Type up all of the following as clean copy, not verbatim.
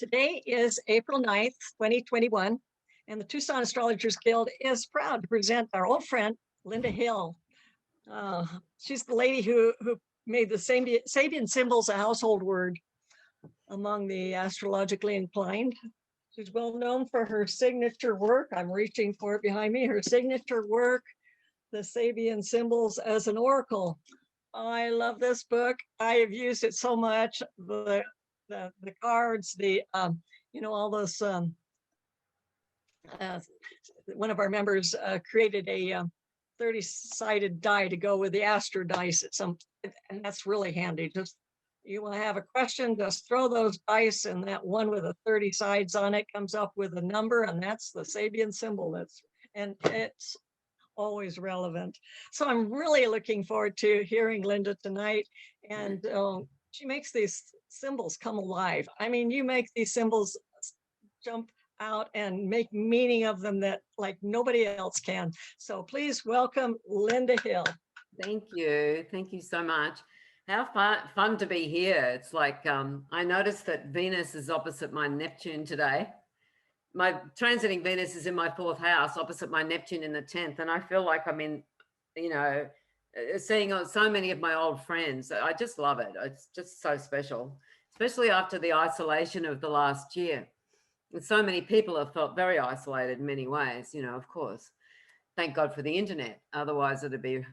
Today is April 9th, 2021, and the Tucson Astrologers Guild is proud to present our old friend, Lynda Hill. She's the lady who made the Sabian Symbols a household word among the astrologically inclined. She's well known for her signature work. I'm reaching for it behind me. Her signature work, the Sabian Symbols as an Oracle. I love this book. I have used it so much. The cards, all those. Uh, One of our members created a 30-sided die to go with the astro dice at some, and that's really handy. Just you want to have a question, just throw those dice, and that one with the 30 sides on it comes up with a number, and that's the Sabian symbol. And it's always relevant. So I'm really looking forward to hearing Lynda tonight. And she makes these symbols come alive. I mean, you make these symbols jump out and make meaning of them that like nobody else can. So please welcome Lynda Hill. Thank you. Thank you so much. How fun to be here. It's like I noticed that Venus is opposite my Neptune today. My transiting Venus is in my 4th house opposite my Neptune in the 10th. And I feel like I'm in, seeing so many of my old friends. I just love it. It's just so special, especially after the isolation of the last year. And so many people have felt very isolated in many ways, of course. Thank God for the internet. Otherwise it'd be,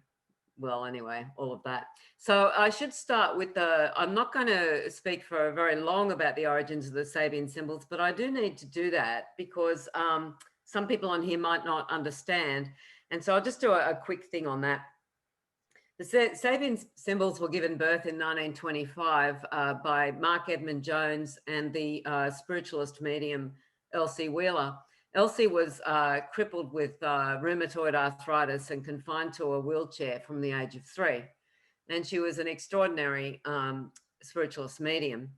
well, anyway, all of that. So I should start with I'm not going to speak for very long about the origins of the Sabian symbols, but I do need to do that because some people on here might not understand. And so I'll just do a quick thing on that. The Sabian symbols were given birth in 1925 by Mark Edmund Jones and the spiritualist medium Elsie Wheeler. Elsie was crippled with rheumatoid arthritis and confined to a wheelchair from the age of 3. And she was an extraordinary spiritualist medium.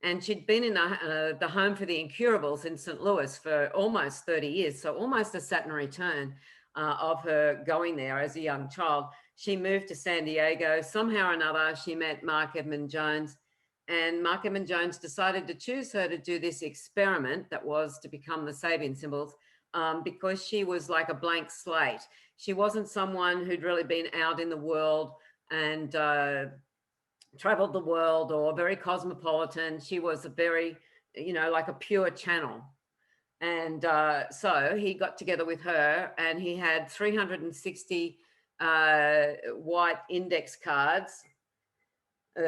And she'd been in the home for the incurables in St. Louis for almost 30 years. So almost a Saturn return of her going there as a young child. She moved to San Diego. Somehow or another, she met Mark Edmund Jones. And Mark Edmund Jones decided to choose her to do this experiment that was to become the Sabian symbols because she was like a blank slate. She wasn't someone who'd really been out in the world and traveled the world or very cosmopolitan. She was a very, like a pure channel. And so he got together with her and he had 360 white index cards,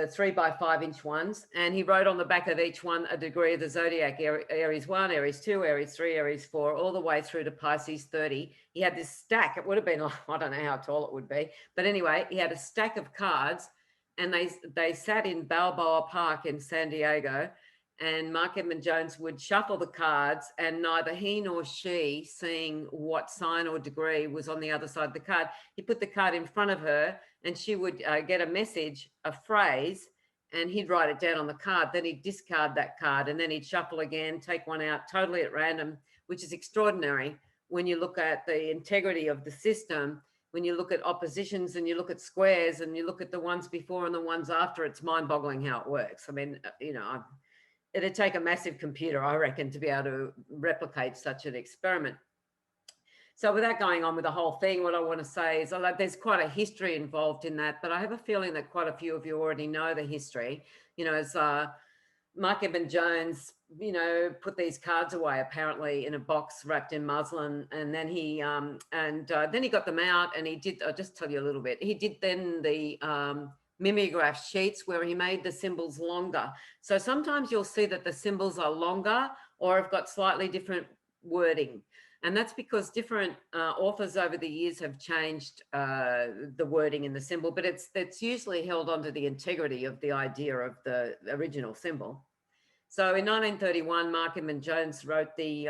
3 by 5 inch ones, and he wrote on the back of each one a degree of the zodiac: Aries 1, Aries 2, Aries 3, Aries 4, all the way through to Pisces 30. He had this stack. It would have been, I don't know how tall it would be, but anyway, he had a stack of cards, and they sat in Balboa Park in San Diego, and Mark Edmund Jones would shuffle the cards, and neither he nor she, seeing what sign or degree was on the other side of the card, he put the card in front of her, and she would get a message, a phrase, and he'd write it down on the card. Then he'd discard that card, and then he'd shuffle again, take one out totally at random, which is extraordinary when you look at the integrity of the system. When you look at oppositions and you look at squares and you look at the ones before and the ones after, it's mind-boggling how it works. I mean, it'd take a massive computer, I reckon, to be able to replicate such an experiment. So without going on with the whole thing, what I want to say is there's quite a history involved in that, but I have a feeling that quite a few of you already know the history. As Mark Edmund Jones, put these cards away apparently in a box wrapped in muslin, and then he then he got them out, and he did. I'll just tell you a little bit. He did then the mimeograph sheets where he made the symbols longer. So sometimes you'll see that the symbols are longer or have got slightly different wording. And that's because different authors over the years have changed the wording in the symbol, but it's usually held onto the integrity of the idea of the original symbol. So in 1931, Mark Edmund Jones wrote the,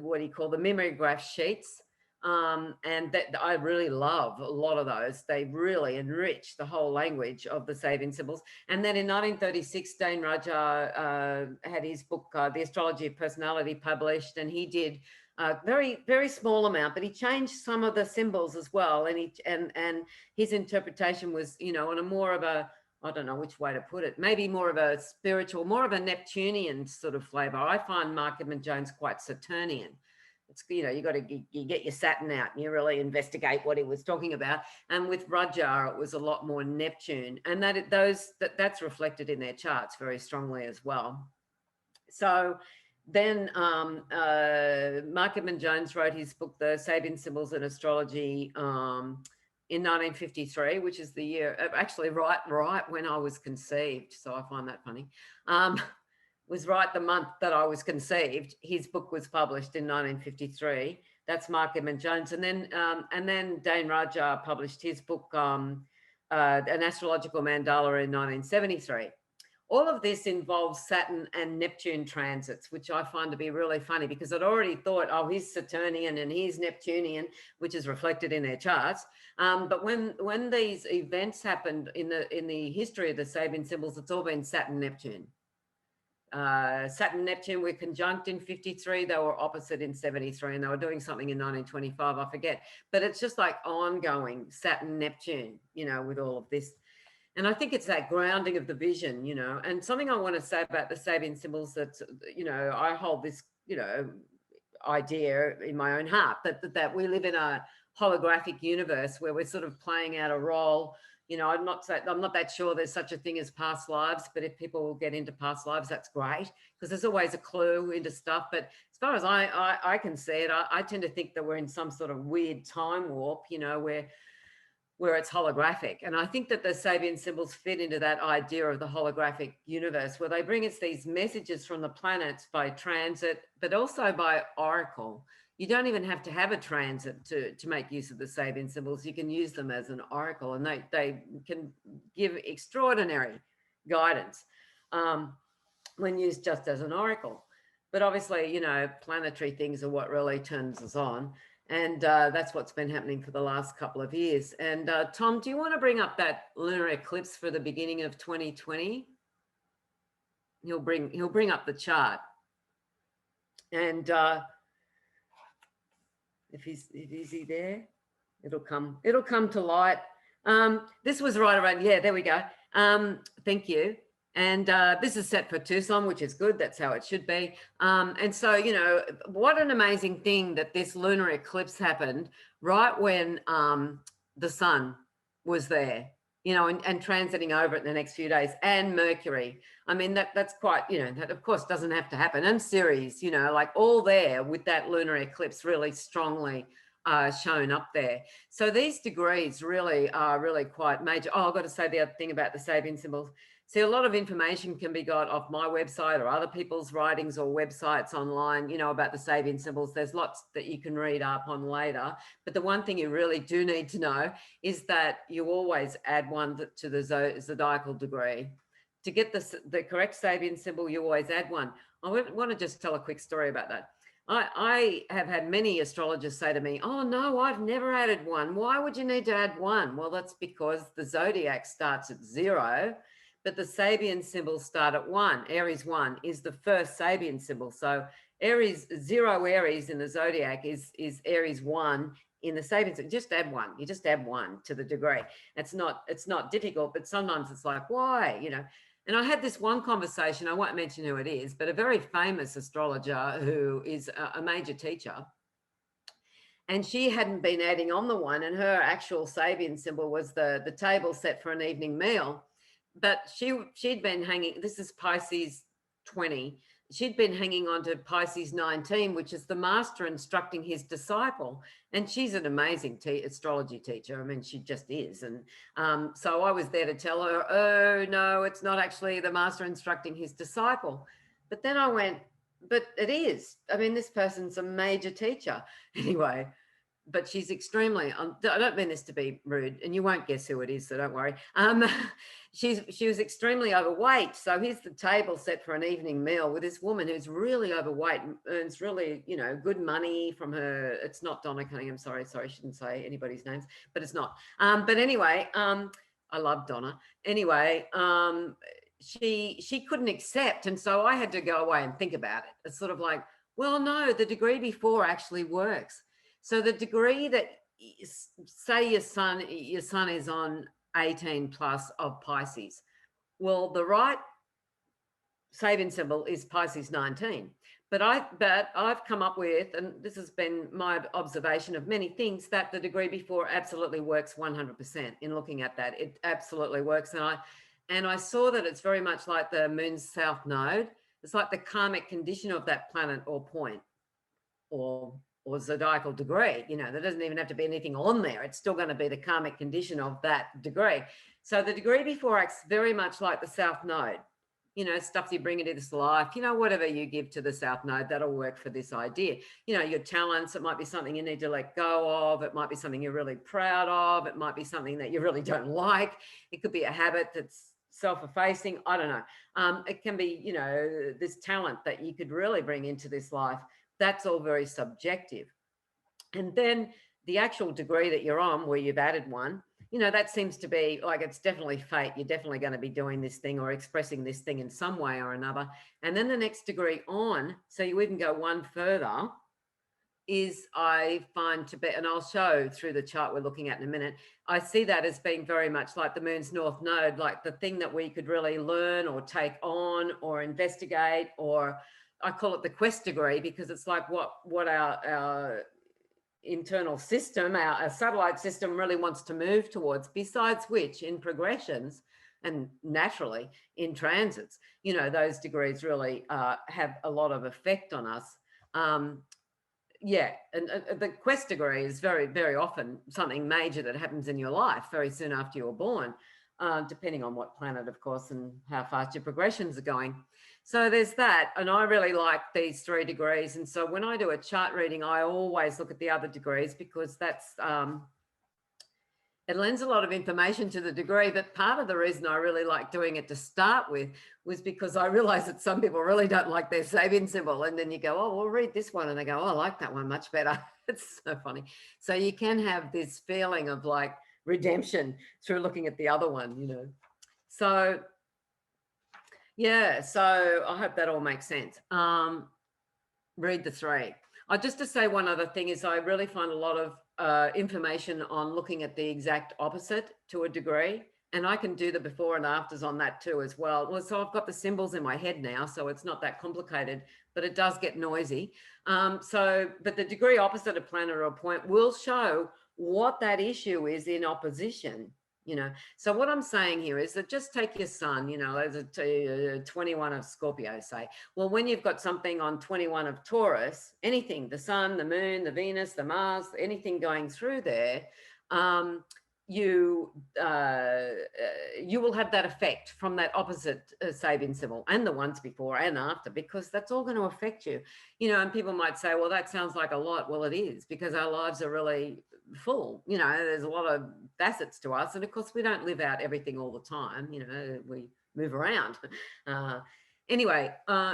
what do you call, the mimeograph sheets. And that I really love a lot of those. They really enrich the whole language of the Sabian symbols. And then in 1936, Dane Raja had his book, The Astrology of Personality, published, and he did a very, very small amount, but he changed some of the symbols as well. And his interpretation was, on a more of a I don't know which way to put it, maybe more of a spiritual, more of a Neptunian sort of flavor. I find Mark Edmund Jones quite Saturnian. It's, you know, you get your Saturn out and you really investigate what he was talking about. And with Rudyard, it was a lot more Neptune, and that's reflected in their charts very strongly as well. So then Mark Edmund Jones wrote his book, The Sabian Symbols and Astrology, in 1953, which is the year, actually right when I was conceived. So I find that funny. Was right the month that I was conceived. His book was published in 1953. That's Mark Edmund Jones. And then Dane Rajah published his book, An Astrological Mandala, in 1973. All of this involves Saturn and Neptune transits, which I find to be really funny, because I'd already thought, oh, he's Saturnian and he's Neptunian, which is reflected in their charts. But when these events happened in the history of the Sabian symbols, it's all been Saturn, Neptune. Saturn, Neptune were conjunct in 53. They were opposite in 73, and they were doing something in 1925. I forget. But it's just like ongoing Saturn, Neptune, you know, with all of this. And I think it's that grounding of the vision, you know. And something I want to say about the Sabian symbols, that, you know, I hold this, you know, idea in my own heart that we live in a holographic universe where we're sort of playing out a role. You know, I'm not that sure there's such a thing as past lives, but if people will get into past lives, that's great, because there's always a clue into stuff. But as far as I can see it, I tend to think that we're in some sort of weird time warp, you know, where it's holographic. And I think that the Sabian symbols fit into that idea of the holographic universe, where they bring us these messages from the planets by transit, but also by oracle. You don't even have to have a transit to make use of the Sabian symbols. You can use them as an oracle, and they can give extraordinary guidance when used just as an oracle. But obviously, you know, planetary things are what really turns us on. And that's what's been happening for the last couple of years. And Tom, do you want to bring up that lunar eclipse for the beginning of 2020? He'll bring up the chart. And is he there? It'll come to light. This was right around, yeah, there we go. Thank you. And this is set for Tucson, which is good. That's how it should be. And so, you know, what an amazing thing that this lunar eclipse happened right when the sun was there, you know, and transiting over it in the next few days, and Mercury. I mean, that's quite, you know, that of course doesn't have to happen. And Ceres, you know, like all there with that lunar eclipse really strongly shown up there. So these degrees really are really quite major. Oh, I've got to say the other thing about the Sabian symbols. See, a lot of information can be got off my website or other people's writings or websites online, you know, about the Sabian symbols. There's lots that you can read up on later. But the one thing you really do need to know is that you always add one to the zodiacal degree. To get the correct Sabian symbol, you always add one. I want to just tell a quick story about that. I have had many astrologers say to me, oh, no, I've never added one. Why would you need to add one? Well, that's because the zodiac starts at 0. But the Sabian symbols start at 1. Aries 1 is the first Sabian symbol. So Aries, 0 Aries in the zodiac is Aries 1 in the Sabian symbol. Just add 1. You just add 1 to the degree. It's not difficult, but sometimes it's like, why? You know. And I had this one conversation, I won't mention who it is, but a very famous astrologer who is a major teacher. And she hadn't been adding on the 1, and her actual Sabian symbol was the table set for an evening meal. But she'd been hanging, this is Pisces 20, she'd been hanging on to Pisces 19, which is the master instructing his disciple. And she's an amazing astrology teacher. I mean, she just is. And so I was there to tell her, oh, no, it's not actually the master instructing his disciple. But then I went, but it is. I mean, this person's a major teacher. Anyway, but she's extremely, I don't mean this to be rude, and you won't guess who it is, so don't worry. She was extremely overweight. So here's the table set for an evening meal with this woman who's really overweight and earns really, you know, good money from her. It's not Donna Cunningham. Sorry, I shouldn't say anybody's names, but it's not. But anyway, I love Donna. Anyway, she couldn't accept. And so I had to go away and think about it. It's sort of like, well, no, the degree before actually works. So the degree that, say your sun is on 18 plus of Pisces. Well, the right Sabian symbol is Pisces 19. But I've come up with, and this has been my observation of many things, that the degree before absolutely works 100% in looking at that. It absolutely works. And I saw that it's very much like the moon's south node. It's like the karmic condition of that planet or point or zodiacal degree. You know, there doesn't even have to be anything on there. It's still going to be the karmic condition of that degree. So the degree before acts very much like the south node. You know, stuff you bring into this life, you know, whatever you give to the south node, that'll work for this idea. You know, your talents, it might be something you need to let go of. It might be something you're really proud of. It might be something that you really don't like. It could be a habit that's self-effacing. I don't know. It can be, you know, this talent that you could really bring into this life. That's all very subjective. And then the actual degree that you're on, where you've added one, you know, that seems to be like, it's definitely fate. You're definitely going to be doing this thing or expressing this thing in some way or another. And then the next degree on, so you even go one further, is I find to be, and I'll show through the chart we're looking at in a minute, I see that as being very much like the moon's north node, like the thing that we could really learn or take on or investigate, or I call it the quest degree, because it's like what our internal system, our satellite system really wants to move towards, besides which in progressions and naturally in transits, you know, those degrees really have a lot of effect on us. Yeah, and the quest degree is very, very often something major that happens in your life very soon after you're born, depending on what planet, of course, and how fast your progressions are going. So there's that, and I really like these 3 degrees. And so when I do a chart reading, I always look at the other degrees, because that's it lends a lot of information to the degree. But part of the reason I really like doing it to start with was because I realized that some people really don't like their Sabian symbol, and then you go, oh, we'll read this one, and they go, oh, I like that one much better. It's so funny. So you can have this feeling of like redemption through looking at the other one, you know. So yeah, so I hope that all makes sense. Read the 3. Just to say one other thing is I really find a lot of information on looking at the exact opposite to a degree, and I can do the before and afters on that too as well. Well, so I've got the symbols in my head now, so it's not that complicated, but it does get noisy. But the degree opposite a planet or a point will show what that issue is in opposition. You know, so what I'm saying here is that just take your sun, you know, as a 21 of Scorpio, say. Well, when you've got something on 21 of Taurus, anything, the sun, the moon, the Venus, the Mars, anything going through there, you will have that effect from that opposite Sabian symbol, and the ones before and after, because that's all going to affect you. You know, and people might say, well, that sounds like a lot. Well, it is, because our lives are really full. You know, there's a lot of facets to us, and of course we don't live out everything all the time. You know, we move around. Anyway,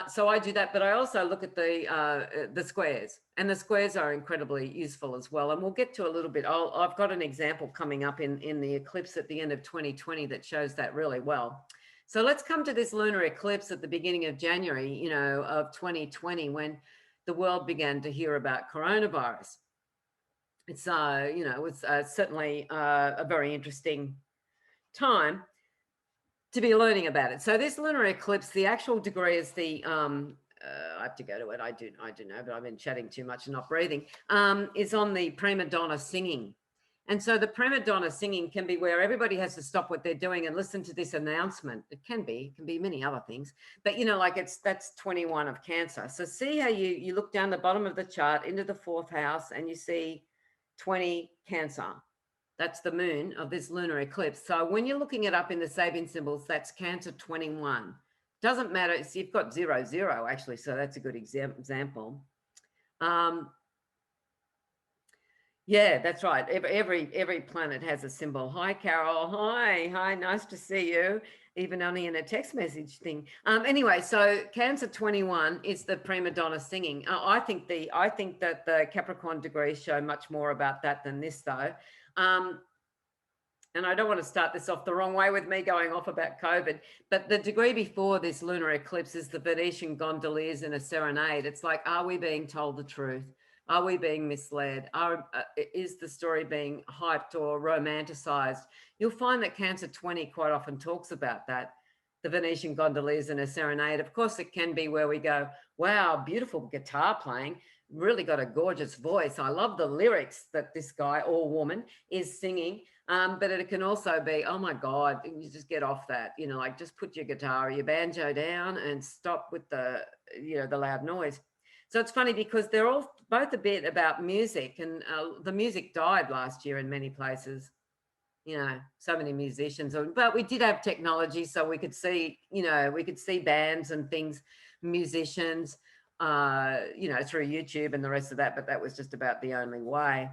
so I do that, but I also look at the squares, and the squares are incredibly useful as well. And we'll get to a little bit. I've got an example coming up in the eclipse at the end of 2020 that shows that really well. So let's come to this lunar eclipse at the beginning of January, you know, of 2020, when the world began to hear about coronavirus. It's, you know, it was certainly a very interesting time to be learning about it. So this lunar eclipse, the actual degree is the, I have to go to it. I do know, but I've been chatting too much and not breathing, is on the prima donna singing. And so the prima donna singing can be where everybody has to stop what they're doing and listen to this announcement. It can be many other things, but you know, like that's 21 of Cancer. So see how you look down the bottom of the chart into the 4th house, and you see 20 Cancer. That's the moon of this lunar eclipse. So when you're looking it up in the Sabian symbols, that's Cancer 21. Doesn't matter. So you've got 0, 0 actually. So that's a good example. Yeah, that's right. Every planet has a symbol. Hi, Carol. Hi. Nice to see you. Even only in a text message thing. Anyway, so Cancer 21 is the prima donna singing. I think that the Capricorn degrees show much more about that than this, though. And I don't want to start this off the wrong way with me going off about COVID, but the degree before this lunar eclipse is the Venetian gondoliers in a serenade. It's like, are we being told the truth? Are we being misled? Is the story being hyped or romanticized? You'll find that Cancer 20 quite often talks about that. the Venetian gondoliers and a serenade. Of course, it can be where we go, wow, beautiful guitar playing, really got a gorgeous voice. I love the lyrics that this guy or woman is singing. But it can also be, oh my God, you just get off that, you know, like just put your guitar or your banjo down and stop with the, you know, the loud noise. So it's funny because they're all both a bit about music, and the music died last year in many places. You know, so many musicians, but we did have technology, so we could see, you know, we could see bands and things, musicians, you know, through YouTube and the rest of that, but that was just about the only way.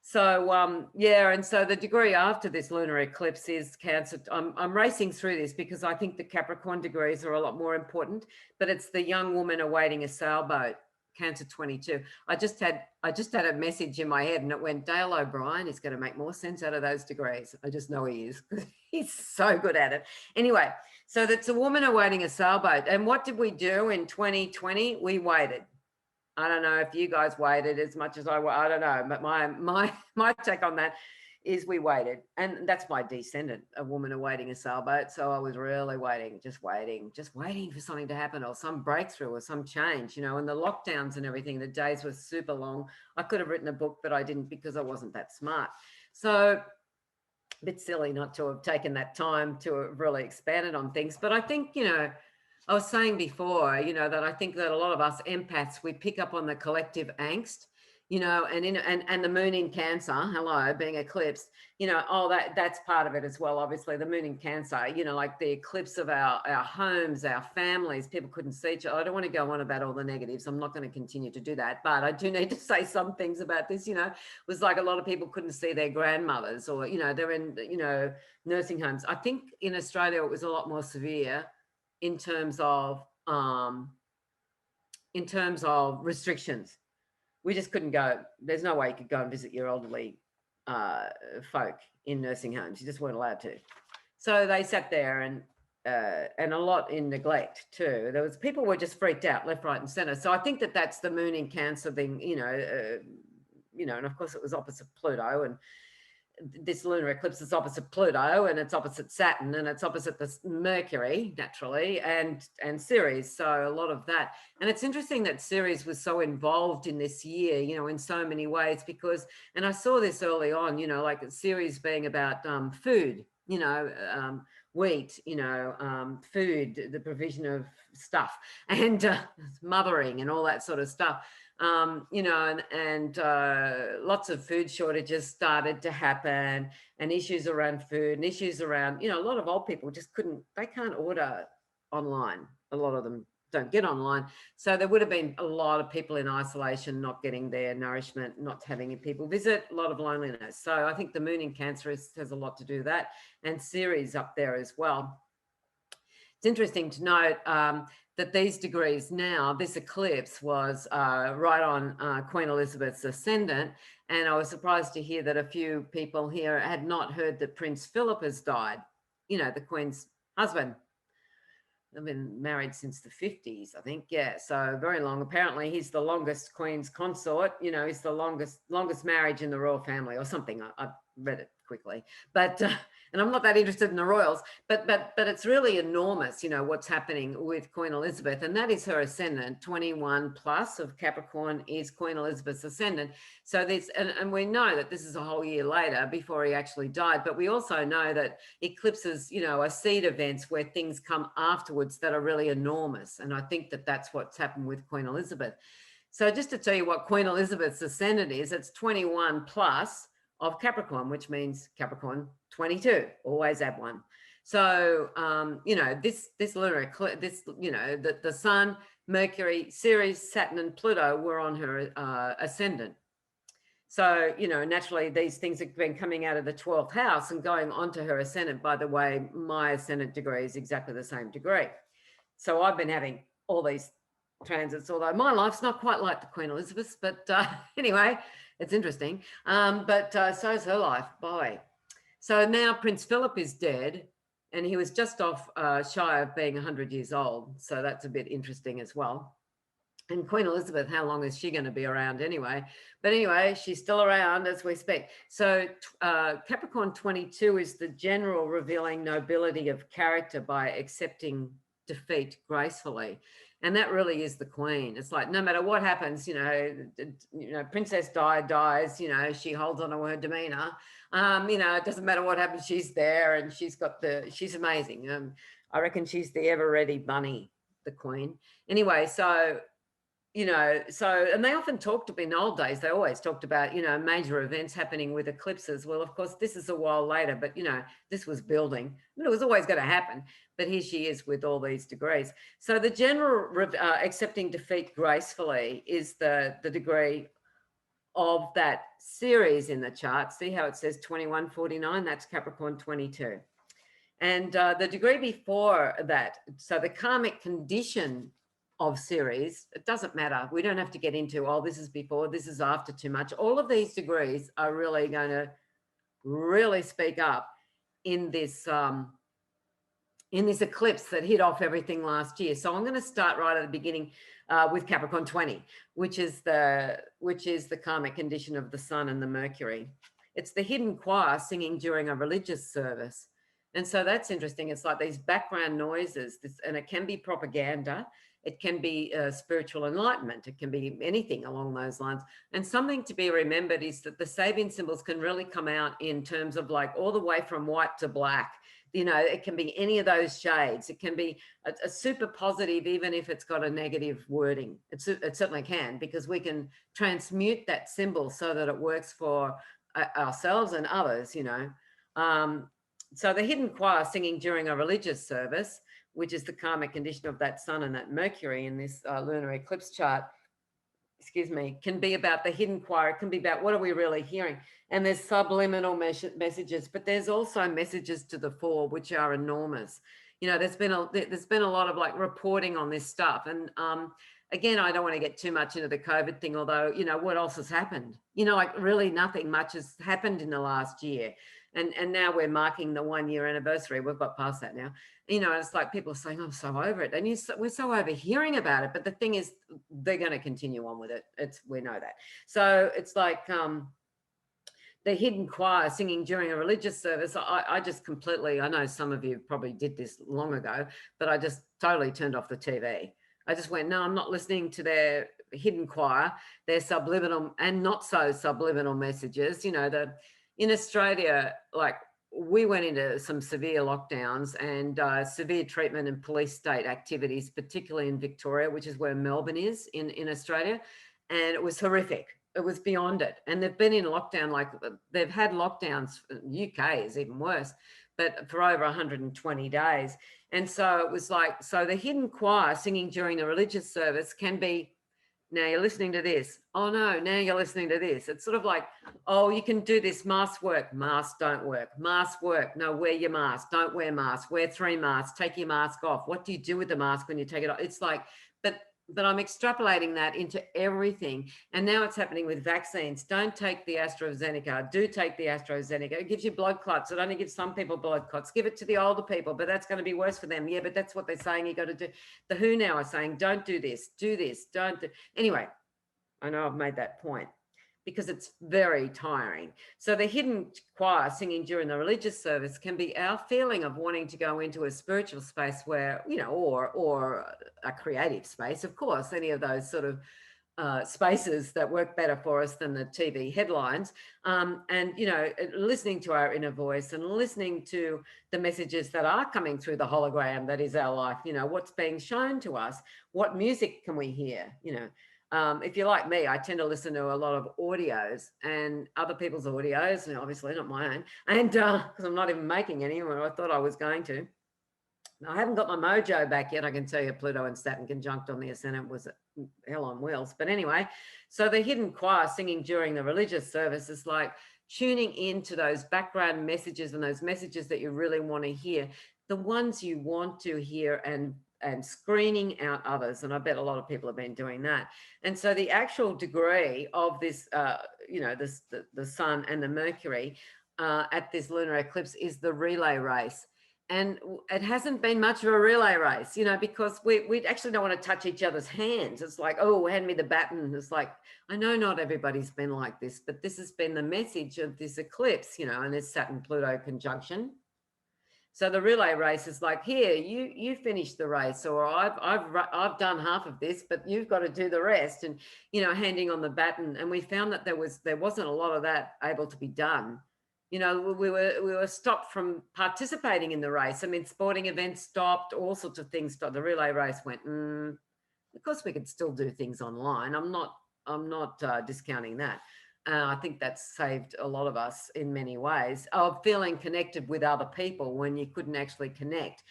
So yeah, and so the degree after this lunar eclipse is Cancer. I'm racing through this because I think the Capricorn degrees are a lot more important, but it's the young woman awaiting a sailboat, Cancer 22. I just had a message in my head and it went, Dale O'Brien is going to make more sense out of those degrees. I just know he is. He's so good at it. Anyway, so that's a woman awaiting a sailboat. And what did we do in 2020? We waited. I don't know if you guys waited as much as I don't know, but my take on that is we waited, and that's my descendant, a woman awaiting a sailboat. So I was really waiting for something to happen, or some breakthrough or some change, you know. And the lockdowns and everything, the days were super long. I could have written a book, but I didn't because I wasn't that smart. So a bit silly not to have taken that time to have really expanded on things. But I think, you know, I was saying before, you know, that I think that a lot of us empaths, we pick up on the collective angst, you know, and the moon in Cancer, hello, being eclipsed, you know, that's part of it as well. Obviously, the moon in Cancer, you know, like the eclipse of our homes, our families, people couldn't see each other. I don't want to go on about all the negatives. I'm not going to continue to do that, but I do need to say some things about this. You know, it was like a lot of people couldn't see their grandmothers, or, you know, they're in, you know, nursing homes. I think in Australia it was a lot more severe in terms of restrictions. We just couldn't go. There's no way you could go and visit your elderly folk in nursing homes. You just weren't allowed to. So they sat there and a lot in neglect too. There was, people were just freaked out left, right, and center. So I think that that's the moon in Cancer being, you know, and of course it was opposite Pluto, and this lunar eclipse is opposite Pluto, and it's opposite Saturn, and it's opposite the Mercury, naturally, and Ceres. So a lot of that. And it's interesting that Ceres was so involved in this year, you know, in so many ways, because, and I saw this early on, you know, like Ceres being about food, you know, wheat, you know, food, the provision of stuff, and mothering and all that sort of stuff. You know, and lots of food shortages started to happen, and issues around food, and issues around, you know, a lot of old people just they can't order online. A lot of them don't get online. So there would have been a lot of people in isolation, not getting their nourishment, not having people visit, a lot of loneliness. So I think the moon in Cancer has a lot to do with that, and Ceres up there as well. It's interesting to note that these degrees now, this eclipse was right on Queen Elizabeth's ascendant. And I was surprised to hear that a few people here had not heard that Prince Philip has died, you know, the Queen's husband. They've been married since the 50s, I think. Yeah, so very long. Apparently, he's the longest Queen's consort. You know, he's the longest marriage in the royal family or something. I read it quickly, but and I'm not that interested in the royals, but it's really enormous, you know, what's happening with Queen Elizabeth, and that is her ascendant. 21 plus of Capricorn is Queen Elizabeth's ascendant. So this, and we know that this is a whole year later before he actually died, but we also know that eclipses, you know, are seed events where things come afterwards that are really enormous, and I think that that's what's happened with Queen Elizabeth. So just to tell you what Queen Elizabeth's ascendant is, it's 21 plus of Capricorn, which means Capricorn 22, always add one. So, you know, this lunar eclipse, this, you know, the Sun, Mercury, Ceres, Saturn, and Pluto were on her ascendant. So, you know, naturally, these things have been coming out of the 12th house and going onto her ascendant. By the way, my ascendant degree is exactly the same degree. So I've been having all these transits, although my life's not quite like the Queen Elizabeth's, but anyway, it's interesting. But so is her life, boy. So now Prince Philip is dead, and he was just off shy of being 100 years old. So that's a bit interesting as well. And Queen Elizabeth, how long is she going to be around anyway? But anyway, she's still around as we speak. So Capricorn 22 is the general revealing nobility of character by accepting defeat gracefully. And that really is the queen. It's like, no matter what happens, Princess Di dies, she holds on to her demeanor. It doesn't matter what happens, she's there, and she's amazing. I reckon she's the ever ready bunny, the queen. Anyway, and they often talked about, in old days, they always talked about, major events happening with eclipses. Well, of course, this is a while later, but, this was building. And it was always going to happen. But here she is with all these degrees. So the general accepting defeat gracefully is the degree of that series in the chart. See how it says 2149? That's Capricorn 22. And the degree before that, so the karmic condition of series, it doesn't matter. We don't have to get into, this is before, this is after too much. All of these degrees are really going to really speak up in this eclipse that hit off everything last year. So I'm going to start right at the beginning with Capricorn 20, which is the karmic condition of the sun and the Mercury. It's the hidden choir singing during a religious service. And so that's interesting. It's like these background noises, and it can be propaganda. It can be spiritual enlightenment. It can be anything along those lines. And something to be remembered is that the Sabian symbols can really come out in terms of like all the way from white to black. It can be any of those shades. It can be a super positive, even if it's got a negative wording. It certainly can, because we can transmute that symbol so that it works for ourselves and others, So the hidden choir singing during a religious service, which is the karmic condition of that sun and that Mercury in this lunar eclipse chart, can be about the hidden choir. It can be about what are we really hearing? And there's subliminal messages, but there's also messages to the fore, which are enormous. There's been a lot of like reporting on this stuff. And again, I don't want to get too much into the COVID thing, although, what else has happened? Like really nothing much has happened in the last year. And now we're marking the 1 year anniversary. We've got past that now. It's like people are saying, I'm so over it. And we're so over hearing about it. But the thing is, they're going to continue on with it. We know that. So it's like the hidden choir singing during a religious service. I just completely, I know some of you probably did this long ago, but I just totally turned off the TV. I just went, no, I'm not listening to their hidden choir, their subliminal and not so subliminal messages. In Australia, like we went into some severe lockdowns and severe treatment and police state activities, particularly in Victoria, which is where Melbourne is in Australia. And it was horrific. It was beyond it. And they've been in lockdown, like they've had lockdowns, UK is even worse, but for over 120 days. And so it was like, so the hidden choir singing during the religious service can be, now you're listening to this. Oh no, now you're listening to this. It's sort of like, oh, you can do this. Masks work. Masks don't work. Masks work. No, wear your mask. Don't wear masks. Wear 3 masks. Take your mask off. What do you do with the mask when you take it off? It's like, but I'm extrapolating that into everything. And now it's happening with vaccines. Don't take the AstraZeneca. Do take the AstraZeneca. It gives you blood clots. It only gives some people blood clots. Give it to the older people, but that's going to be worse for them. Yeah, but that's what they're saying you got to do. The WHO now are saying, don't do this, don't do. Anyway, I know I've made that point because it's very tiring. So the hidden choir singing during the religious service can be our feeling of wanting to go into a spiritual space where, or a creative space, of course, any of those sort of spaces that work better for us than the TV headlines. And, listening to our inner voice and listening to the messages that are coming through the hologram that is our life, what's being shown to us, what music can we hear, if you're like me, I tend to listen to a lot of audios and other people's audios, and obviously not my own, and because I'm not even making any, or I thought I was going to. I haven't got my mojo back yet. I can tell you Pluto and Saturn conjunct on the ascendant was hell on wheels. But anyway, so the hidden choir singing during the religious service is like tuning into those background messages and those messages that you really want to hear, the ones you want to hear, and screening out others. And I bet a lot of people have been doing that. And so the actual degree of this, the sun and the Mercury at this lunar eclipse is the relay race. it hasn't been much of a relay race, you know, because we actually don't want to touch each other's hands. It's like, oh, hand me the baton. It's like, I know not everybody's been like this, but this has been the message of this eclipse, you know, and this Saturn-Pluto conjunction. So the relay race is like, here, you finish the race, or I've done half of this, but you've got to do the rest, and you know, handing on the baton. And we found that there wasn't a lot of that able to be done. You know, we were stopped from participating in the race. I mean, sporting events stopped, all sorts of things stopped. The relay race went. Of course, we could still do things online. I'm not discounting that. I think that's saved a lot of us in many ways of feeling connected with other people when you couldn't actually connect.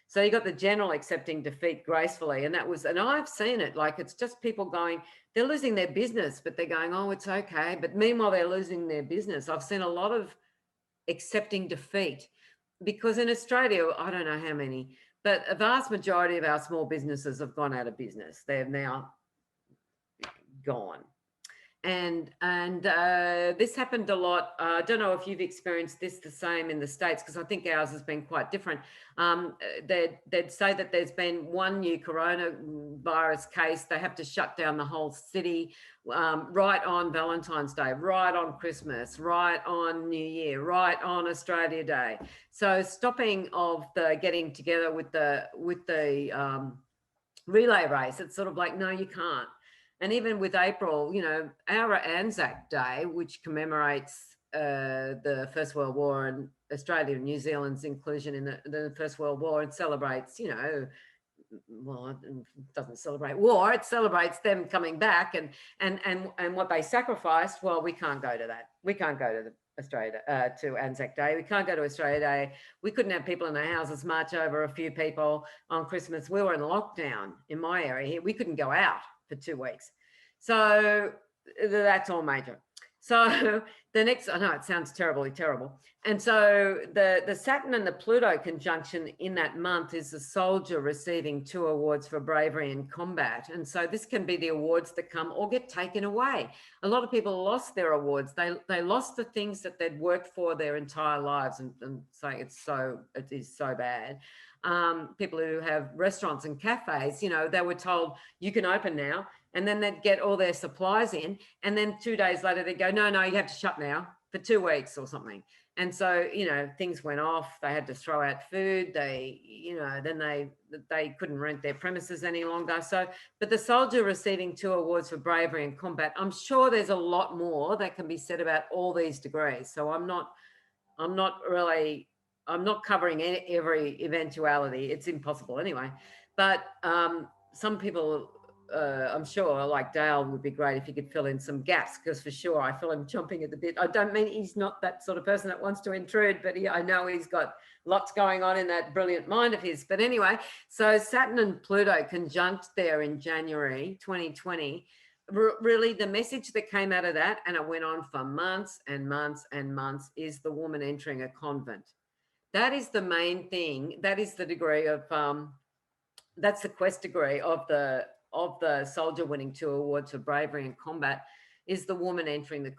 So you got the general accepting defeat gracefully. And I've seen it, like it's just people going, they're losing their business, but they're going, oh, it's okay. But meanwhile, they're losing their business. I've seen a lot of accepting defeat because in Australia, I don't know how many, but a vast majority of our small businesses have gone out of business. They're now gone. And this happened a lot. I don't know if you've experienced this the same in the States, because I think ours has been quite different. They'd say that there's been one new coronavirus case. They have to shut down the whole city right on Valentine's Day, right on Christmas, right on New Year, right on Australia Day. So stopping of the getting together with the relay race, it's sort of like, no, you can't. And even with April, you know, our Anzac Day, which commemorates the First World War and Australia and New Zealand's inclusion in the First World War, and celebrates, you know, well, it doesn't celebrate war, it celebrates them coming back and what they sacrificed. Well, we can't go to that. We can't go to Australia to Anzac Day. We can't go to Australia Day. We couldn't have people in our houses march over a few people on Christmas. We were in lockdown in my area here. We couldn't go out for 2 weeks. So that's all major. So the next, I know it sounds terrible. And so the Saturn and the Pluto conjunction in that month is the soldier receiving 2 awards for bravery in combat. And so this can be the awards that come or get taken away. A lot of people lost their awards. They lost the things that they'd worked for their entire lives, and saying it is so bad. People who have restaurants and cafes, you know, they were told you can open now, and then they'd get all their supplies in, and then 2 days later they'd go, no, you have to shut now for 2 weeks or something. And so, you know, things went off. They had to throw out food. They, you know, then they couldn't rent their premises any longer. So, but the soldier receiving 2 awards for bravery in combat, I'm sure there's a lot more that can be said about all these degrees. So I'm not covering every eventuality. It's impossible anyway. But some people, I'm sure, like Dale, would be great if he could fill in some gaps, because for sure I feel him chomping at the bit. I don't mean he's not that sort of person that wants to intrude, but I know he's got lots going on in that brilliant mind of his. But anyway, so Saturn and Pluto conjunct there in January 2020. Really, the message that came out of that, and it went on for months and months and months, is the woman entering a convent. That is the main thing. That is the degree of, that's the quest degree of the soldier winning 2 awards for bravery in combat, is the woman entering the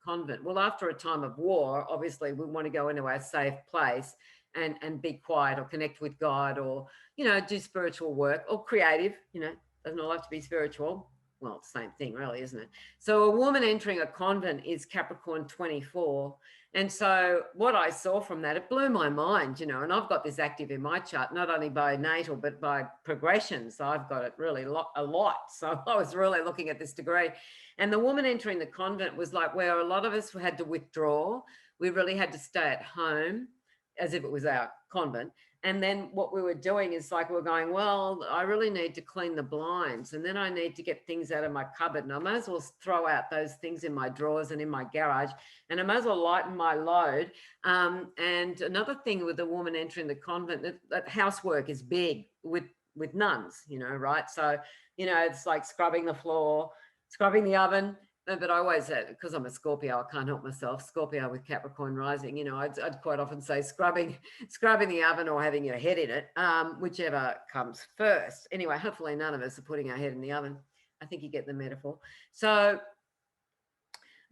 convent. Well, after a time of war, obviously we want to go into our safe place and be quiet or connect with God, or, you know, do spiritual work, or creative, you know, doesn't all have to be spiritual. Well, it's the same thing really, isn't it? So a woman entering a convent is Capricorn 24. And so what I saw from that, it blew my mind, you know, and I've got this active in my chart, not only by natal, but by progression. So I've got it really a lot. So I was really looking at this degree. And the woman entering the convent was like where a lot of us had to withdraw. We really had to stay at home as if it was our convent. And then what we were doing is like, we're going, well, I really need to clean the blinds, and then I need to get things out of my cupboard, and I might as well throw out those things in my drawers and in my garage, and I might as well lighten my load. And another thing with the woman entering the convent, that housework is big with nuns, you know, right? So, you know, it's like scrubbing the floor, scrubbing the oven. But I always, because I'm a Scorpio, I can't help myself. Scorpio with Capricorn rising, you know, I'd quite often say scrubbing the oven or having your head in it, whichever comes first. Anyway, hopefully none of us are putting our head in the oven. I think you get the metaphor. So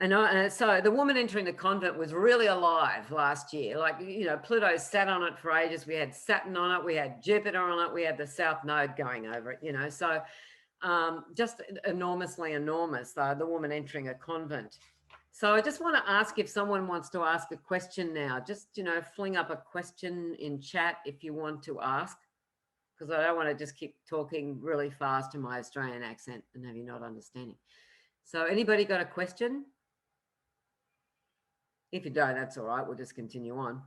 And so the woman entering the convent was really alive last year. Like, Pluto sat on it for ages. We had Saturn on it. We had Jupiter on it. We had the South Node going over it, So just enormously enormous, the woman entering a convent. So I just want to ask if someone wants to ask a question now. Just, fling up a question in chat if you want to ask, because I don't want to just keep talking really fast in my Australian accent and have you not understanding. So anybody got a question? If you don't, that's all right. We'll just continue on.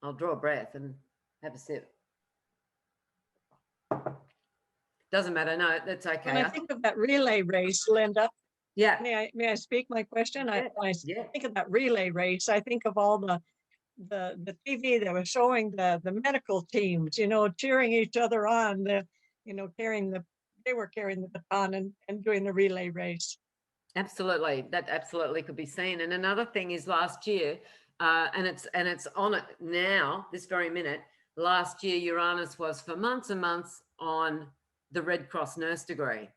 I'll draw a breath and have a sip. Doesn't matter. No, that's okay. When I think of that relay race, Lynda. Yeah. May I speak my question? Yeah. I think of that relay race. I think of all the TV that was showing the medical teams, cheering each other on, they were carrying the baton and doing the relay race. Absolutely. That absolutely could be seen. And another thing is last year, and it's on it now, this very minute, last year, Uranus was for months and months on the Red Cross nurse degree.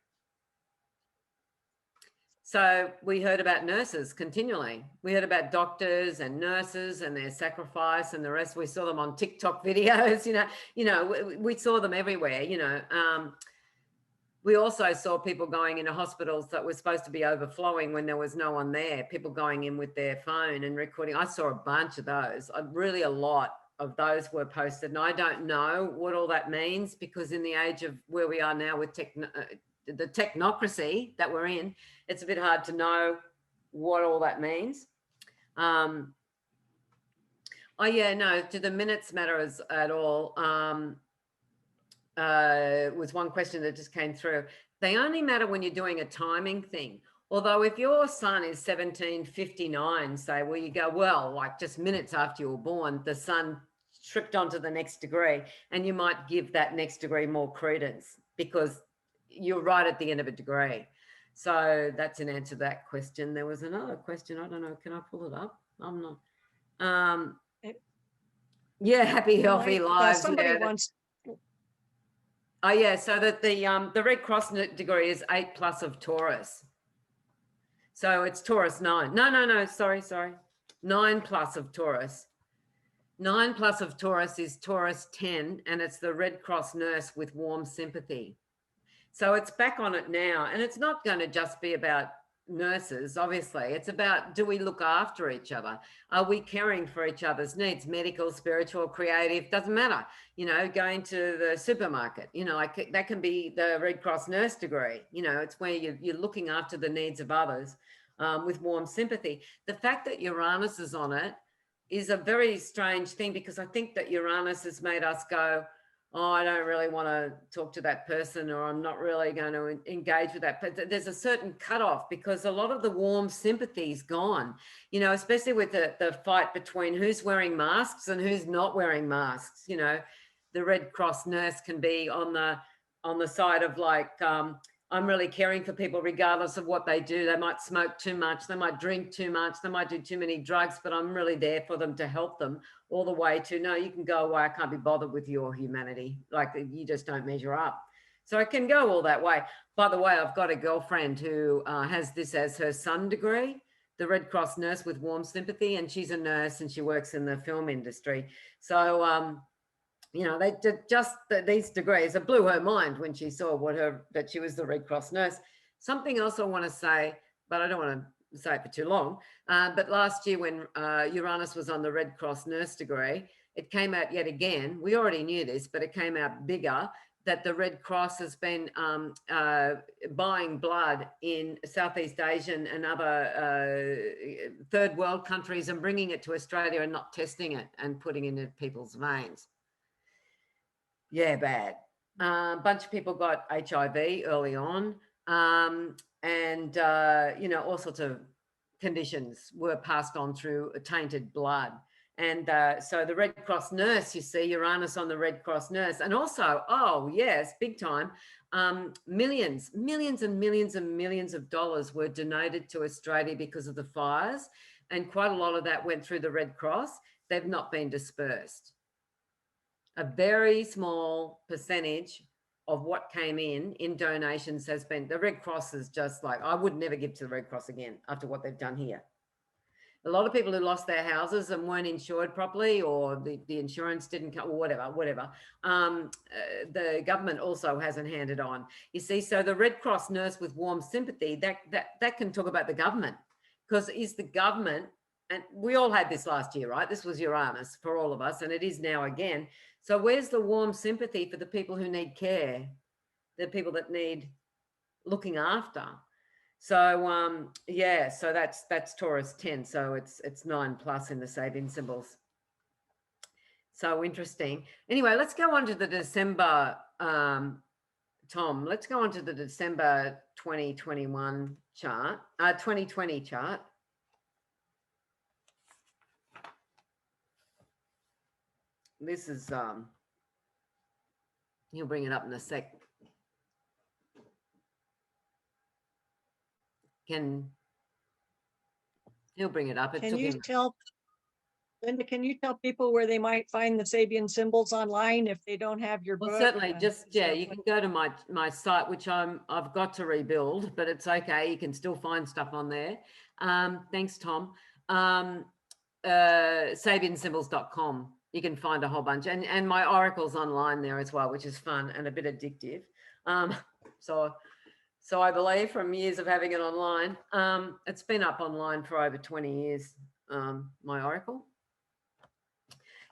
So we heard about nurses continually. We heard about doctors and nurses and their sacrifice and the rest. We saw them on TikTok videos, we saw them everywhere, We also saw people going into hospitals that were supposed to be overflowing when there was no one there, people going in with their phone and recording. I saw a bunch of those. Really a lot of those were posted. And I don't know what all that means, because in the age of where we are now with the technocracy that we're in, it's a bit hard to know what all that means. Oh yeah, no, do the minutes matter at all? Was one question that just came through. They only matter when you're doing a timing thing. Although if your sun is 1759, say, well, you go, well, like just minutes after you were born, the sun tripped onto the next degree, and you might give that next degree more credence because you're right at the end of a degree. So that's an answer to that question. There was another question. I don't know. Can I pull it up? I'm not. Yeah, happy, healthy lives. Somebody wants. Oh yeah, so that the Red Cross degree is 8+ of Taurus. So it's Taurus 9. No, sorry. 9+ of Taurus. 9+ of Taurus is Taurus 10, and it's the Red Cross nurse with warm sympathy. So it's back on it now, and it's not going to just be about nurses, obviously. It's about, do we look after each other? Are we caring for each other's needs? Medical, spiritual, creative, doesn't matter. Going to the supermarket, like that can be the Red Cross nurse degree. It's where you're looking after the needs of others with warm sympathy. The fact that Uranus is on it is a very strange thing, because I think that Uranus has made us go, oh, I don't really want to talk to that person, or I'm not really going to engage with that. But there's a certain cutoff, because a lot of the warm sympathy is gone, especially with the fight between who's wearing masks and who's not wearing masks. The Red Cross nurse can be on the side of like, I'm really caring for people regardless of what they do. They might smoke too much, they might drink too much, they might do too many drugs, but I'm really there for them to help them, all the way to, no, you can go away, I can't be bothered with your humanity. Like, you just don't measure up. So it can go all that way. By the way, I've got a girlfriend who has this as her sun degree, the Red Cross nurse with warm sympathy, and she's a nurse and she works in the film industry. So, they did just these degrees. It blew her mind when she saw that she was the Red Cross nurse. Something else I want to say, but I don't want to say it for too long. But last year when Uranus was on the Red Cross nurse degree, it came out yet again. We already knew this, but it came out bigger, that the Red Cross has been buying blood in Southeast Asian and other third world countries and bringing it to Australia and not testing it and putting it in people's veins. Yeah, bad. A bunch of people got HIV early on, and all sorts of conditions were passed on through tainted blood. And so the Red Cross nurse, you see Uranus on the Red Cross nurse. And also, oh yes, big time, millions and millions and millions of dollars were donated to Australia because of the fires. And quite a lot of that went through the Red Cross. They've not been dispersed. A very small percentage of what came in donations has been, the Red Cross is just like, I would never give to the Red Cross again after what they've done here. A lot of people who lost their houses and weren't insured properly, or the insurance didn't come, or whatever. The government also hasn't handed on. You see, so the Red Cross nurse with warm sympathy, that can talk about the government, because is the government, and we all had this last year, right? This was Uranus for all of us, and it is now again. So where's the warm sympathy for the people who need care, the people that need looking after? So yeah, so that's Taurus 10. So it's 9+ in the Sabian symbols. So interesting. Anyway, let's go on to the December, Tom. Let's go on to the December 2021 chart, 2020 chart. This is he'll bring it up in a sec. He'll bring it up. Can you tell, Lynda, can you tell people where they might find the Sabian symbols online if they don't have your book? Well, certainly, you can go to my site, which I've got to rebuild, but it's okay. You can still find stuff on there. Thanks, Tom. Sabiansymbols.com. You can find a whole bunch, and my oracle's online there as well, which is fun and a bit addictive. So I believe from years of having it online, it's been up online for over 20 years, my oracle.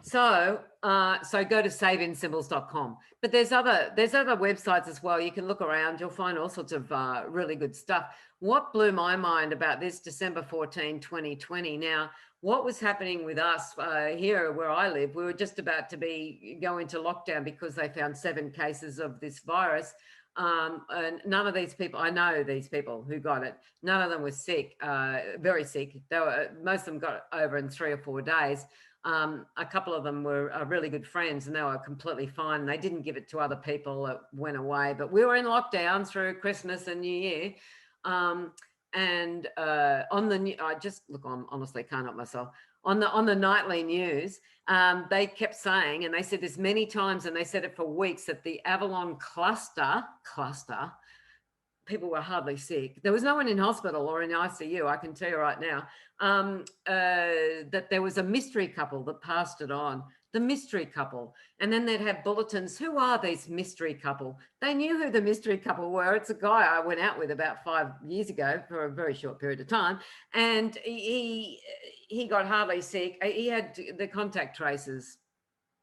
So go to sabiansymbols.com. But there's other websites as well. You can look around. You'll find all sorts of really good stuff. What blew my mind about this December 14, 2020. Now, what was happening with us here where I live, we were just about to go into lockdown because they found 7 cases of this virus. And none of these people, I know these people who got it, none of them were sick, very sick. Most of them got it over in 3 or 4 days. A couple of them were really good friends and they were completely fine. They didn't give it to other people. It went away, but we were in lockdown through Christmas and New Year. And on the I just look on, honestly can't help myself, on the nightly news, they kept saying, and they said this many times, and they said it for weeks, that the Avalon cluster, people were hardly sick. There was no one in hospital or in ICU, I can tell you right now, that there was a mystery couple that passed it on. The mystery couple. And then they'd have bulletins. Who are these mystery couple? They knew who the mystery couple were. It's a guy I went out with about 5 years ago for a very short period of time. And he got hardly sick. He had the contact traces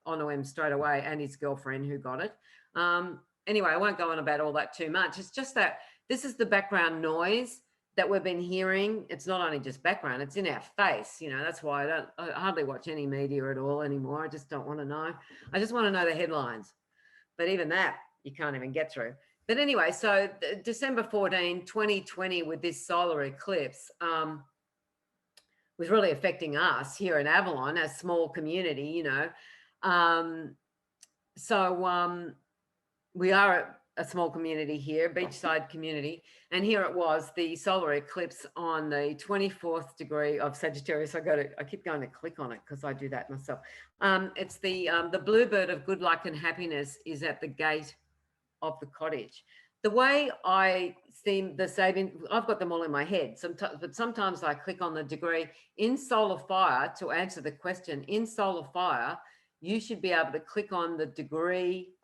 onto him straight away, and his girlfriend who got it. Anyway, I won't go on about all that too much. It's just that this is the background noise that we've been hearing. It's not only just background, it's in our face. You know, that's why I hardly watch any media at all anymore. I just don't want to know. I just want to know the headlines. But even that, you can't even get through. But anyway, so December 14, 2020, with this solar eclipse, was really affecting us here in Avalon, a small community, you know. We are a small community here, beachside community, and here it was, the solar eclipse on the 24th degree of Sagittarius. I keep going to click on it because I do that myself. It's the bluebird of good luck and happiness is at the gate of the cottage. The way I see the Sabian, I've got them all in my head, but sometimes I click on the degree. In solar fire, to answer the question, in solar fire, you should be able to click on the degree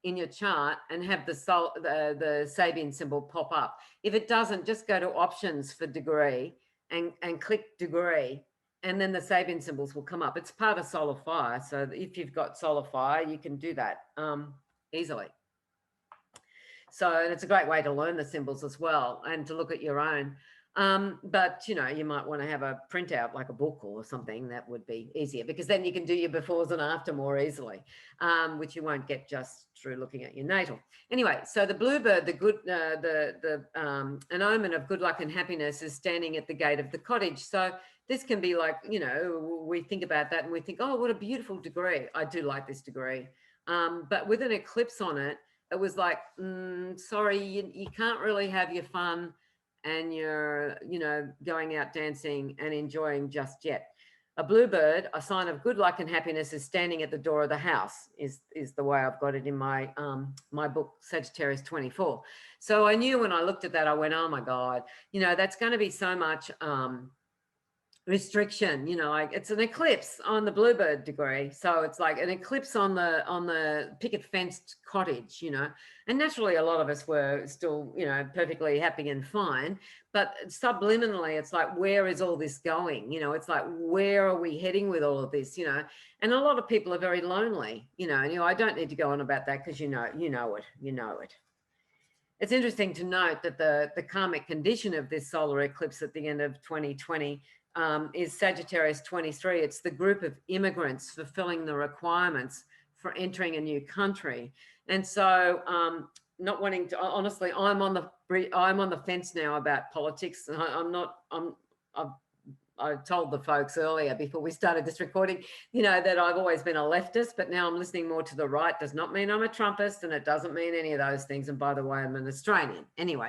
in your chart and have the Sabian symbol pop up. If it doesn't, just go to options for degree and click degree, and then the Sabian symbols will come up. It's part of solar fire. So if you've got solar fire, you can do that easily. So, and it's a great way to learn the symbols as well and to look at your own. But, you know, you might want to have a printout like a book or something. That would be easier because then you can do your befores and after more easily, which you won't get just through looking at your natal. Anyway, so the bluebird, an omen of good luck and happiness is standing at the gate of the cottage. So this can be like, you know, we think about that and we think, oh, what a beautiful degree. I do like this degree. But with an eclipse on it, it was like, sorry, you can't really have your fun and you're, you know, going out dancing and enjoying just yet. A bluebird, a sign of good luck and happiness, is standing at the door of the house, is the way I've got it in my my book, Sagittarius 24. So I knew when I looked at that, I went, oh my God, you know, that's going to be so much restriction, you know, like it's an eclipse on the bluebird degree, so it's like an eclipse on the picket fenced cottage, you know, and naturally a lot of us were still, you know, perfectly happy and fine, but subliminally it's like, where is all this going, you know, it's like, where are we heading with all of this, you know, and a lot of people are very lonely, you know, and I don't need to go on about that because you know it. It's interesting to note that the karmic condition of this solar eclipse at the end of 2020 is Sagittarius 23. It's the group of immigrants fulfilling the requirements for entering a new country. And so not wanting to, honestly, I'm on the fence now about politics. I told the folks earlier before we started this recording, you know, that I've always been a leftist, but now I'm listening more to the right. Does not mean I'm a Trumpist, and it doesn't mean any of those things. And by the way, I'm an Australian anyway.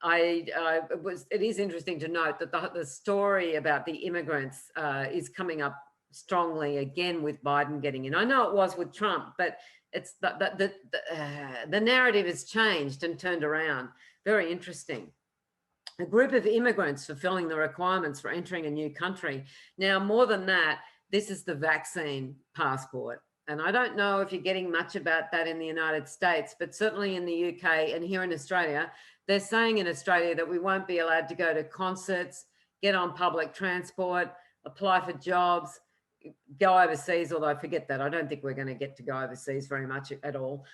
It is interesting to note that the story about the immigrants is coming up strongly again with Biden getting in. I know it was with Trump, but it's the narrative has changed and turned around. Very interesting. A group of immigrants fulfilling the requirements for entering a new country. Now, more than that, this is the vaccine passport. And I don't know if you're getting much about that in the United States, but certainly in the UK and here in Australia, they're saying in Australia that we won't be allowed to go to concerts, get on public transport, apply for jobs, go overseas, although I forget that. I don't think we're going to get to go overseas very much at all.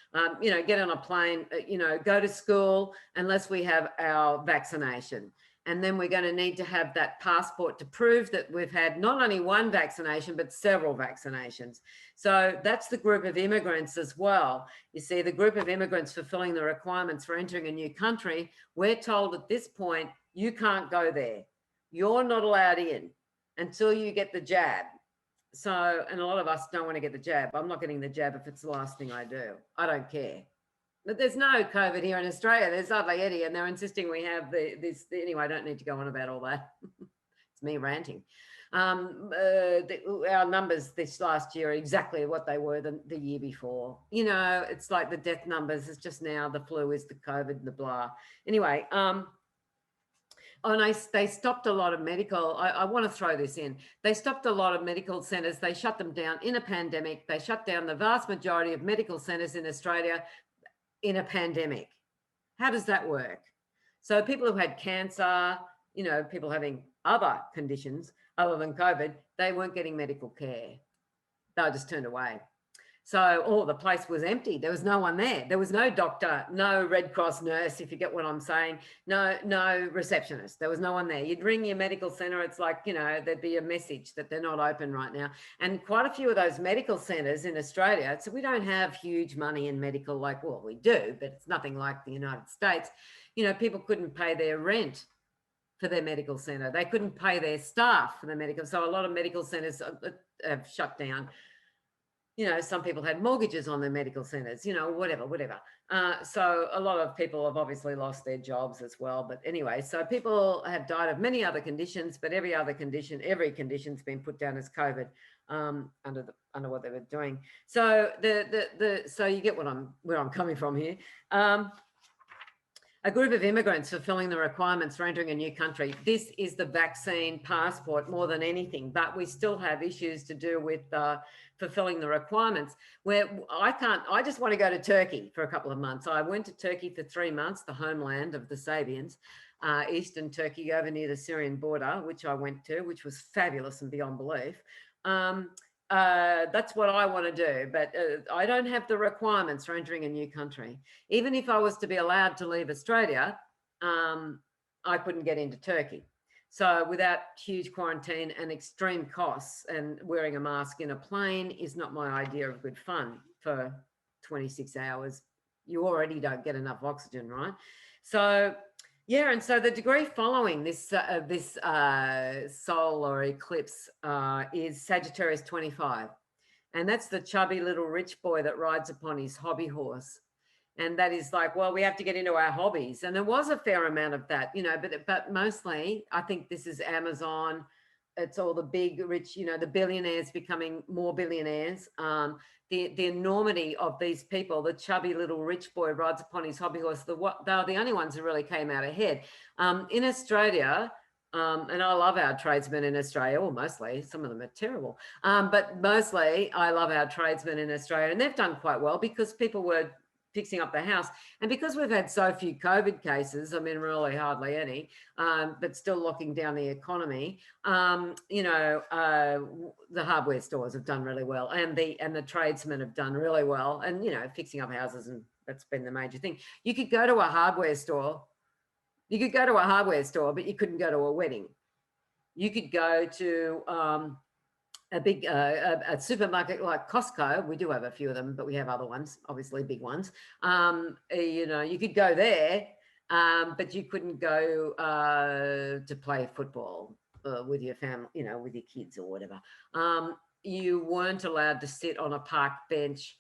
You know, get on a plane, you know, go to school unless we have our vaccination. And then we're going to need to have that passport to prove that we've had not only one vaccination, but several vaccinations. So that's the group of immigrants as well. You see, the group of immigrants fulfilling the requirements for entering a new country, we're told at this point, you can't go there. You're not allowed in until you get the jab. So, and a lot of us don't want to get the jab. I'm not getting the jab if it's the last thing I do. I don't care. But there's no COVID here in Australia. There's hardly any, and they're insisting we have this. Anyway, I don't need to go on about all that. It's me ranting. Our numbers this last year are exactly what they were the year before. You know, it's like the death numbers. It's just now the flu is the COVID and the blah. Anyway, they stopped a lot of medical, I want to throw this in. They stopped a lot of medical centres. They shut them down in a pandemic. They shut down the vast majority of medical centres in Australia in a pandemic. How does that work? So people who had cancer, you know, people having other conditions other than COVID, they weren't getting medical care. They were just turned away. So, the place was empty. There was no one there. There was no doctor, no Red Cross nurse, if you get what I'm saying, no receptionist. There was no one there. You'd ring your medical centre. It's like, you know, there'd be a message that they're not open right now. And quite a few of those medical centres in Australia, so we don't have huge money in medical, like, well, we do, but it's nothing like the United States. You know, people couldn't pay their rent for their medical centre. They couldn't pay their staff for their medical. So a lot of medical centres have shut down. You know, some people had mortgages on their medical centres, you know, whatever. So a lot of people have obviously lost their jobs as well. But anyway, so people have died of many other conditions, but every condition's been put down as COVID under what they were doing. So so you get where I'm coming from here. A group of immigrants fulfilling the requirements for entering a new country. This is the vaccine passport more than anything, but we still have issues to do with fulfilling the requirements where I just want to go to Turkey for a couple of months. I went to Turkey for 3 months, the homeland of the Sabians, eastern Turkey over near the Syrian border, which I went to, which was fabulous and beyond belief. That's what I want to do, but I don't have the requirements for entering a new country. Even if I was to be allowed to leave Australia, I couldn't get into Turkey. So without huge quarantine and extreme costs, and wearing a mask in a plane is not my idea of good fun for 26 hours. You already don't get enough oxygen, right? So yeah, and so the degree following this solar eclipse is Sagittarius 25, and that's the chubby little rich boy that rides upon his hobby horse, and that is like, well, we have to get into our hobbies, and there was a fair amount of that, you know, but mostly I think this is Amazon, it's all the big rich, the billionaires becoming more billionaires. The enormity of these people. The chubby little rich boy rides upon his hobby horse. They were the only ones who really came out ahead. In Australia, and I love our tradesmen in Australia, or mostly, some of them are terrible, but mostly I love our tradesmen in Australia, and they've done quite well because people were fixing up their house. And because we've had so few COVID cases, I mean, really hardly any, but still locking down the economy, the hardware stores have done really well, and the tradesmen have done really well, and, fixing up houses, and that's been the major thing. You could go to a hardware store. You could go to a hardware store, but you couldn't go to a wedding. You could go to a big a supermarket like Costco. We do have a few of them, but we have other ones, obviously big ones. You could go there, but you couldn't go to play football with your family, with your kids or whatever. You weren't allowed to sit on a park bench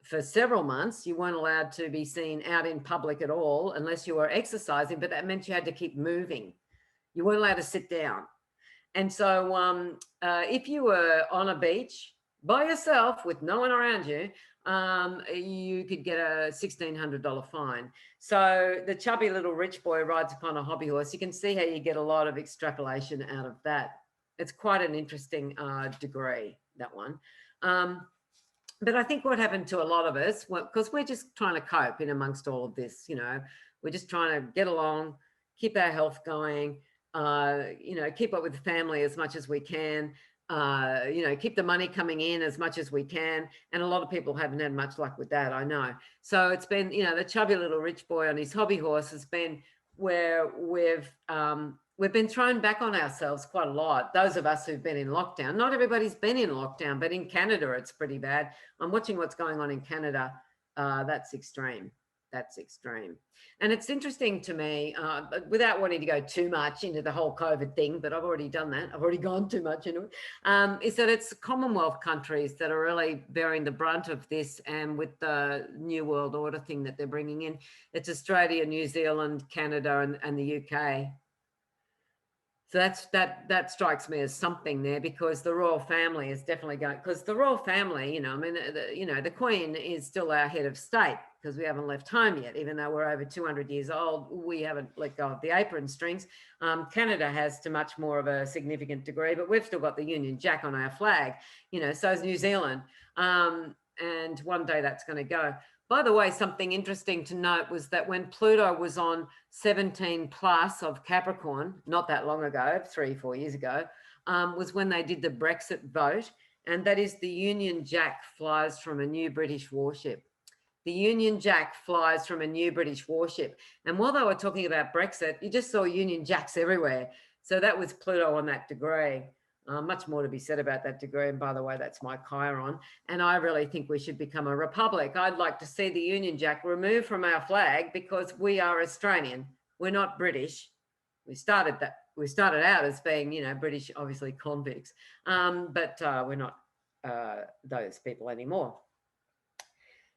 for several months. You weren't allowed to be seen out in public at all unless you were exercising, but that meant you had to keep moving. You weren't allowed to sit down. And so if you were on a beach by yourself with no one around you, you could get a $1,600 fine. So the chubby little rich boy rides upon a hobby horse. You can see how you get a lot of extrapolation out of that. It's quite an interesting degree, that one. But I think what happened to a lot of us, because we're just trying to cope in amongst all of this, we're just trying to get along, keep our health going, keep up with the family as much as we can, keep the money coming in as much as we can. And a lot of people haven't had much luck with that, I know. So it's been, the chubby little rich boy on his hobby horse has been where we've been thrown back on ourselves quite a lot. Those of us who've been in lockdown, not everybody's been in lockdown, but in Canada, it's pretty bad. I'm watching what's going on in Canada. That's extreme. That's extreme. And it's interesting to me, without wanting to go too much into the whole COVID thing, but I've already done that. I've already gone too much into it, is that it's Commonwealth countries that are really bearing the brunt of this. And with the New World Order thing that they're bringing in, it's Australia, New Zealand, Canada, and the UK. So that strikes me as something there, because the royal family is definitely going, because the royal family, the Queen is still our head of state, because we haven't left home yet, even though we're over 200 years old. We haven't let go of the apron strings. Canada has to much more of a significant degree, but we've still got the Union Jack on our flag, so is New Zealand. And one day that's going to go. By the way, something interesting to note was that when Pluto was on 17 plus of Capricorn, not that long ago, 3-4 years ago, was when they did the Brexit vote. And that is the Union Jack flies from a new British warship. The Union Jack flies from a new British warship. And while they were talking about Brexit, you just saw Union Jacks everywhere. So that was Pluto on that degree. Much more to be said about that degree. And by the way, that's my Chiron. And I really think we should become a republic. I'd like to see the Union Jack removed from our flag, because we are Australian. We're not British. We started out as being, British, obviously convicts. But we're not those people anymore.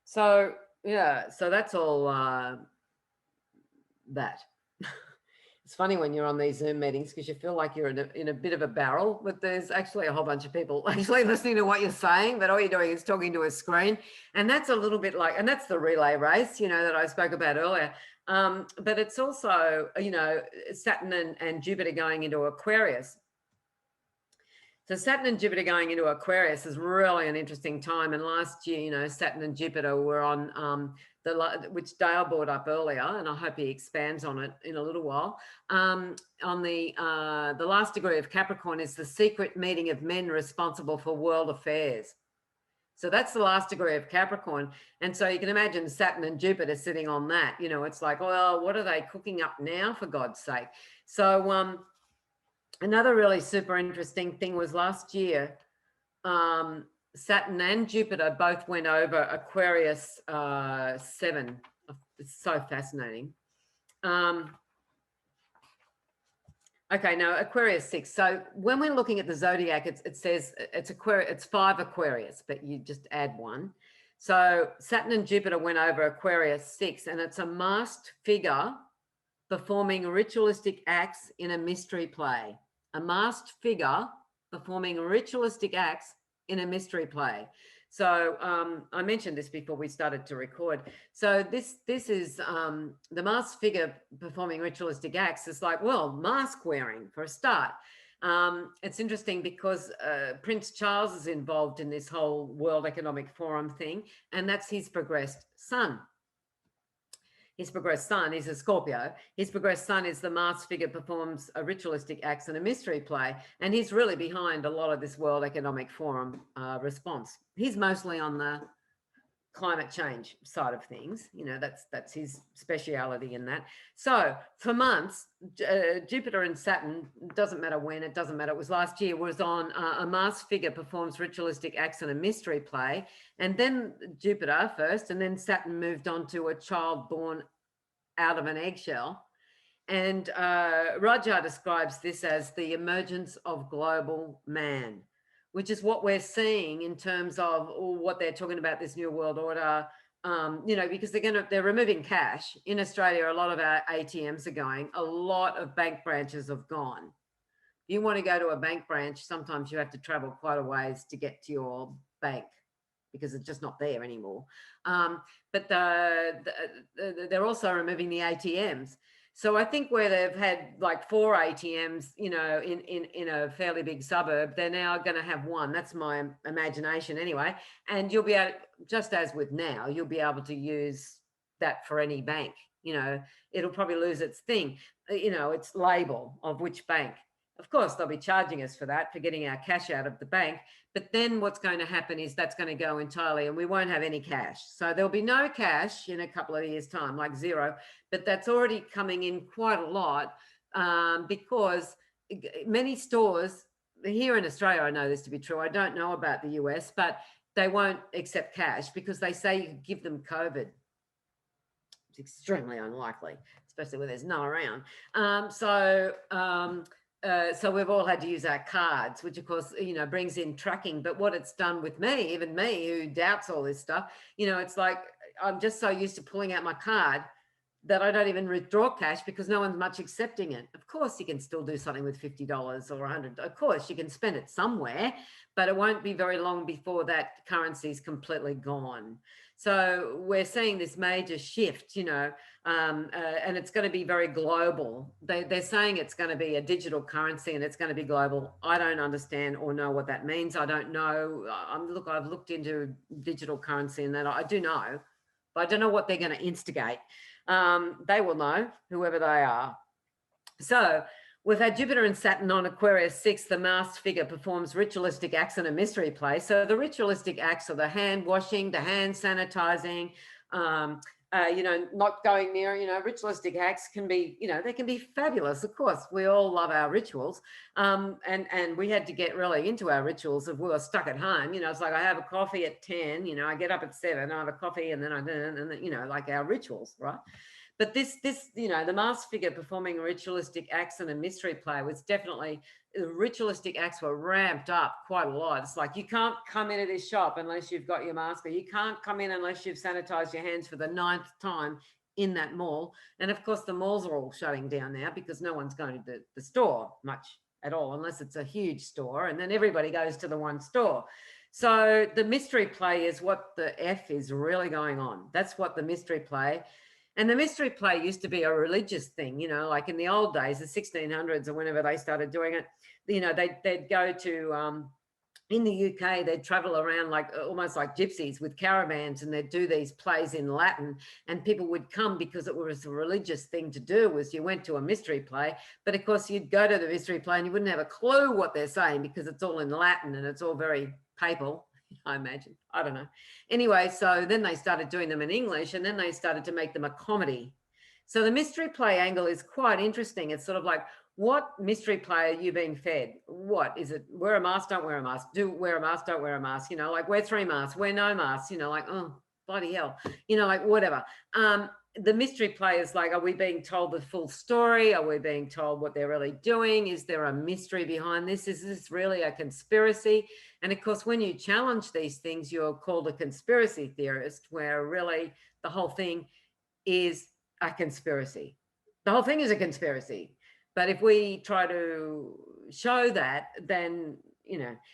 So, yeah, so that's all that. It's funny when you're on these Zoom meetings, because you feel like you're in a bit of a barrel, but there's actually a whole bunch of people actually listening to what you're saying, but all you're doing is talking to a screen. And that's a little bit like, and that's the relay race, that I spoke about earlier. But it's also, Saturn and Jupiter going into Aquarius. So Saturn and Jupiter going into Aquarius is really an interesting time. And last year, Saturn and Jupiter were on which Dale brought up earlier, and I hope he expands on it in a little while. On the last degree of Capricorn is the secret meeting of men responsible for world affairs. So that's the last degree of Capricorn. And so you can imagine Saturn and Jupiter sitting on that. It's like, well, what are they cooking up now, for God's sake? So another really super interesting thing was last year, Saturn and Jupiter both went over Aquarius 7. It's so fascinating. Okay, now Aquarius 6. So when we're looking at the zodiac, it says it's Aquarius, it's 5 Aquarius, but you just add 1. So Saturn and Jupiter went over Aquarius 6, and it's a masked figure performing ritualistic acts in a mystery play. a masked figure performing ritualistic acts in a mystery play. So I mentioned this before we started to record. So this is the masked figure performing ritualistic acts is like, well, mask wearing for a start. It's interesting because Prince Charles is involved in this whole World Economic Forum thing, and that's his progressed son. His progressed son is a Scorpio. His progressed son is the masked figure, performs a ritualistic acts in a mystery play. And he's really behind a lot of this World Economic Forum response. He's mostly on the climate change side of things. You know, that's his speciality in that. So for months, Jupiter and Saturn, doesn't matter when, it doesn't matter. It was last year, was on a masked figure performs ritualistic acts in a mystery play. And then Jupiter first, and then Saturn moved on to a child born out of an eggshell. And Raja describes this as the emergence of global man, which is what we're seeing in terms of what they're talking about, this new world order, you know, because they're removing cash. In Australia, a lot of our ATMs are going, a lot of bank branches have gone. You want to go to a bank branch, sometimes you have to travel quite a ways to get to your bank because it's just not there anymore. But they're also removing the ATMs. So I think where they've had like 4 ATMs, you know, in a fairly big suburb, they're now going to have 1. That's my imagination anyway. And you'll be able, just as with now, you'll be able to use that for any bank. You know, it'll probably lose its thing, you know, its label of which bank. Of course, they'll be charging us for that, for getting our cash out of the bank. But then what's going to happen is that's going to go entirely and we won't have any cash. So there'll be no cash in a couple of years' time, like zero. But that's already coming in quite a lot because many stores here in Australia, I know this to be true. I don't know about the US, but they won't accept cash because they say you give them COVID. It's extremely unlikely, especially when there's no around. So we've all had to use our cards, which of course, you know, brings in tracking. But what it's done with me, even me who doubts all this stuff, you know, it's like I'm just so used to pulling out my card that I don't even withdraw cash because no one's much accepting it. Of course, you can still do something with $50 or $100. Of course, you can spend it somewhere, but it won't be very long before that currency is completely gone. So we're seeing this major shift, you know, and it's going to be very global. They're saying it's going to be a digital currency and it's going to be global. I don't understand or know what that means. I don't know. Look, I've looked into digital currency and that I do know, but I don't know what they're going to instigate. They will know, whoever they are. So we've had Jupiter and Saturn on Aquarius 6. The masked figure performs ritualistic acts in a mystery play. So the ritualistic acts are the hand washing, the hand sanitizing, you know, not going near, you know, ritualistic acts can be, you know, they can be fabulous. Of course, we all love our rituals. And we had to get really into our rituals if we were stuck at home. You know, it's like I have a coffee at 10, you know, I get up at 7, I have a coffee and then you know, like our rituals, right? But this, you know, the masked figure performing ritualistic acts in a mystery play was definitely, the ritualistic acts were ramped up quite a lot. It's like, you can't come into this shop unless you've got your mask, or you can't come in unless you've sanitized your hands for the 9th time in that mall. And of course, the malls are all shutting down now because no one's going to the store much at all, unless it's a huge store. And then everybody goes to the one store. So the mystery play is what the F is really going on. That's what the mystery play. And the mystery play used to be a religious thing, you know, like in the old days, the 1600s or whenever they started doing it, you know, they'd go to, in the UK, they'd travel around like almost like gypsies with caravans, and they'd do these plays in Latin, and people would come because it was a religious thing to do, was you went to a mystery play. But of course, you'd go to the mystery play and you wouldn't have a clue what they're saying because it's all in Latin and it's all very papal. I imagine. I don't know. Anyway, so then they started doing them in English, and then they started to make them a comedy. So the mystery play angle is quite interesting. It's sort of like, what mystery play are you being fed? What is it? Wear a mask, don't wear a mask. Do wear a mask, don't wear a mask. You know, like wear 3 masks, wear no masks. You know, like, oh, bloody hell. You know, like whatever. The mystery play is like, are we being told the full story? Are we being told what they're really doing? Is there a mystery behind this? Is this really a conspiracy? And of course, when you challenge these things, you're called a conspiracy theorist, where really the whole thing is a conspiracy. The whole thing is a conspiracy. But if we try to show that, then,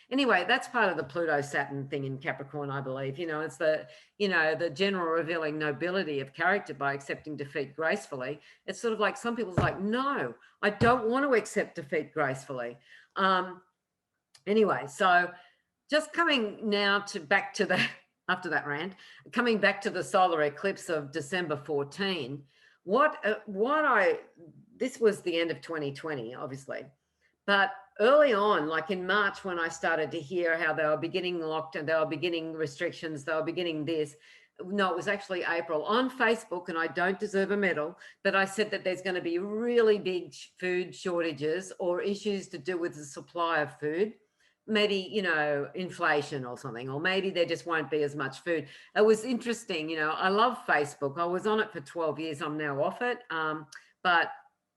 anyway, that's part of the Pluto Saturn thing in Capricorn, I believe. It's the general revealing nobility of character by accepting defeat gracefully. It's sort of like some people's like, no, I don't want to accept defeat gracefully. Anyway, so just coming now back to the after that rant, coming back to the solar eclipse of December 14, this was the end of 2020, obviously, but early on, like in March, when I started to hear how they were beginning lockdown, they were beginning restrictions, they were beginning this. No, it was actually April on Facebook, and I don't deserve a medal, but I said that there's going to be really big food shortages or issues to do with the supply of food. Maybe, inflation or something, or maybe there just won't be as much food. It was interesting. I love Facebook. I was on it for 12 years. I'm now off it.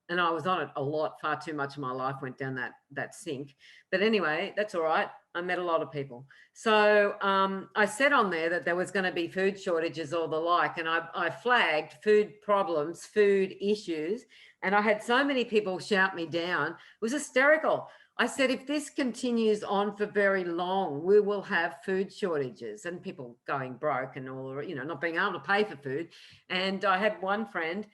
And I was on it a lot, far too much of my life went down that sink. But anyway, that's all right. I met a lot of people. So I said on there that there was going to be food shortages or the like, and I flagged food problems, food issues, and I had so many people shout me down. It was hysterical. I said, if this continues on for very long, we will have food shortages and people going broke and all, not being able to pay for food. And I had one friend,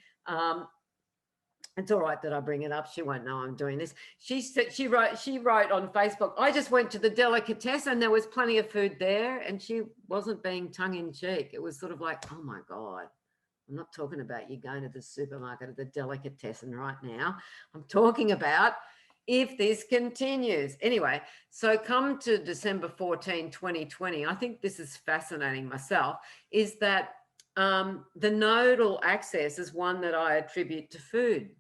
it's all right that I bring it up. She won't know I'm doing this. She said, she wrote on Facebook, I just went to the delicatessen. There was plenty of food there. And she wasn't being tongue in cheek. It was sort of like, oh my God, I'm not talking about you going to the supermarket or the delicatessen right now. I'm talking about if this continues. Anyway, so come to December 14, 2020, I think this is fascinating myself, is that the nodal axis is one that I attribute to food.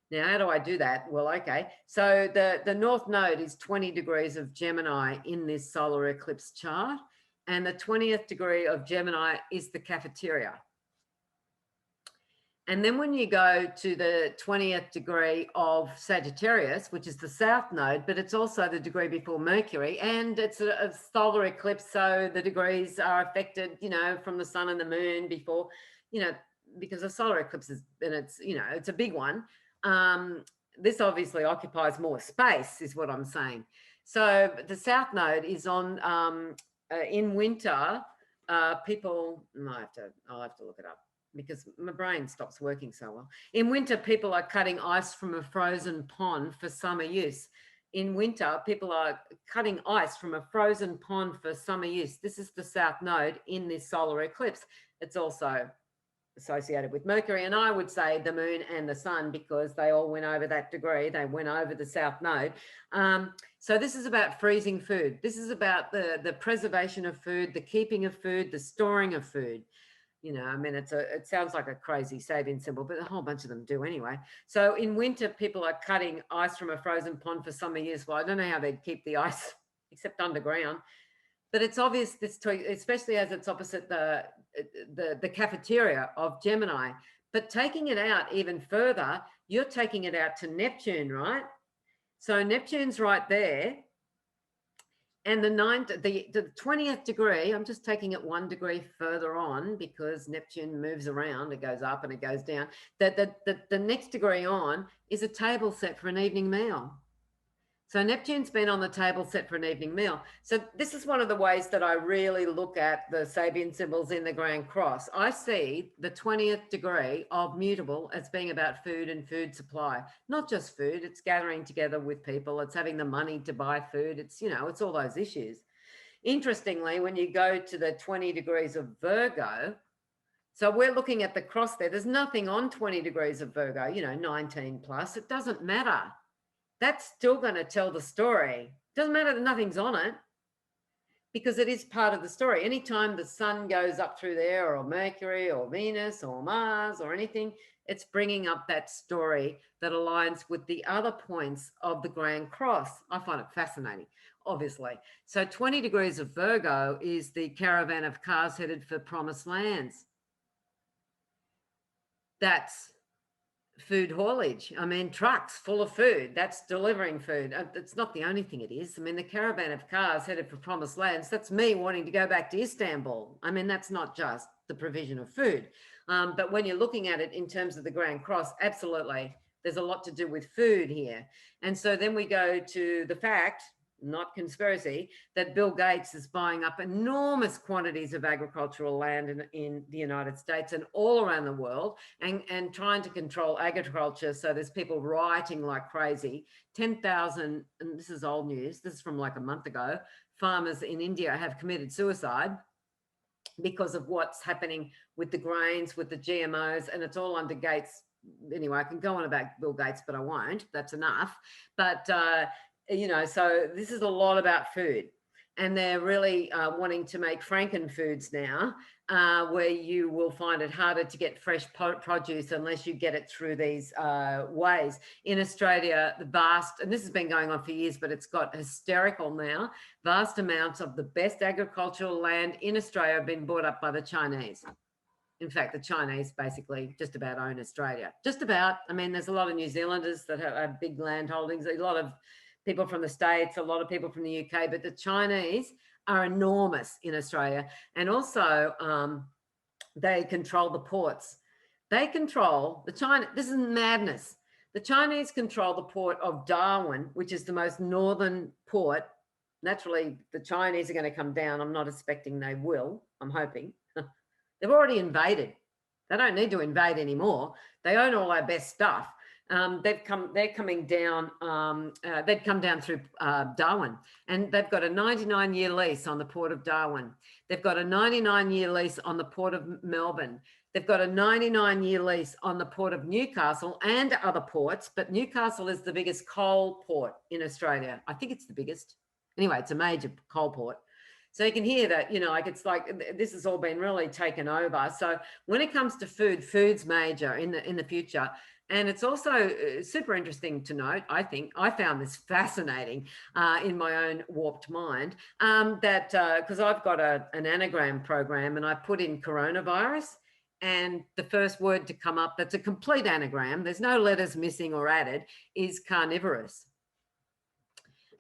Now, how do I do that? Well, okay. So the North Node is 20 degrees of Gemini in this solar eclipse chart. And the 20th degree of Gemini is the cafeteria. And then when you go to the 20th degree of Sagittarius, which is the South Node, but it's also the degree before Mercury, and it's a solar eclipse, so the degrees are affected, from the sun and the moon before, because a solar eclipse is, and it's, it's a big one. This obviously occupies more space, is what I'm saying. So the South Node is on, in winter, people, I'll have to look it up, because my brain stops working so well. In winter, people are cutting ice from a frozen pond for summer use. In winter, people are cutting ice from a frozen pond for summer use. This is the South Node in this solar eclipse. It's also associated with Mercury, and I would say the moon and the sun, because they all went over that degree. They went over the South Node. So this is about freezing food. This is about the preservation of food, the keeping of food, the storing of food. It sounds like a crazy Sabian symbol, but a whole bunch of them do anyway. So in winter, people are cutting ice from a frozen pond for summer use. Well, I don't know how they'd keep the ice except underground, but it's obvious this, especially as it's opposite the cafeteria of Gemini. But taking it out even further, you're taking it out to Neptune, right? So Neptune's right there. And the 20th degree, I'm just taking it 1 degree further on because Neptune moves around. It goes up and it goes down. The next degree on is a table set for an evening meal. So Neptune's been on the table set for an evening meal. So this is one of the ways that I really look at the Sabian symbols in the Grand Cross. I see the 20th degree of mutable as being about food and food supply. Not just food, it's gathering together with people. It's having the money to buy food. It's, it's all those issues. Interestingly, when you go to the 20 degrees of Virgo, so we're looking at the cross there. There's nothing on 20 degrees of Virgo, 19 plus. It doesn't matter. That's still going to tell the story. Doesn't matter that nothing's on it, because it is part of the story. Anytime the sun goes up through there, or Mercury or Venus or Mars or anything, it's bringing up that story that aligns with the other points of the Grand Cross. I find it fascinating, obviously. So 20 degrees of Virgo is the caravan of cars headed for promised lands. That's food haulage. Trucks full of food. That's delivering food. It's not the only thing it is. The caravan of cars headed for promised lands, that's me wanting to go back to Istanbul. That's not just the provision of food. But when you're looking at it in terms of the Grand Cross, absolutely, There's a lot to do with food here. And so then we go to the fact, not conspiracy, that Bill Gates is buying up enormous quantities of agricultural land in the United States and all around the world, and trying to control agriculture. So there's people rioting like crazy. 10,000, and this is old news, this is from like a month ago, farmers in India have committed suicide because of what's happening with the grains, with the GMOs, and it's all under Gates. Anyway, I can go on about Bill Gates, but I won't. That's enough. But, so this is a lot about food. And they're really wanting to make frankenfoods now, where you will find it harder to get fresh produce unless you get it through these ways. In Australia, and this has been going on for years, but it's got hysterical now, vast amounts of the best agricultural land in Australia have been bought up by the Chinese. In fact, the Chinese basically just about own Australia. Just about. I mean, there's a lot of New Zealanders that have big land holdings, a lot of people from the States, a lot of people from the UK, but the Chinese are enormous in Australia. And also they control the ports. They control this is madness. The Chinese control the port of Darwin, which is the most northern port. Naturally, the Chinese are going to come down. I'm not expecting they will. I'm hoping. They've already invaded. They don't need to invade anymore. They own all our best stuff. They're coming down. They'd come down through Darwin, and they've got a 99-year lease on the port of Darwin. They've got a 99-year lease on the port of Melbourne. They've got a 99-year lease on the port of Newcastle and other ports, but Newcastle is the biggest coal port in Australia. I think it's the biggest. Anyway, it's a major coal port. So you can hear that, it's like this has all been really taken over. So when it comes to food's major in the future. And it's also super interesting to note, I think, I found this fascinating in my own warped mind, that because I've got an anagram program and I put in coronavirus, and the first word to come up that's a complete anagram, there's no letters missing or added, is carnivorous.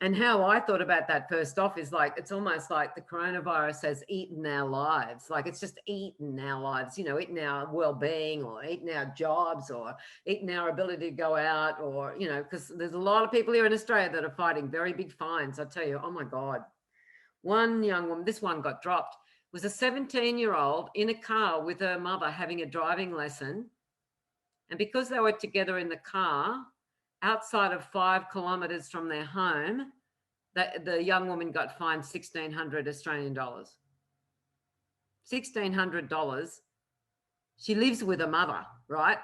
And how I thought about that first off is like, it's almost like the coronavirus has eaten our lives. Like it's just eaten our lives, eaten our well-being, or eaten our jobs, or eaten our ability to go out, or, because there's a lot of people here in Australia that are fighting very big fines. I tell you, oh my God. One young woman, this one got dropped, was a 17-year-old in a car with her mother having a driving lesson. And because they were together in the car, outside of 5 kilometres from their home, the young woman got fined 1,600 Australian dollars. $1,600. She lives with her mother, right?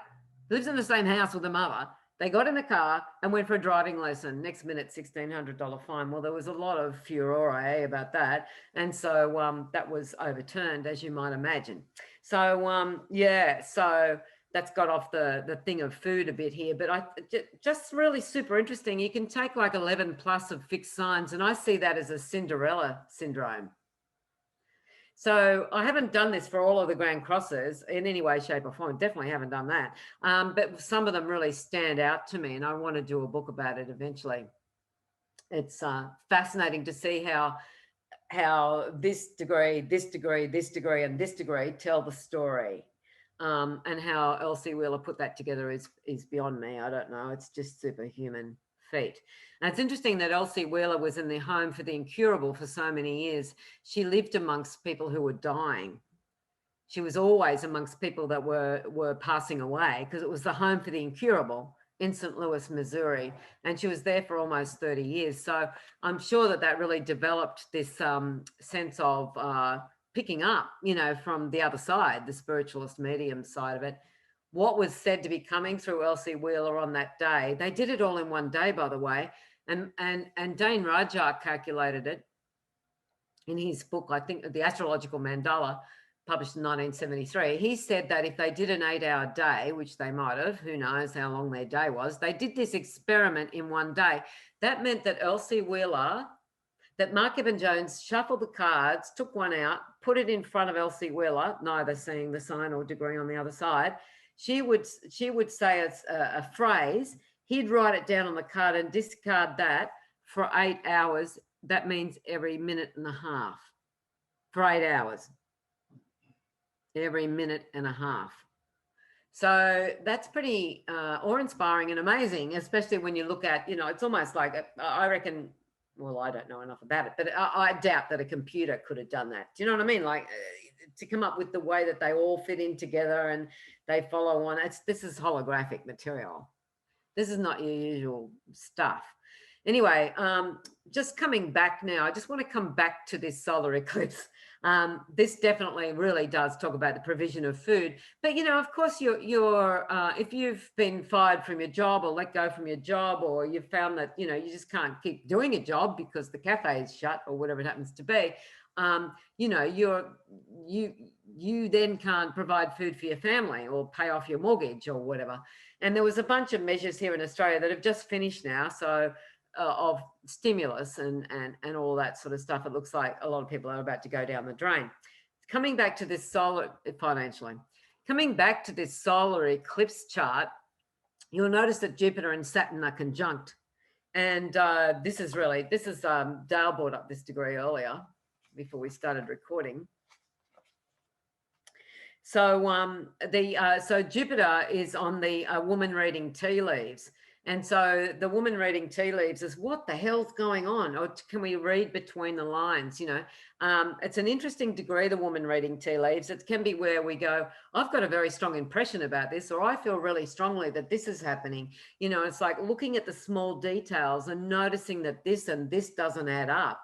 Lives in the same house with her mother. They got in the car and went for a driving lesson. Next minute, $1,600 fine. Well, there was a lot of furore about that. And so that was overturned, as you might imagine. So, so that's got off the thing of food a bit here, but just really super interesting. You can take like 11 plus of fixed signs, and I see that as a Cinderella syndrome. So I haven't done this for all of the Grand Crosses in any way, shape or form. Definitely haven't done that. But some of them really stand out to me, and I want to do a book about it eventually. It's fascinating to see how this degree, and this degree tell the story. And how Elsie Wheeler put that together is beyond me. I don't know. It's just superhuman feat. And it's interesting that Elsie Wheeler was in the home for the incurable for so many years. She lived amongst people who were dying. She was always amongst people that were passing away, because it was the home for the incurable in St. Louis, Missouri. And she was there for almost 30 years. So I'm sure that really developed this sense of picking up, from the other side, the spiritualist medium side of it, what was said to be coming through Elsie Wheeler on that day. They did it all in one day, by the way. And Dane Rajak calculated it in his book, I think, The Astrological Mandala, published in 1973. He said that if they did an 8-hour day, which they might have, who knows how long their day was, they did this experiment in one day. That meant that Elsie Wheeler, that Mark Evan Jones shuffled the cards, took one out, put it in front of Elsie Wheeler, neither seeing the sign or degree on the other side. She would say a phrase. He'd write it down on the card and discard that for 8 hours. That means every minute and a half. For 8 hours. Every minute and a half. So that's pretty awe-inspiring and amazing, especially when you look at, it's almost like, I reckon, well, I don't know enough about it, but I doubt that a computer could have done that. Do you know what I mean? Like to come up with the way that they all fit in together and they follow on. This is holographic material. This is not your usual stuff. Anyway, just coming back now, I just want to come back to this solar eclipse. This definitely really does talk about the provision of food. But, of course, if you've been fired from your job or let go from your job, or you've found that, you just can't keep doing a job because the cafe is shut or whatever it happens to be, you then can't provide food for your family or pay off your mortgage or whatever. And there was a bunch of measures here in Australia that have just finished now. So of stimulus and all that sort of stuff. It looks like a lot of people are about to go down the drain. Coming back to this solar eclipse chart, you'll notice that Jupiter and Saturn are conjunct. And this is Dale brought up this degree earlier before we started recording. So so Jupiter is on the woman reading tea leaves. And so the woman reading tea leaves is, what the hell's going on? Or can we read between the lines? It's an interesting degree, the woman reading tea leaves. It can be where we go, I've got a very strong impression about this, or I feel really strongly that this is happening. It's like looking at the small details and noticing that this and this doesn't add up.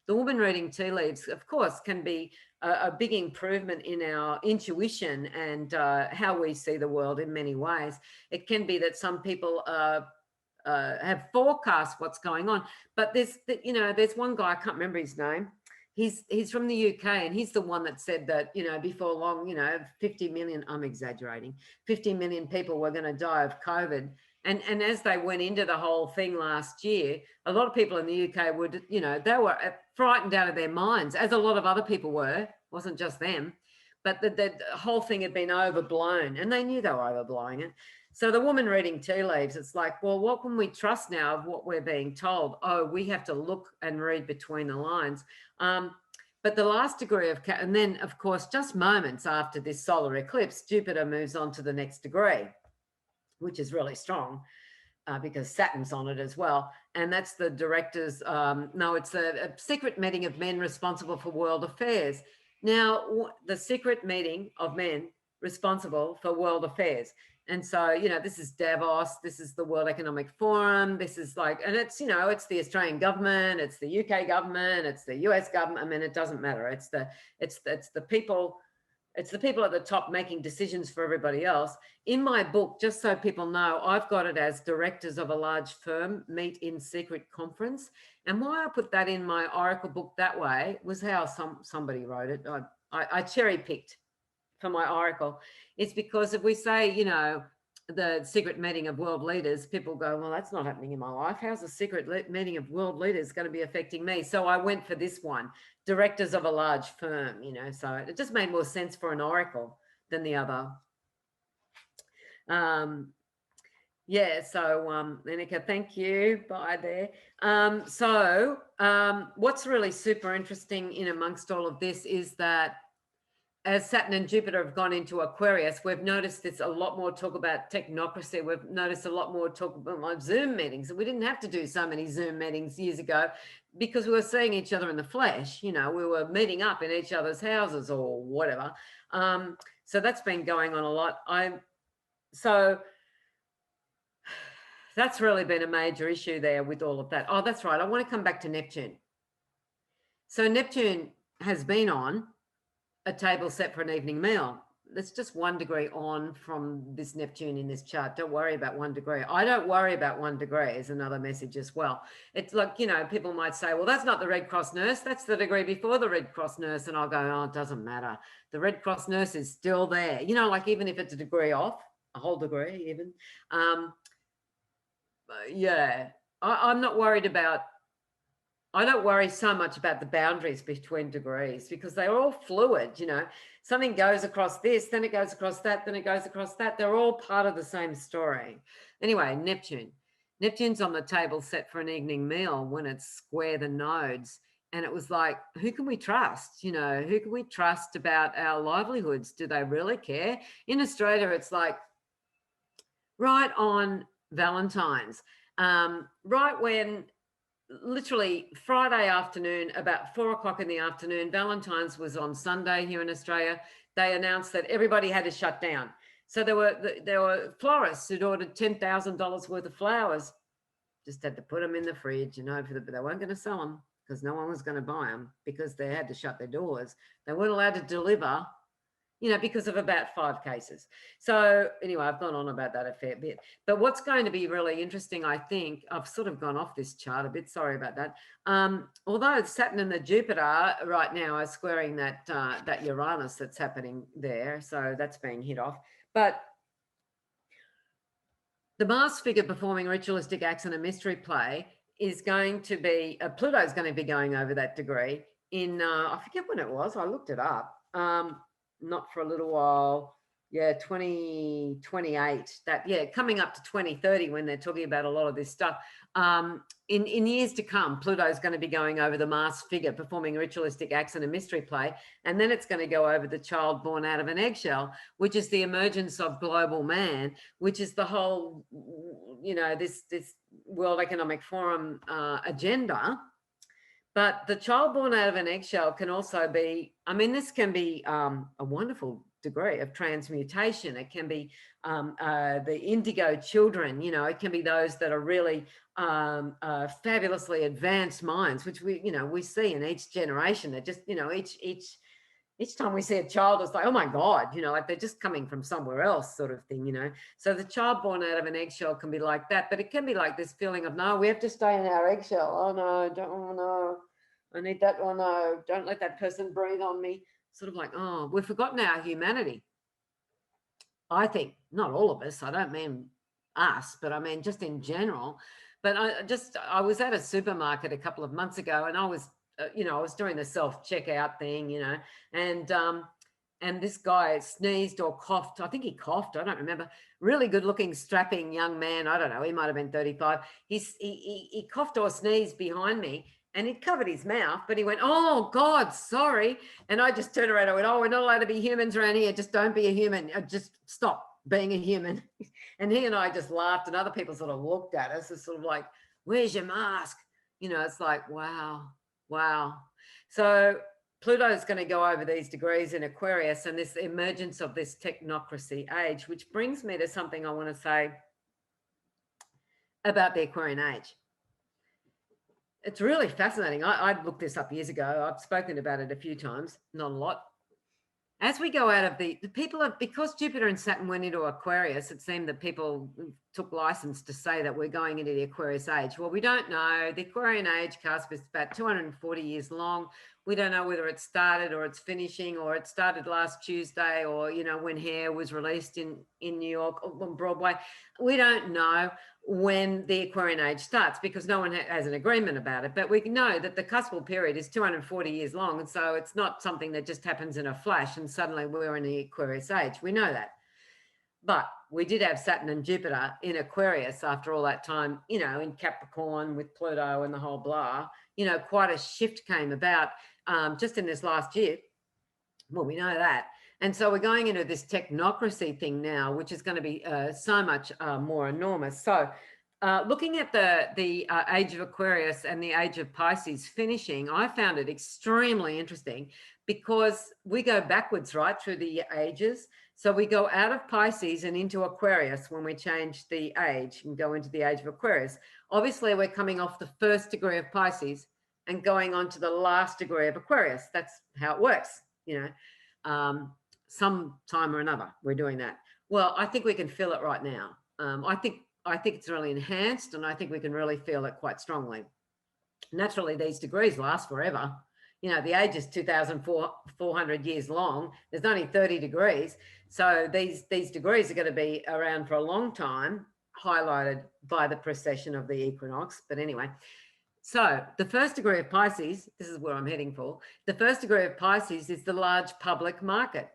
The woman reading tea leaves, of course, can be a big improvement in our intuition and how we see the world in many ways. It can be that some people have forecast what's going on, but there's one guy, I can't remember his name. He's from the UK, and he's the one that said that, before long, 50 million, I'm exaggerating, 50 million people were going to die of COVID. And as they went into the whole thing last year, a lot of people in the UK would, they were frightened out of their minds, as a lot of other people were. It wasn't just them, but the whole thing had been overblown, and they knew they were overblowing it. So the woman reading tea leaves, it's like, well, what can we trust now of what we're being told? Oh, we have to look and read between the lines. But the last degree and then, of course, just moments after this solar eclipse, Jupiter moves on to the next degree, which is really strong because Saturn's on it as well. And that's the directors. It's a secret meeting of men responsible for world affairs. Now, the secret meeting of men responsible for world affairs. And so, this is Davos, this is the World Economic Forum, this is like, and it's, it's the Australian government, it's the UK government, it's the US government. I mean, it doesn't matter. It's the people. It's the people at the top making decisions for everybody else. In my book, just so people know, I've got it as directors of a large firm meet in secret conference. And why I put that in my Oracle book that way was how somebody wrote it. I cherry picked for my Oracle. It's because if we say, the secret meeting of world leaders, people go, well, that's not happening in my life. How's a secret meeting of world leaders going to be affecting me? So I went for this one, directors of a large firm, so it just made more sense for an Oracle than the other. Lenica, thank you. Bye there. What's really super interesting in amongst all of this is that as Saturn and Jupiter have gone into Aquarius, we've noticed there's a lot more talk about technocracy. We've noticed a lot more talk about Zoom meetings. We didn't have to do so many Zoom meetings years ago because we were seeing each other in the flesh. We were meeting up in each other's houses or whatever. So that's been going on a lot. So that's really been a major issue there with all of that. Oh, that's right. I want to come back to Neptune. So Neptune has been on a table set for an evening meal. That's just 1 degree on from this Neptune in this chart. Don't worry about 1 degree. I don't worry about 1 degree is another message as well. It's like, people might say, well, that's not the Red Cross nurse. That's the degree before the Red Cross nurse. And I'll go, oh, it doesn't matter. The Red Cross nurse is still there. Like even if it's a degree off, a whole degree even. I'm not worried about, I don't worry so much about the boundaries between degrees because they're all fluid, something goes across this, then it goes across that, then it goes across that. They're all part of the same story. Anyway, Neptune's on the table set for an evening meal when it's square the nodes. And it was like, who can we trust? Who can we trust about our livelihoods? Do they really care? In Australia, it's like, right on Valentine's, right when literally Friday afternoon, about 4 o'clock in the afternoon. Valentine's was on Sunday here in Australia. They announced that everybody had to shut down. So there were florists who'd ordered $10,000 worth of flowers, just had to put them in the fridge, but they weren't going to sell them because no one was going to buy them because they had to shut their doors. They weren't allowed to deliver, because of about 5 cases. So anyway, I've gone on about that a fair bit. But what's going to be really interesting, I think, I've sort of gone off this chart a bit. Sorry about that. Although Saturn and the Jupiter right now are squaring that Uranus that's happening there, so that's being hit off. But the Mars figure performing ritualistic acts in a mystery play is going to be, Pluto is going to be going over that degree in, I forget when it was, I looked it up. Not for a little while. 2028. Coming up to 2030 when they're talking about a lot of this stuff. In years to come, Pluto is going to be going over the Mars figure performing ritualistic acts in a mystery play, and then it's going to go over the child born out of an eggshell, which is the emergence of global man, which is the whole, this World Economic Forum agenda. But the child born out of an eggshell can also be, this can be a wonderful degree of transmutation. It can be the indigo children, it can be those that are really fabulously advanced minds, which we see in each generation. They're just, each time we see a child, it's like, oh my God, like they're just coming from somewhere else sort of thing, So the child born out of an eggshell can be like that, but it can be like this feeling of, no, we have to stay in our eggshell. Oh no, no, I need that. Oh no, don't let that person breathe on me. Sort of like, oh, we've forgotten our humanity. I think, not all of us, I don't mean us, but I mean just in general. But I was at a supermarket a couple of months ago, and I was I was doing the self-checkout thing, and this guy sneezed or coughed. I think he coughed. I don't remember. Really good-looking, strapping young man. I don't know. He might have been 35. He coughed or sneezed behind me, and he'd covered his mouth, but he went, oh, God, sorry. And I just turned around and went, oh, we're not allowed to be humans around here. Just don't be a human. Just stop being a human. And he and I just laughed, and other people sort of looked at us. It's sort of like, where's your mask? It's like, wow. So Pluto is going to go over these degrees in Aquarius and this emergence of this technocracy age, which brings me to something I want to say about the Aquarian age. It's really fascinating. I looked this up years ago. I've spoken about it a few times, not a lot. As we go out of the people have, because Jupiter and Saturn went into Aquarius, it seemed that people took license to say that we're going into the Aquarius age. Well, we don't know. The Aquarian age cusp is about 240 years long. We don't know whether it started or it's finishing, or it started last Tuesday, or, when Hair was released in New York on Broadway. We don't know when the Aquarian age starts because no one has an agreement about it. But we know that the cuspal period is 240 years long. And so it's not something that just happens in a flash and suddenly we're in the Aquarius age. We know that. But we did have Saturn and Jupiter in Aquarius after all that time, in Capricorn with Pluto and the whole blah, quite a shift came about just in this last year. Well, we know that. And so we're going into this technocracy thing now, which is going to be so much more enormous. So looking at the age of Aquarius and the age of Pisces finishing, I found it extremely interesting because we go backwards right through the ages. So we go out of Pisces and into Aquarius when we change the age and go into the age of Aquarius. Obviously, we're coming off the first degree of Pisces and going on to the last degree of Aquarius. That's how it works, some time or another we're doing that. Well, I think we can feel it right now. I think it's really enhanced, and I think we can really feel it quite strongly. Naturally, these degrees last forever. The age is 2,400 years long. There's only 30 degrees. So these degrees are going to be around for a long time, highlighted by the precession of the equinox. But anyway, so the first degree of Pisces, this is where I'm heading for. The first degree of Pisces is the large public market,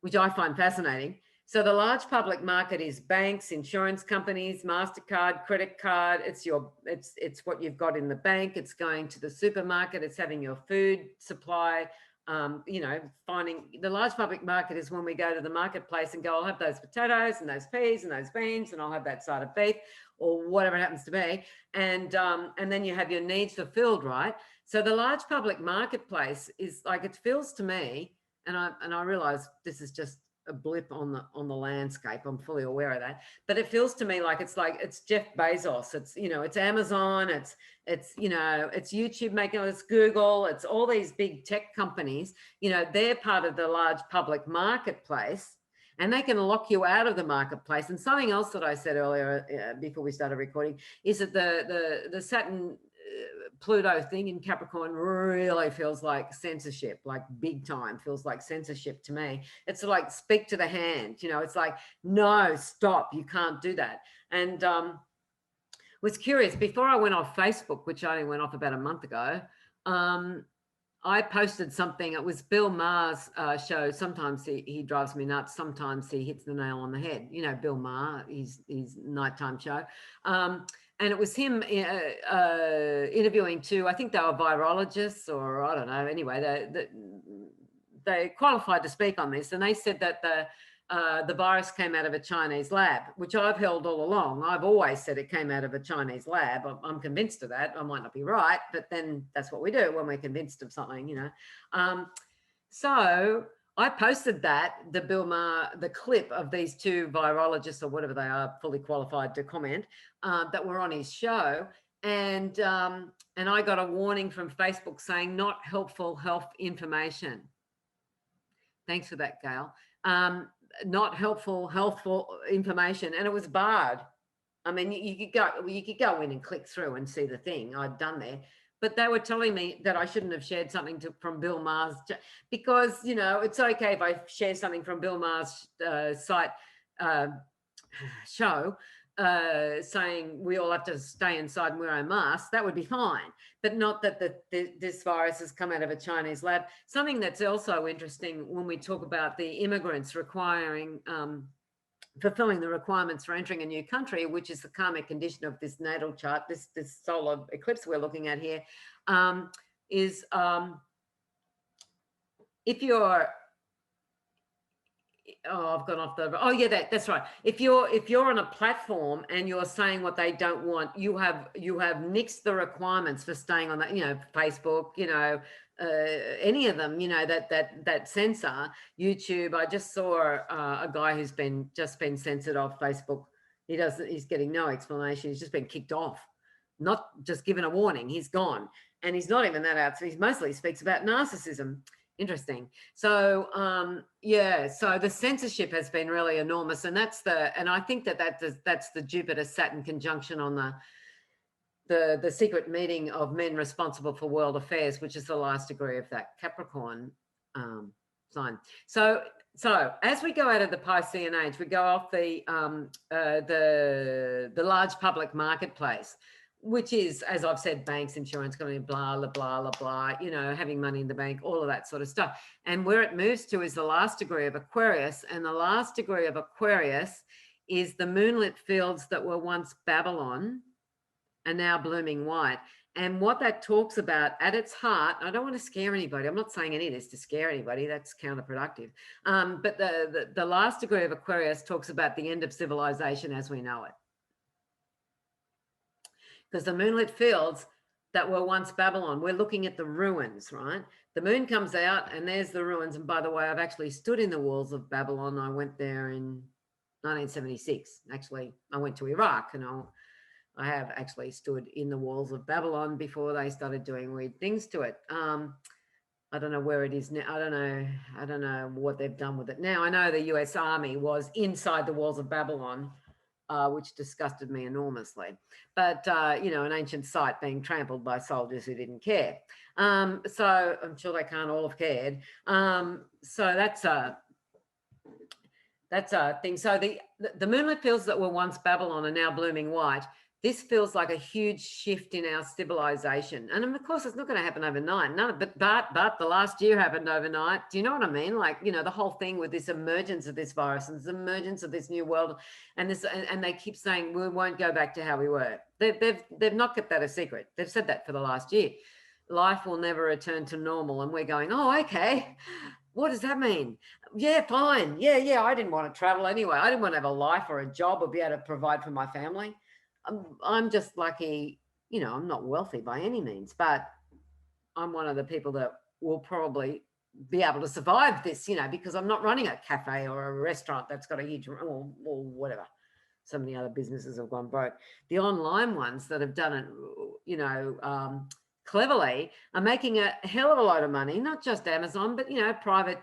which I find fascinating. So the large public market is banks, insurance companies, MasterCard, credit card. It's what you've got in the bank. It's going to the supermarket. It's having your food supply finding the large public market is when we go to the marketplace and go, I'll have those potatoes and those peas and those beans, and I'll have that side of beef or whatever it happens to be. And then you have your needs fulfilled, right? So the large public marketplace is like, it feels to me, and I realize this is just a blip on the landscape. I'm fully aware of that, but it feels to me like it's Jeff Bezos. It's, it's Amazon. It's YouTube making, it's Google. It's all these big tech companies. They're part of the large public marketplace, and they can lock you out of the marketplace. And something else that I said earlier before we started recording is that the Saturn Pluto thing in Capricorn really feels like censorship, like big time, feels like censorship to me. It's like speak to the hand, it's like, no, stop, you can't do that. And was curious, before I went off Facebook, which I only went off about a month ago, I posted something. It was Bill Maher's show. Sometimes he drives me nuts. Sometimes he hits the nail on the head. Bill Maher, his nighttime show. And it was him interviewing two, I think they were virologists, or I don't know. Anyway, they qualified to speak on this. And they said that the virus came out of a Chinese lab, which I've held all along. I've always said it came out of a Chinese lab. I'm convinced of that. I might not be right, but then that's what we do when we're convinced of something, So I posted the Bill Maher, the clip of these two virologists or whatever they are, fully qualified to comment, that were on his show. And I got a warning from Facebook saying not helpful health information. Thanks for that, Gail. Not helpful information, and it was barred. I mean, you could go in and click through and see the thing I'd done there, but they were telling me that I shouldn't have shared something from Bill Maher's, because it's okay if I share something from Bill Maher's site show, saying we all have to stay inside and wear our masks. That would be fine, but not that this virus has come out of a Chinese lab. Something that's also interesting when we talk about the immigrants requiring fulfilling the requirements for entering a new country, which is the karmic condition of this natal chart, this solar eclipse we're looking at here, is if you're I've gone off that's right. If you're on a platform and you're saying what they don't want, you have nixed the requirements for staying on that, Facebook, any of them, that censor. YouTube, I just saw a guy who's just been censored off Facebook. He's getting no explanation. He's just been kicked off, not just given a warning. He's gone, and he's not even that out. So he mostly speaks about narcissism. Interesting. So so the censorship has been really enormous, and I think that's the Jupiter-Saturn conjunction on the secret meeting of men responsible for world affairs, which is the last degree of that Capricorn sign. So as we go out of the Piscean age, we go off the large public marketplace, which is, as I've said, banks, insurance company, blah, blah, blah, blah, blah, having money in the bank, all of that sort of stuff. And where it moves to is the last degree of Aquarius. And the last degree of Aquarius is the moonlit fields that were once Babylon are now blooming white. And what that talks about at its heart, I don't want to scare anybody. I'm not saying any of this to scare anybody. That's counterproductive. But the last degree of Aquarius talks about the end of civilization as we know it. Because the moonlit fields that were once Babylon, we're looking at the ruins, right? The moon comes out and there's the ruins. And by the way, I've actually stood in the walls of Babylon. I went there in 1976. Actually, I went to Iraq, and I have actually stood in the walls of Babylon before they started doing weird things to it. I don't know where it is now. I don't know what they've done with it now. I know the US Army was inside the walls of Babylon, which disgusted me enormously. But, an ancient site being trampled by soldiers who didn't care. So I'm sure they can't all have cared. So that's a thing. So the moonlit fields that were once Babylon are now blooming white. This feels like a huge shift in our civilization. And of course, it's not going to happen overnight. But the last year happened overnight. Do you know what I mean? Like, the whole thing with this emergence of this virus and this emergence of this new world, and they keep saying we won't go back to how we were. They've not kept that a secret. They've said that for the last year. life will never return to normal. And we're going, oh, okay. What does that mean? Yeah, fine. Yeah. I didn't want to travel anyway. I didn't want to have a life or a job or be able to provide for my family. I'm just lucky, you know, I'm not wealthy by any means, but I'm one of the people that will probably be able to survive this, you know, because I'm not running a cafe or a restaurant that's got a huge, or whatever. So many other businesses have gone broke. The online ones that have done it, you know, cleverly are making a hell of a lot of money, not just Amazon, but, you know, private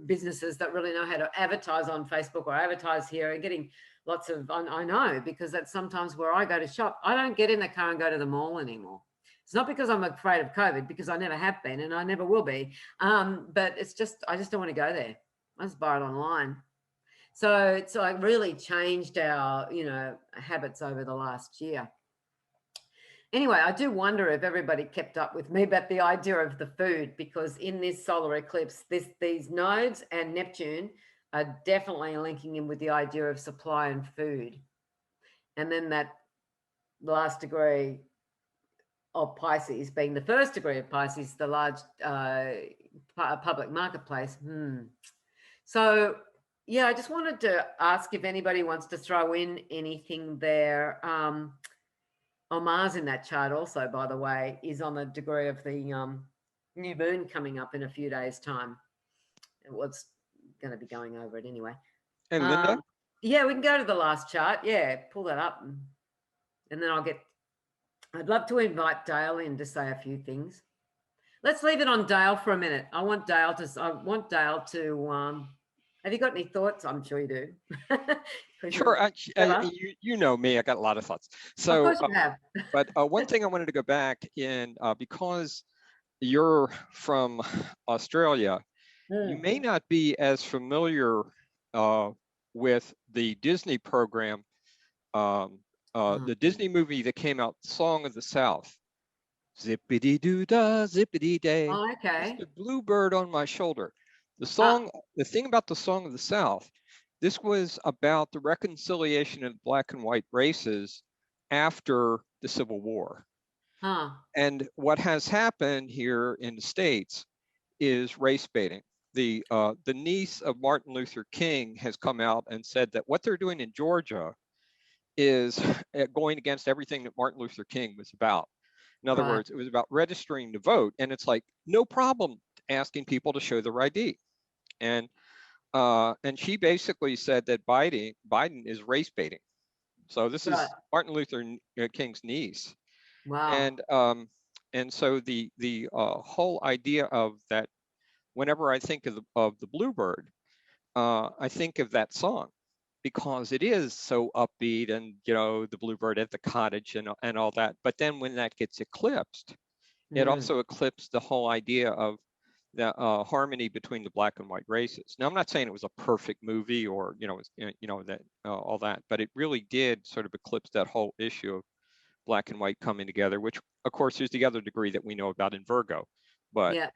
businesses that really know how to advertise on Facebook or advertise here and getting lots of, I know, because that's sometimes where I go to shop. I don't get in the car and go to the mall anymore. It's not because I'm afraid of COVID, because I never have been and I never will be. But it's just, I just don't want to go there. I just buy it online. So it's like really changed our, you know, habits over the last year. Anyway, I do wonder if everybody kept up with me about the idea of the food, because in this solar eclipse, these nodes and Neptune are definitely linking in with the idea of supply and food. And then that last degree of Pisces being the first degree of Pisces, the large public marketplace. So, yeah, I just wanted to ask if anybody wants to throw in anything there. Mars in that chart also, by the way, is on the degree of the new moon coming up in a few days' time. What's going to be going over it anyway. And Lynda? Yeah, we can go to the last chart. Yeah, pull that up. And then I'd love to invite Dale in to say a few things. Let's leave it on Dale for a minute. I want Dale to have you got any thoughts? I'm sure you do. Sure. You know me, I got a lot of thoughts. So, of course you have. But one thing I wanted to go back in, because you're from Australia, you may not be as familiar with the Disney program, the Disney movie that came out, Song of the South. Zippity-doo-dah, zippity-day. Oh, okay. It's the bluebird on my shoulder. The song, the thing about the Song of the South, this was about the reconciliation of black and white races after the Civil War. And what has happened here in the States is race baiting. The niece of Martin Luther King has come out and said that what they're doing in Georgia is going against everything that Martin Luther King was about. In other words, it was about registering to vote, and it's like no problem asking people to show their ID. And she basically said that Biden is race baiting. So this is Martin Luther King's niece. Wow. And so the whole idea of that, whenever I think of the bluebird, I think of that song, because it is so upbeat, and you know, the bluebird at the cottage and all that. But then when that gets eclipsed, it also eclipsed the whole idea of the harmony between the black and white races. Now, I'm not saying it was a perfect movie or that all that, but it really did sort of eclipse that whole issue of black and white coming together. Which, of course, there's the other degree that we know about in Virgo. But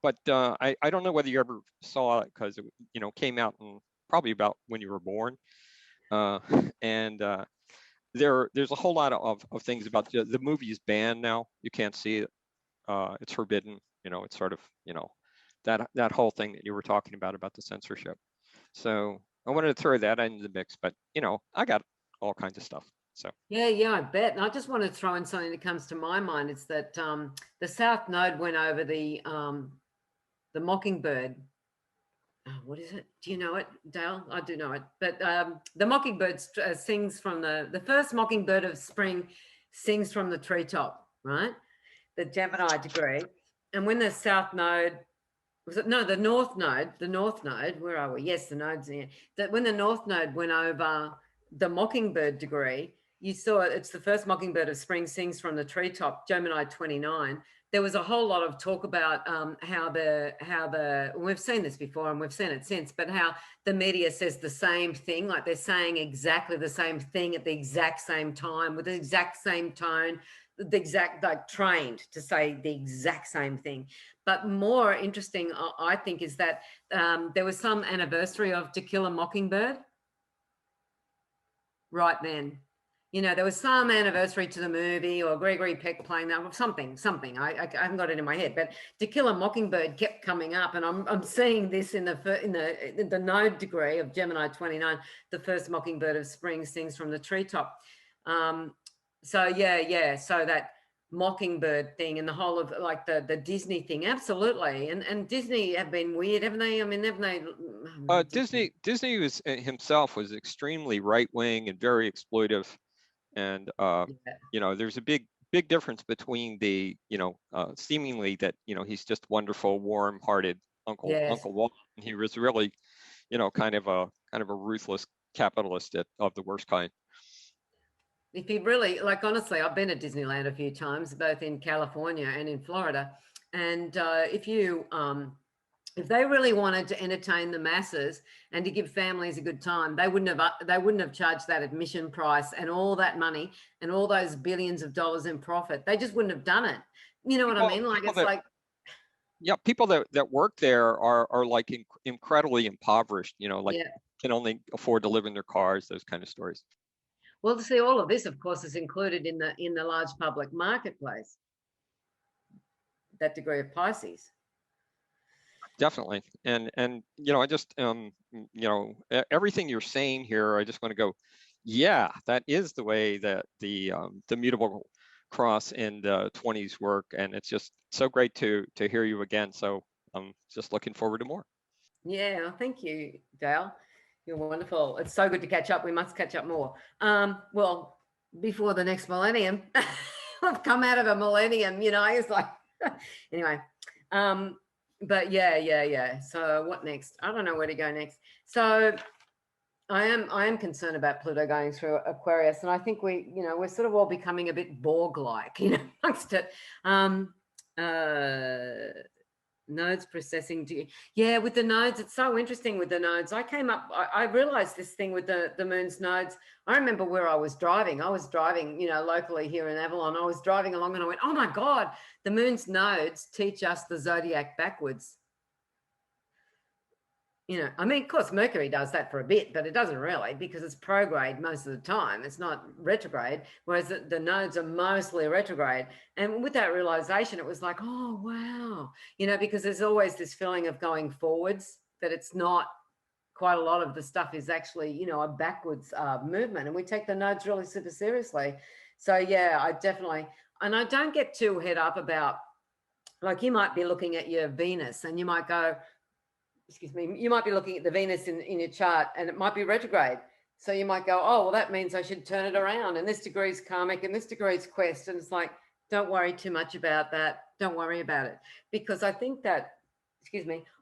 but I don't know whether you ever saw it, because it came out in probably about when you were born, and there's a whole lot of things about the movie is banned now. You can't see it. It's forbidden. It's sort of that whole thing that you were talking about the censorship. So I wanted to throw that into the mix, but I got all kinds of stuff. So yeah, I bet. And I just want to throw in something that comes to my mind. It's that the South Node went over the Mockingbird. What is it? Do you know it, Dale? I do know it. But the Mockingbird sings from the first Mockingbird of spring sings from the treetop, right? The Gemini degree. And when the South Node, the North Node, where are we? Yes, the node's here. That when the North Node went over the Mockingbird degree, you saw it's the first Mockingbird of spring sings from the treetop, Gemini 29. There was a whole lot of talk about how we've seen this before and we've seen it since, but how the media says the same thing, like they're saying exactly the same thing at the exact same time with the exact same tone, like trained to say the exact same thing. But more interesting, I think, is that there was some anniversary of To Kill a Mockingbird right then. You know, there was some anniversary to the movie or Gregory Peck playing that, something. I haven't got it in my head, but To Kill a Mockingbird kept coming up, and I'm seeing this in the node degree of Gemini 29. The first mockingbird of spring sings from the treetop. So yeah. So that mockingbird thing and the whole of like the Disney thing, absolutely. And Disney have been weird, haven't they? I mean, haven't they? Disney was himself was extremely right wing and very exploitive. And you know, there's a big difference between the, you know, seemingly that, you know, he's just wonderful, warm-hearted Uncle Walt. And he was really, you know, kind of a ruthless capitalist of the worst kind. If he really, like, honestly, I've been at Disneyland a few times, both in California and in Florida. And if they really wanted to entertain the masses and to give families a good time, they wouldn't have charged that admission price and all that money and all those billions of dollars in profit. They just wouldn't have done it. You know what I mean? Like, it's like, yeah, people that work there are like incredibly impoverished, you know, like can only afford to live in their cars, those kind of stories. Well, to see all of this, of course, is included in the large public marketplace, that degree of Pisces. Definitely. And you know, I just you know, everything you're saying here, I just want to go, yeah, that is the way that the mutable cross in the 20s work, and it's just so great to hear you again. So I'm just looking forward to more. Yeah, thank you, Dale. You're wonderful. It's so good to catch up. We must catch up more. Well, before the next millennium. I've come out of a millennium, you know, it's like anyway. But yeah. So what next? I don't know where to go next. So I am concerned about Pluto going through Aquarius, and I think we're sort of all becoming a bit Borg-like, you know, amongst it. Nodes processing. With the nodes, it's so interesting with the nodes. I realized this thing with the moon's nodes. I remember where I was driving, you know, locally here in Avalon. I was driving along and I went, oh my God, the moon's nodes teach us the zodiac backwards. You know, I mean, of course, Mercury does that for a bit, but it doesn't really, because it's prograde most of the time. It's not retrograde, whereas the nodes are mostly retrograde. And with that realization, it was like, oh, wow. You know, because there's always this feeling of going forwards, that it's not quite a lot of the stuff is actually, you know, a backwards movement. And we take the nodes really super seriously. So, yeah, I definitely, and I don't get too head up about, like, you might be looking at your Venus and you might go, you might be looking at the Venus in your chart and it might be retrograde. So you might go, oh, well, that means I should turn it around. And this degree is karmic and this degree is quest. And it's like, don't worry too much about that. Don't worry about it. Because I think that,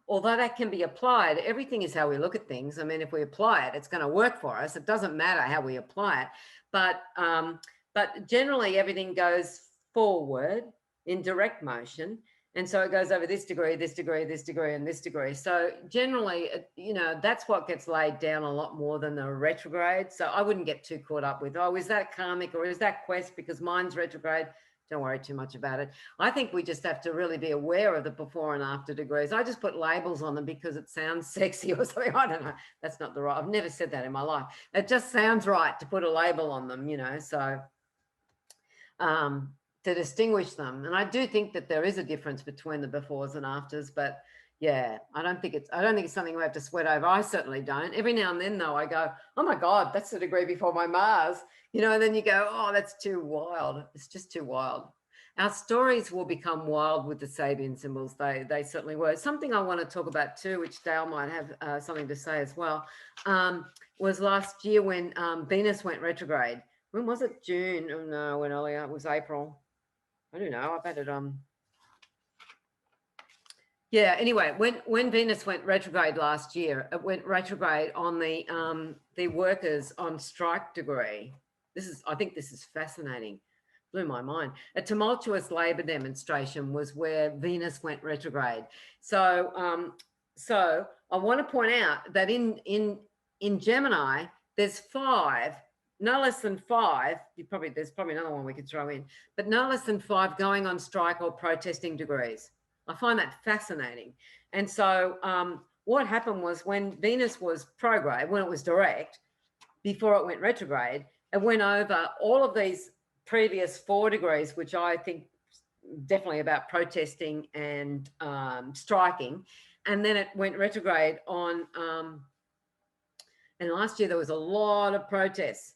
although that can be applied, everything is how we look at things. I mean, if we apply it, it's going to work for us. It doesn't matter how we apply it. But generally everything goes forward in direct motion. And so it goes over this degree, this degree, this degree, and this degree. So generally, you know, that's what gets laid down a lot more than the retrograde. So I wouldn't get too caught up with, oh, is that karmic or is that quest because mine's retrograde? Don't worry too much about it. I think we just have to really be aware of the before and after degrees. I just put labels on them because it sounds sexy or something. I don't know. That's not the right. I've never said that in my life. It just sounds right to put a label on them, you know, so to distinguish them. And I do think that there is a difference between the befores and afters, but yeah, I don't think it's something we have to sweat over. I certainly don't. Every now and then though, I go, oh my God, that's the degree before my Mars, you know, and then you go, oh, that's too wild. It's just too wild. Our stories will become wild with the Sabian symbols. They certainly were. Something I want to talk about too, which Dale might have something to say as well, was last year when Venus went retrograde. When was it? June? Oh no, when earlier, it was April. I don't know. I've had it yeah, anyway, when Venus went retrograde last year, it went retrograde on the workers on strike degree. I think this is fascinating. Blew my mind. A tumultuous labor demonstration was where Venus went retrograde. So I want to point out that in Gemini, there's 5, no less than 5, there's probably another one we could throw in, but no less than 5 going on strike or protesting degrees. I find that fascinating. And so what happened was when Venus was prograde, when it was direct, before it went retrograde, it went over all of these previous 4 degrees, which I think definitely about protesting and striking. And then it went retrograde on, and last year there was a lot of protests.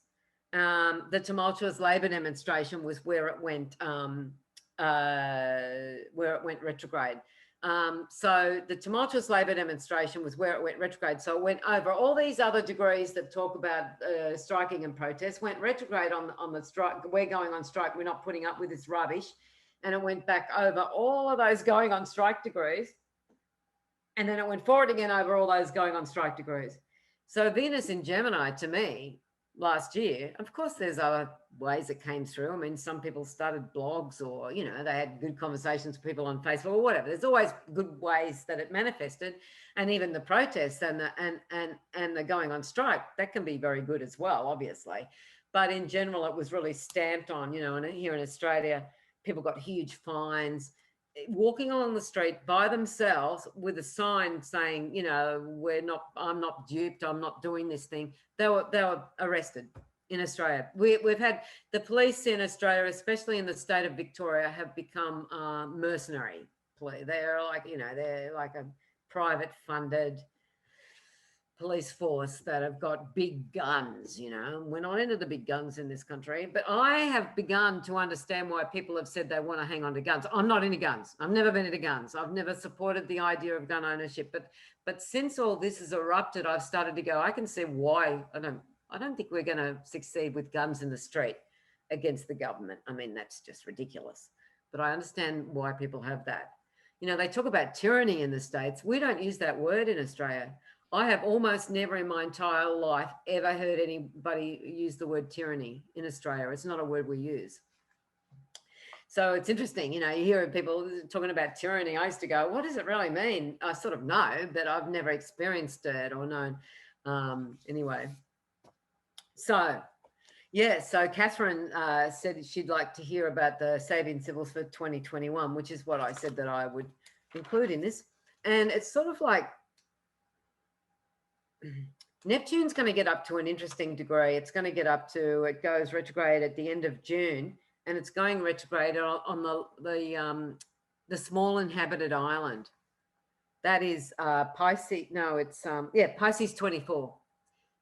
The tumultuous labor demonstration was where it went retrograde. So the tumultuous labor demonstration was where it went retrograde. So it went over all these other degrees that talk about striking and protest, went retrograde on the strike. We're going on strike. We're not putting up with this rubbish. And it went back over all of those going on strike degrees. And then it went forward again over all those going on strike degrees. So Venus in Gemini, to me, last year, of course, there's other ways it came through. I mean, some people started blogs, or, you know, they had good conversations with people on Facebook or whatever. There's always good ways that it manifested. And even the protests and the going on strike, that can be very good as well, obviously. But in general, it was really stamped on, you know, and here in Australia, people got huge fines. Walking along the street by themselves with a sign saying, you know, I'm not duped, I'm not doing this thing. They were arrested in Australia. We've had the police in Australia, especially in the state of Victoria, have become mercenary. They're like, you know, they're like a private funded police force that have got big guns. You know, we're not into the big guns in this country, but I have begun to understand why people have said they want to hang on to guns. I'm not into guns. I've never been into guns. I've never supported the idea of gun ownership, but since all this has erupted, I've started to go, I can see why. I don't think we're going to succeed with guns in the street against the government. I mean, that's just ridiculous, but I understand why people have that. You know, they talk about tyranny in the States. We don't use that word in Australia. I have almost never in my entire life ever heard anybody use the word tyranny in Australia. It's not a word we use. So it's interesting, you know, you hear people talking about tyranny. I used to go, what does it really mean? I sort of know, but I've never experienced it or known. Anyway, so yeah, so Catherine said she'd like to hear about the Sabian Symbols for 2021, which is what I said that I would include in this. And it's sort of like, Neptune's going to get up to an interesting degree. It's going to get up to, it goes retrograde at the end of June, and it's going retrograde on the small inhabited island. That is Pisces. No, it's Pisces 24,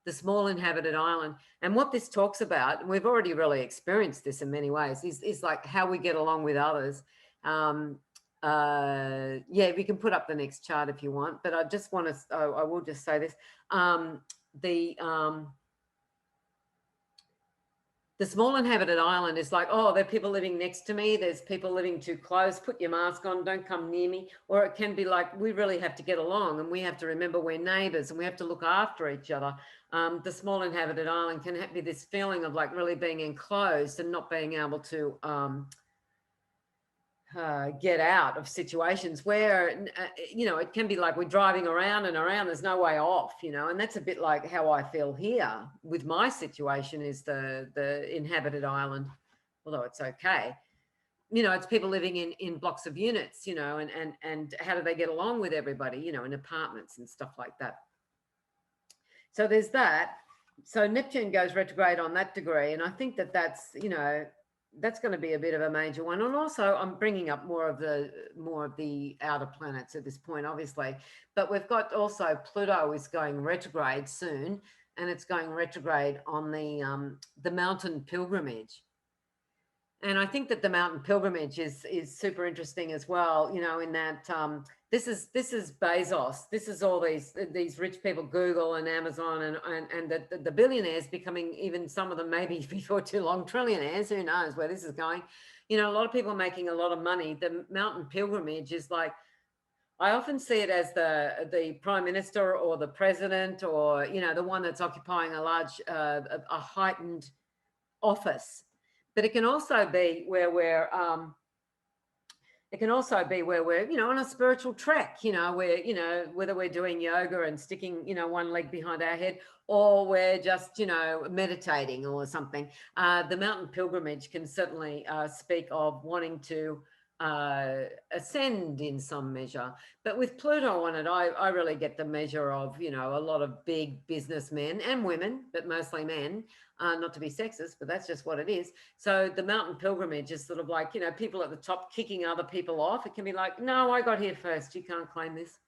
the small inhabited island. And what this talks about, and we've already really experienced this in many ways, is like how we get along with others. Yeah, we can put up the next chart if you want, but I just want to, I will just say this. The small inhabited island is like, oh, there are people living next to me. There's people living too close. Put your mask on. Don't come near me. Or it can be like, we really have to get along, and we have to remember we're neighbors, and we have to look after each other. The small inhabited island can be this feeling of like really being enclosed and not being able to get out of situations where, you know, it can be like we're driving around and around, there's no way off, you know, and that's a bit like how I feel here with my situation is the inhabited island, although it's okay. You know, it's people living in blocks of units, you know, and how do they get along with everybody, you know, in apartments and stuff like that. So there's that. So Neptune goes retrograde on that degree. And I think that that's, you know, that's going to be a bit of a major one. And also I'm bringing up more of the outer planets at this point, obviously, but we've got also Pluto is going retrograde soon, and it's going retrograde on the mountain pilgrimage. And I think that the mountain pilgrimage is super interesting as well, you know, in that this is Bezos. This is all these rich people, Google and Amazon and the billionaires becoming, even some of them maybe before too long, trillionaires. Who knows where this is going? You know, a lot of people making a lot of money. The mountain pilgrimage is like, I often see it as the prime minister or the president, or, you know, the one that's occupying a large, a heightened office. But it can also be where we're, you know, on a spiritual trek, you know, where, you know, whether we're doing yoga and sticking, you know, one leg behind our head, or we're just, you know, meditating or something. The mountain pilgrimage can certainly speak of wanting to ascend in some measure. But with Pluto on it, I really get the measure of, you know, a lot of big businessmen and women, but mostly men, not to be sexist, but that's just what it is. So the mountain pilgrimage is sort of like, you know, people at the top kicking other people off. It can be like, no, I got here first. You can't claim this.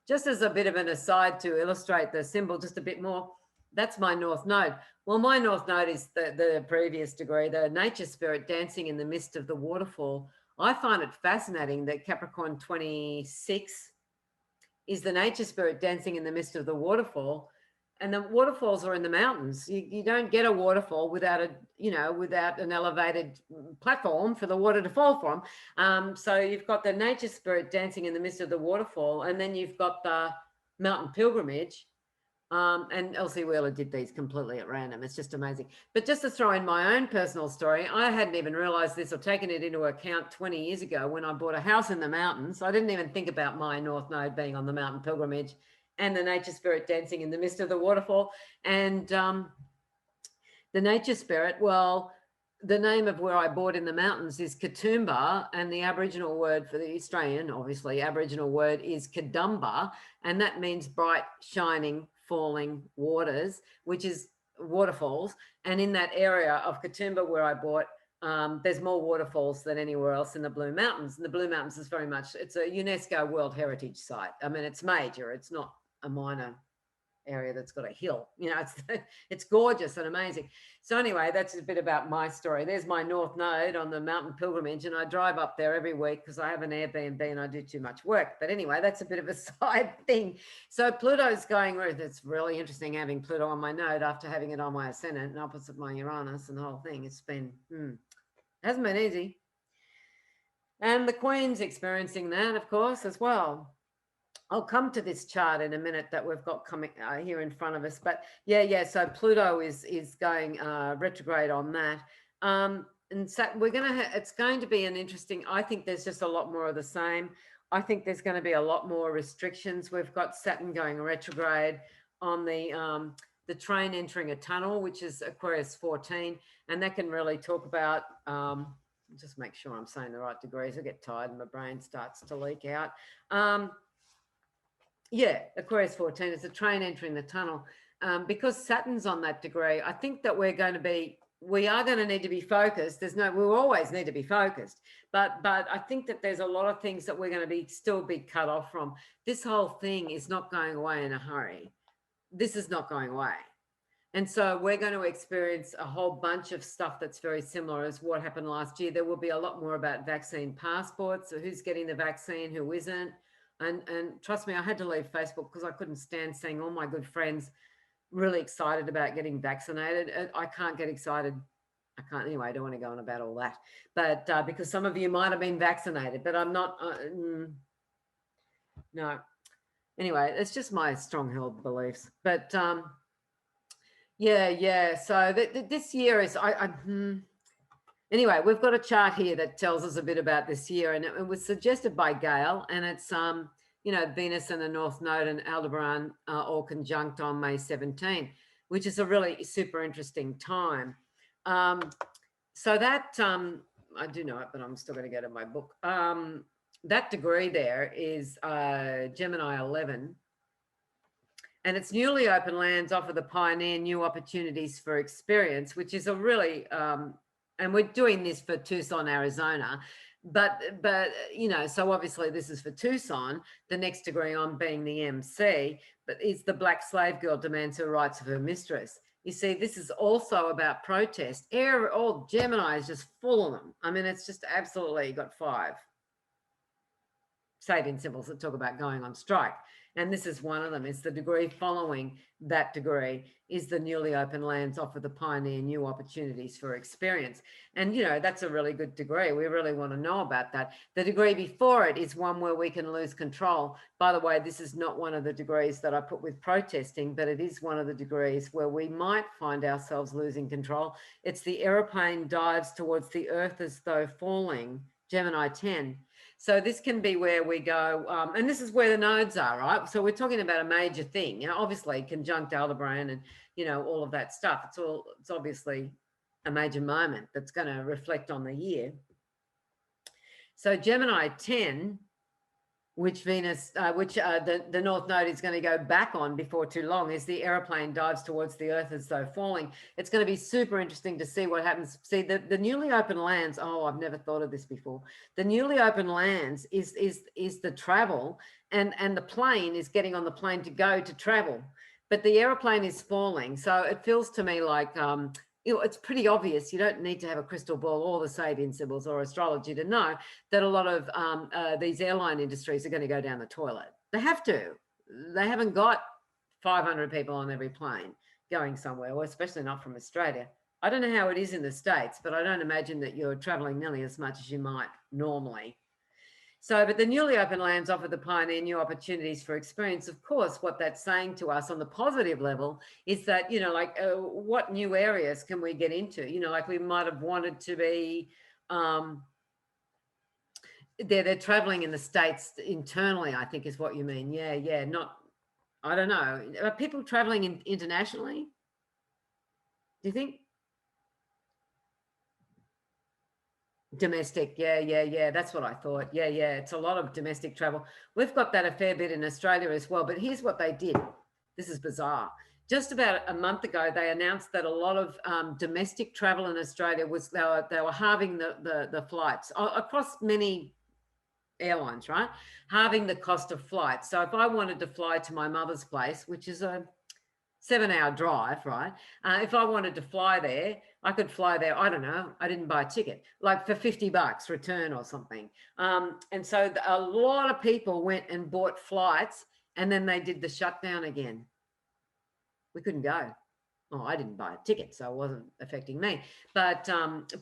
Just as a bit of an aside to illustrate the symbol just a bit more, that's my North Node. Well, my North Node is the previous degree, the nature spirit dancing in the midst of the waterfall. I find it fascinating that Capricorn 26 is the nature spirit dancing in the midst of the waterfall. And the waterfalls are in the mountains. You don't get a waterfall without without an elevated platform for the water to fall from. So you've got the nature spirit dancing in the midst of the waterfall, and then you've got the mountain pilgrimage. And Elsie Wheeler did these completely at random. It's just amazing. But just to throw in my own personal story, I hadn't even realized this or taken it into account 20 years ago when I bought a house in the mountains. I didn't even think about my North Node being on the mountain pilgrimage and the nature spirit dancing in the midst of the waterfall. And the nature spirit, well, the name of where I bought in the mountains is Katoomba, and the Aboriginal word for the Australian, obviously, Aboriginal word is Kadumba, and that means bright, shining, falling waters, which is waterfalls. And in that area of Katoomba where I bought, there's more waterfalls than anywhere else in the Blue Mountains. And the Blue Mountains is very much, it's a UNESCO World Heritage Site. I mean, it's major. It's not a minor area that's got a hill. You know, it's gorgeous and amazing. So anyway, that's a bit about my story. There's my North Node on the mountain pilgrimage, and I drive up there every week because I have an Airbnb and I do too much work. But anyway, that's a bit of a side thing. So Pluto's going, it's really interesting having Pluto on my node after having it on my ascendant and opposite my Uranus and the whole thing. It's been, hasn't been easy. And the Queen's experiencing that, of course, as well. I'll come to this chart in a minute that we've got coming here in front of us. But yeah. So Pluto is going retrograde on that. And so it's going to be an interesting, I think there's just a lot more of the same. I think there's going to be a lot more restrictions. We've got Saturn going retrograde on the train entering a tunnel, which is Aquarius 14. And that can really talk about, just make sure I'm saying the right degrees. I get tired and my brain starts to leak out. Yeah, Aquarius 14 is a train entering the tunnel. Because Saturn's on that degree, I think that we are going to need to be focused. We'll always need to be focused, but I think that there's a lot of things that we're going to still be cut off from. This whole thing is not going away in a hurry. This is not going away. And so we're going to experience a whole bunch of stuff that's very similar as what happened last year. There will be a lot more about vaccine passports, so who's getting the vaccine, who isn't. And trust me, I had to leave Facebook because I couldn't stand seeing all my good friends really excited about getting vaccinated. I can't get excited. I can't anyway. I don't want to go on about all that. But because some of you might have been vaccinated, but I'm not. No. Anyway, it's just my strong-held beliefs. But yeah. So this year is Anyway, we've got a chart here that tells us a bit about this year, and it was suggested by Gail, and it's, Venus and the North Node and Aldebaran all conjunct on May 17, which is a really super interesting time. So that, I do know it, but I'm still going to go to my book. That degree there is Gemini 11, and it's newly open lands offer the pioneer new opportunities for experience, which is a really... and we're doing this for Tucson, Arizona, but so obviously this is for Tucson, the next degree on being the MC, but it's the black slave girl demands her rights of her mistress. You see, this is also about protest. All Gemini is just full of them. I mean, it's just absolutely got 5 Sabian symbols that talk about going on strike. And this is one of them. It's the degree following that degree is the newly open lands offer the pioneer new opportunities for experience. And, that's a really good degree. We really want to know about that. The degree before it is one where we can lose control. By the way, this is not one of the degrees that I put with protesting, but it is one of the degrees where we might find ourselves losing control. It's the aeroplane dives towards the earth as though falling, Gemini 10. So this can be where we go, and this is where the nodes are, right? So we're talking about a major thing, obviously conjunct Aldebaran and, all of that stuff. It's obviously a major moment that's going to reflect on the year. So Gemini 10, which Venus, the North Node is going to go back on before too long, as the aeroplane dives towards the Earth as though falling. It's going to be super interesting to see what happens. See, the newly open lands. Oh, I've never thought of this before. The newly open lands is the travel, and the plane is getting on the plane to go to travel, but the aeroplane is falling. So it feels to me like it's pretty obvious. You don't need to have a crystal ball or the Sabian symbols or astrology to know that a lot of these airline industries are going to go down the toilet. They have to. They haven't got 500 people on every plane going somewhere, or especially not from Australia. I don't know how it is in the States, but I don't imagine that you're traveling nearly as much as you might normally. So, but the newly open lands offer the pioneer new opportunities for experience. Of course, what that's saying to us on the positive level is that, like what new areas can we get into? Like we might have wanted to be, they're traveling in the States internally, I think is what you mean. Yeah. Not, I don't know. Are people traveling internationally? Do you think? Domestic, yeah. That's what I thought. Yeah. It's a lot of domestic travel. We've got that a fair bit in Australia as well. But here's what they did. This is bizarre. Just about a month ago, they announced that a lot of domestic travel in Australia was they were halving the flights across many airlines, right? Halving the cost of flights. So if I wanted to fly to my mother's place, which is a 7-hour drive, right? If I wanted to fly there, I could fly there. I don't know. I didn't buy a ticket, like for $50 return or something. And so a lot of people went and bought flights, and then they did the shutdown again. We couldn't go. Oh, I didn't buy a ticket, so it wasn't affecting me. But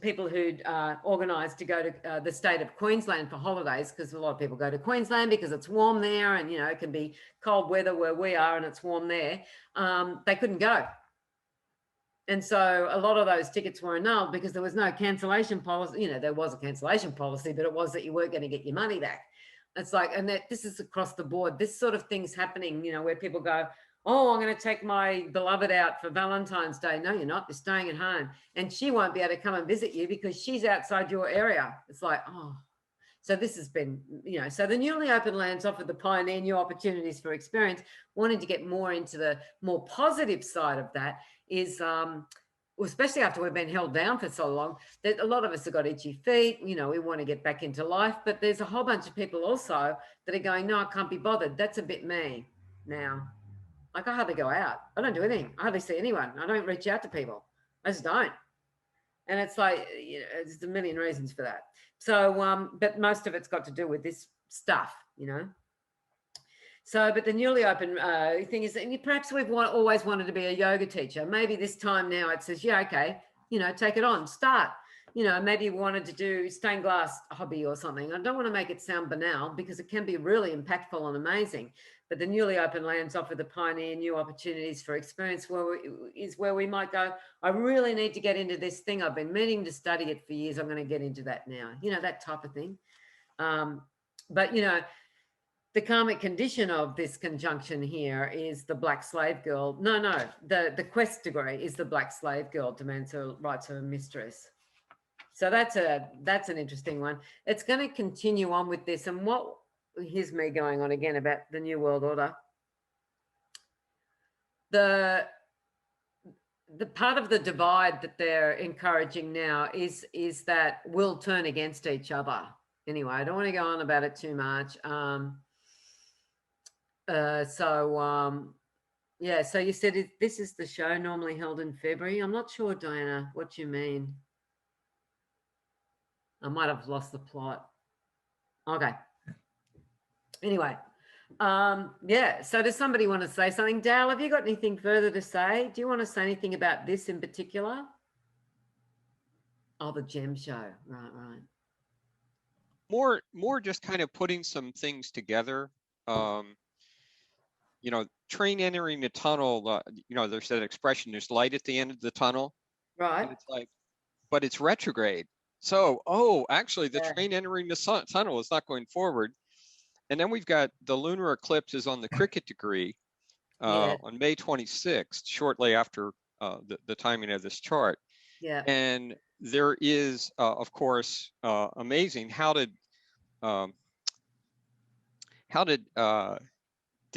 people who'd organised to go to the state of Queensland for holidays, because a lot of people go to Queensland because it's warm there, and it can be cold weather where we are and it's warm there, they couldn't go. And so a lot of those tickets were annulled because there was no cancellation policy. There was a cancellation policy, but it was that you weren't going to get your money back. It's like, and this is across the board. This sort of thing's happening, where people go, oh, I'm going to take my beloved out for Valentine's Day. No, you're not. You're staying at home. And she won't be able to come and visit you because she's outside your area. It's like, oh. So this has been, so the newly open lands offer the pioneer new opportunities for experience. Wanting to get more into the more positive side of that is, especially after we've been held down for so long, that a lot of us have got itchy feet. We want to get back into life. But there's a whole bunch of people also that are going, no, I can't be bothered. That's a bit me now. Like I hardly go out. I don't do anything. I hardly see anyone. I don't reach out to people. I just don't. And it's like, there's a million reasons for that. So, but most of it's got to do with this stuff, So, but the newly open thing is that perhaps we've always wanted to be a yoga teacher. Maybe this time now it says, yeah, okay, take it on, start. Maybe you wanted to do stained glass hobby or something. I don't want to make it sound banal because it can be really impactful and amazing. But the newly open lands offer the pioneer new opportunities for experience where we might go, I really need to get into this thing. I've been meaning to study it for years. I'm going to get into that now, that type of thing. But, the karmic condition of this conjunction here is the black slave girl. No, the quest degree is the black slave girl demands her rights her mistress. So that's an interesting one. It's going to continue on with this. And here's me going on again about the New World Order. The part of the divide that they're encouraging now is that we'll turn against each other. Anyway, I don't want to go on about it too much. Yeah, so you said this is the show normally held in February. I'm not sure, Diana, what you mean. I might have lost the plot. Okay. Anyway, yeah, so does somebody want to say something? Dale, have you got anything further to say? Do you want to say anything about this in particular? Oh, the gem show. Right. More just kind of putting some things together. Train entering the tunnel, there's that expression, there's light at the end of the tunnel. Right. And it's like, but it's retrograde. So, actually the train entering the tunnel is not going forward. And then we've got the lunar eclipse is on the cricket degree on May 26th, shortly after the timing of this chart. Yeah. And there is, of course, amazing. How did um, how did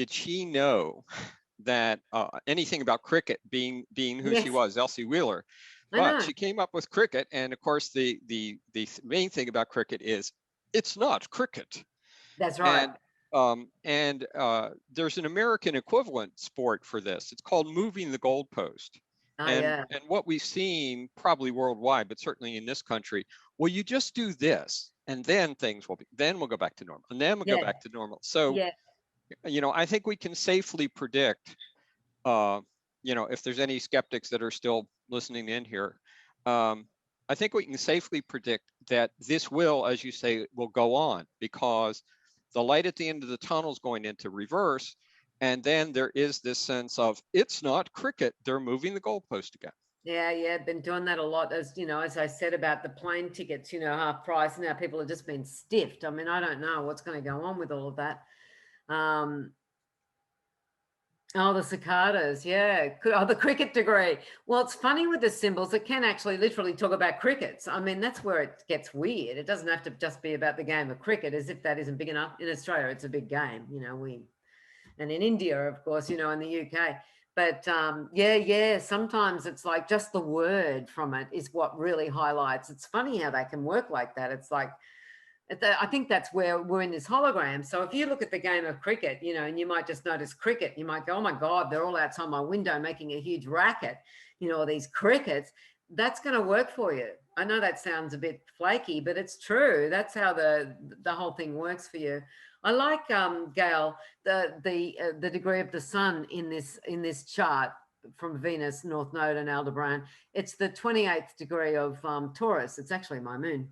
she know that anything about cricket being who she Yes, was, Elsie Wheeler? I But know. she came up with cricket, and of course the main thing about cricket is it's not cricket. That's right. And there's an American equivalent sport for this. It's called moving the goalpost. Oh, And yeah. what we've seen probably worldwide, but certainly in this country, well, you just do this, and then things will be. Then we'll go back to normal, and then we'll go Yeah. back to normal. So, Yeah. I think we can safely predict. If there's any skeptics that are still listening in here, I think we can safely predict that this will, as you say, will go on, because the light at the end of the tunnel is going into reverse. And then there is this sense of it's not cricket. They're moving the goalpost again. Yeah. Been doing that a lot, as as I said about the plane tickets, half price. Now people have just been stiffed. I mean, I don't know what's going to go on with all of that. Oh, the cicadas, yeah. Oh, the cricket degree. Well, it's funny with the symbols. It can actually literally talk about crickets. I mean, that's where it gets weird. It doesn't have to just be about the game of cricket, as if that isn't big enough. In Australia, it's a big game, and in India, of course, in the UK. But yeah. Sometimes it's like just the word from it is what really highlights. It's funny how they can work like that. It's like, I think that's where we're in this hologram. So if you look at the game of cricket, and you might just notice cricket, you might go, oh my God, they're all outside my window making a huge racket, all these crickets. That's going to work for you. I know that sounds a bit flaky, but it's true. That's how the whole thing works for you. I like, Gail, the degree of the sun in this chart from Venus, North Node, and Aldebaran. It's the 28th degree of Taurus. It's actually my moon.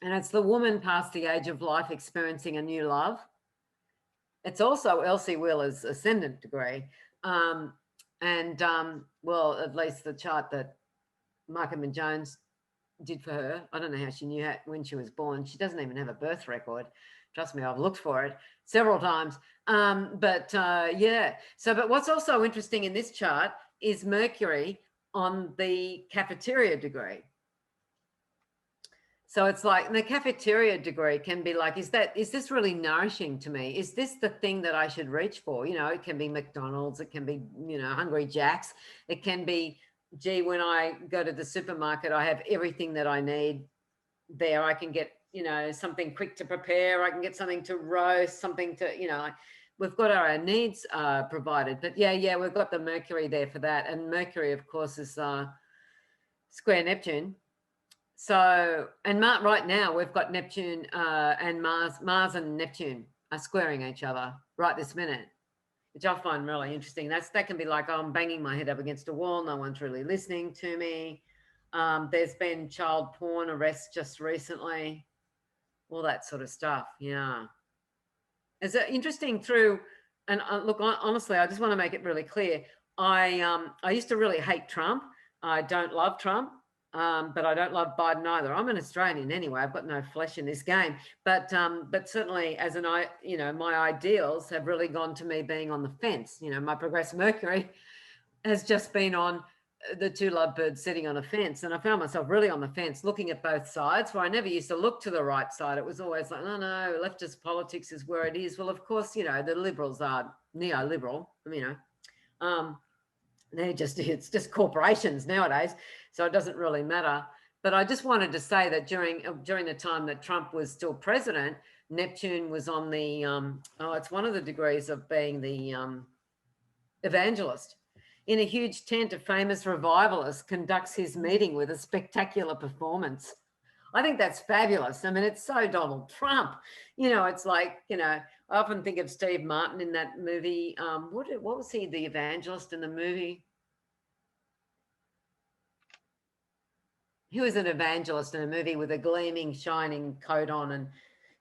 And it's the woman past the age of life experiencing a new love. It's also Elsie Wheeler's ascendant degree. Well, at least the chart that Markham & Jones did for her. I don't know how she knew when she was born. She doesn't even have a birth record. Trust me, I've looked for it several times. Yeah. But what's also interesting in this chart is Mercury on the cafeteria degree. So it's like the cafeteria degree can be like, is this really nourishing to me? Is this the thing that I should reach for? It can be McDonald's, it can be, Hungry Jack's. It can be, gee, when I go to the supermarket, I have everything that I need there. I can get, something quick to prepare. I can get something to roast, something to, we've got our needs provided. But yeah, we've got the Mercury there for that. And Mercury, of course, is square Neptune. So, and right now we've got Neptune and Mars and Neptune are squaring each other right this minute, which I find really interesting. That can be like, oh, I'm banging my head up against a wall. No one's really listening to me. There's been child porn arrests just recently, all that sort of stuff. Yeah. It's interesting through, and look, honestly, I just want to make it really clear. I used to really hate Trump. I don't love Trump. But I don't love Biden either. I'm an Australian anyway. I've got no flesh in this game. But certainly, my ideals have really gone to me being on the fence. My progressive Mercury has just been on the two lovebirds sitting on a fence, and I found myself really on the fence, looking at both sides. Where I never used to look to the right side. It was always like, no, leftist politics is where it is. Well, of course, the Liberals are neoliberal. It's just corporations nowadays, so it doesn't really matter. But I just wanted to say that during the time that Trump was still president, Neptune was on the it's one of the degrees of being the evangelist. In a huge tent, a famous revivalist conducts his meeting with a spectacular performance. I think that's fabulous. I mean, it's so Donald Trump. It's like, I often think of Steve Martin in that movie. What was he, the evangelist in the movie? He was an evangelist in a movie with a gleaming, shining coat on. And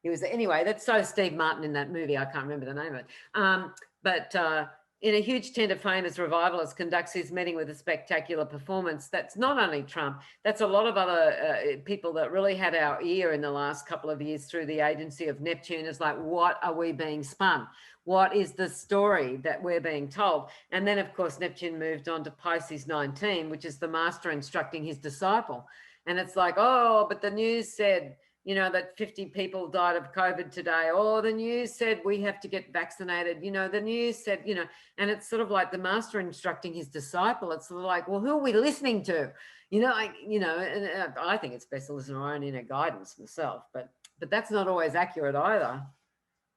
he was, anyway, that's so Steve Martin in that movie. I can't remember the name of it. In a huge tent, a famous revivalist conducts his meeting with a spectacular performance. That's not only Trump, that's a lot of other people that really had our ear in the last couple of years through the agency of Neptune. Is like, what are we being spun? What is the story that we're being told? And then, of course, Neptune moved on to Pisces 19, which is the master instructing his disciple. And it's like, oh, but the news said, you know, that 50 people died of COVID today, or the news said we have to get vaccinated, you know, the news said, you know, and it's sort of like the master instructing his disciple. It's sort of like, well, who are we listening to? You know, and I think it's best to listen to our own inner guidance myself, but that's not always accurate either.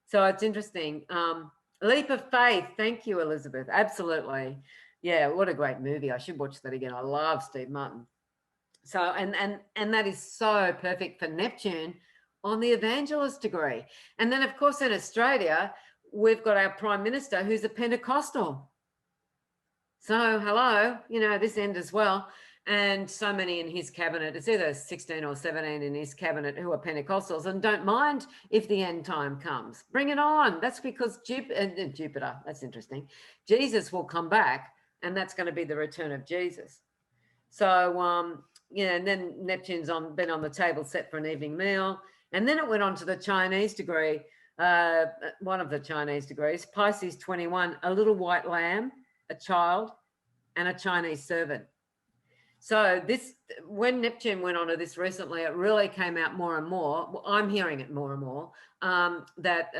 So it's interesting. Leap of Faith. Thank you, Elizabeth. Absolutely. Yeah, what a great movie. I should watch that again. I love Steve Martin. So, and that is so perfect for Neptune on the evangelist degree. And then, of course, in Australia, we've got our Prime Minister who's a Pentecostal. So, hello, you know, this end as well. And so many in his cabinet, it's either 16 or 17 in his cabinet who are Pentecostals and don't mind if the end time comes. Bring it on. That's because Jupiter, that's interesting. Jesus will come back, and that's going to be the return of Jesus. So, yeah, and then Neptune's been on the table set for an evening meal. And then it went on to the Chinese degree, one of the Chinese degrees, Pisces 21, a little white lamb, a child, and a Chinese servant. So this, when Neptune went on to this recently, it really came out more and more. Well, I'm hearing it more and more, that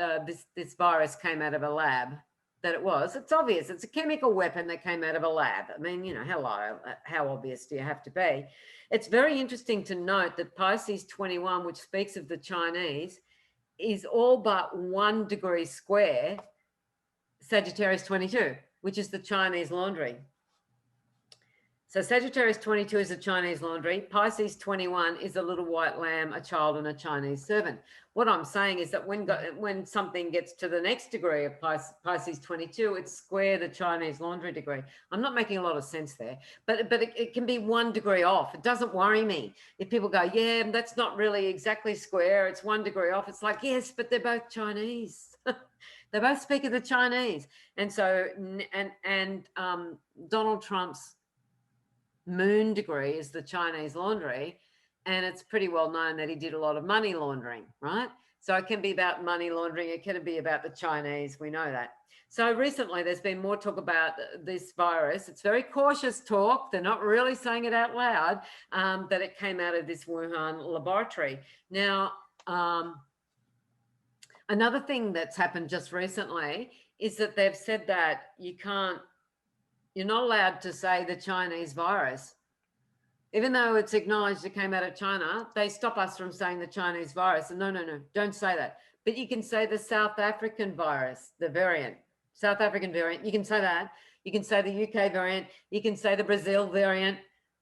this virus came out of a lab. That it was. It's obvious. It's a chemical weapon that came out of a lab. I mean, you know, hello, how obvious do you have to be? It's very interesting to note that Pisces 21, which speaks of the Chinese, is all but 1 degree square Sagittarius 22, which is the Chinese laundry. So Sagittarius 22 is a Chinese laundry. Pisces 21 is a little white lamb, a child, and a Chinese servant. What I'm saying is that when something gets to the next degree of Pisces 22, it's square the Chinese laundry degree. I'm not making a lot of sense there, but it can be 1 degree off. It doesn't worry me. If people go, yeah, that's not really exactly square, it's 1 degree off. It's like, yes, but they're both Chinese. They both speak of the Chinese. And so, Donald Trump's moon degree is the Chinese laundry, and it's pretty well known that he did a lot of money laundering, right? So it can be about money laundering, it can be about the Chinese, we know that. So recently there's been more talk about this virus. It's very cautious talk, they're not really saying it out loud, that it came out of this Wuhan laboratory. Now, another thing that's happened just recently is that they've said that you're not allowed to say the Chinese virus. Even though it's acknowledged it came out of China, they stop us from saying the Chinese virus. And no, don't say that. But you can say the South African virus, the variant, South African variant. You can say that. You can say the UK variant. You can say the Brazil variant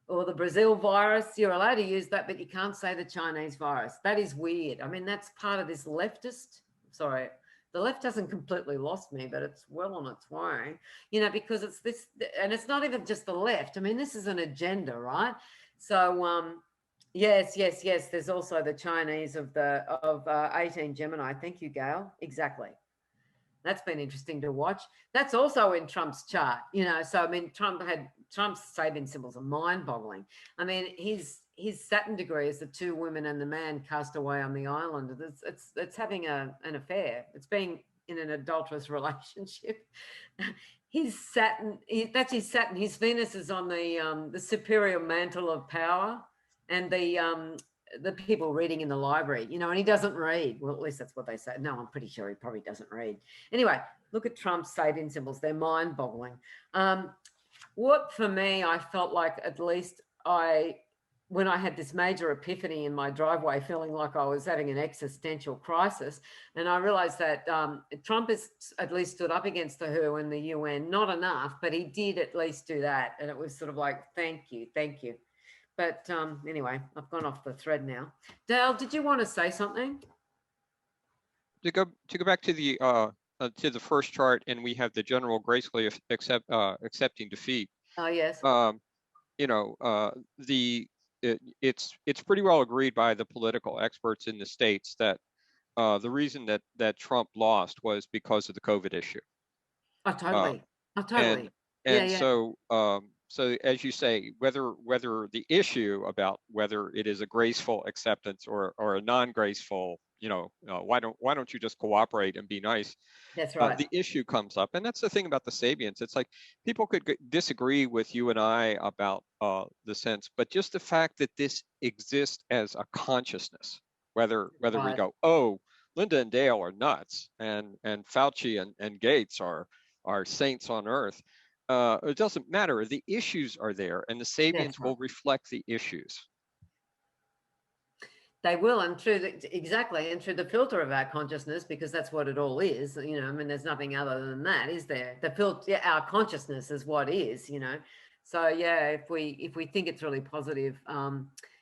or the Brazil virus. You're allowed to use that, but you can't say the Chinese virus. That is weird. I mean, that's part of this leftist, sorry, the left hasn't completely lost me, but it's well on its way, you know, because it's this, and it's not even just the left. I mean, this is an agenda, right? So, yes. There's also the Chinese of 18 Gemini. Thank you, Gail. Exactly. That's been interesting to watch. That's also in Trump's chart, you know. So, I mean, Trump's Sabian symbols are mind-boggling. I mean, his Saturn degree is the 2 women and the man cast away on the island. It's having an affair. It's being in an adulterous relationship. His Saturn, that's his Saturn. His Venus is on the superior mantle of power, and the people reading in the library, you know, and he doesn't read. Well, at least that's what they say. No, I'm pretty sure he probably doesn't read. Anyway, look at Trump's Sabian symbols. They're mind-boggling. What for me, I felt like at least when I had this major epiphany in my driveway, feeling like I was having an existential crisis, and I realized that Trump has at least stood up against the WHO and the UN. Not enough, but he did at least do that. And it was sort of like, thank you. But anyway, I've gone off the thread now. Dale, did you want to say something? To go back to the first chart, and we have the general gracefully accepting defeat. Oh yes. You know, it's pretty well agreed by the political experts in the states that the reason that Trump lost was because of the COVID issue. Oh, totally. And so as you say, whether the issue about whether it is a graceful acceptance or a non-graceful, you know, why don't you just cooperate and be nice? That's right. The issue comes up, and that's the thing about the Sabians. It's like people could disagree with you and I about the sense, but just the fact that this exists as a consciousness, whether we Right. go, oh, Linda and Dale are nuts, and Fauci and Gates are saints on earth. It doesn't matter. The issues are there, and the Sabians That's right. will reflect the issues. They will, and through exactly, and through the filter of our consciousness, because that's what it all is. You know, I mean, there's nothing other than that, is there? The filter, yeah, our consciousness is what is. You know, so yeah, if we think it's really positive,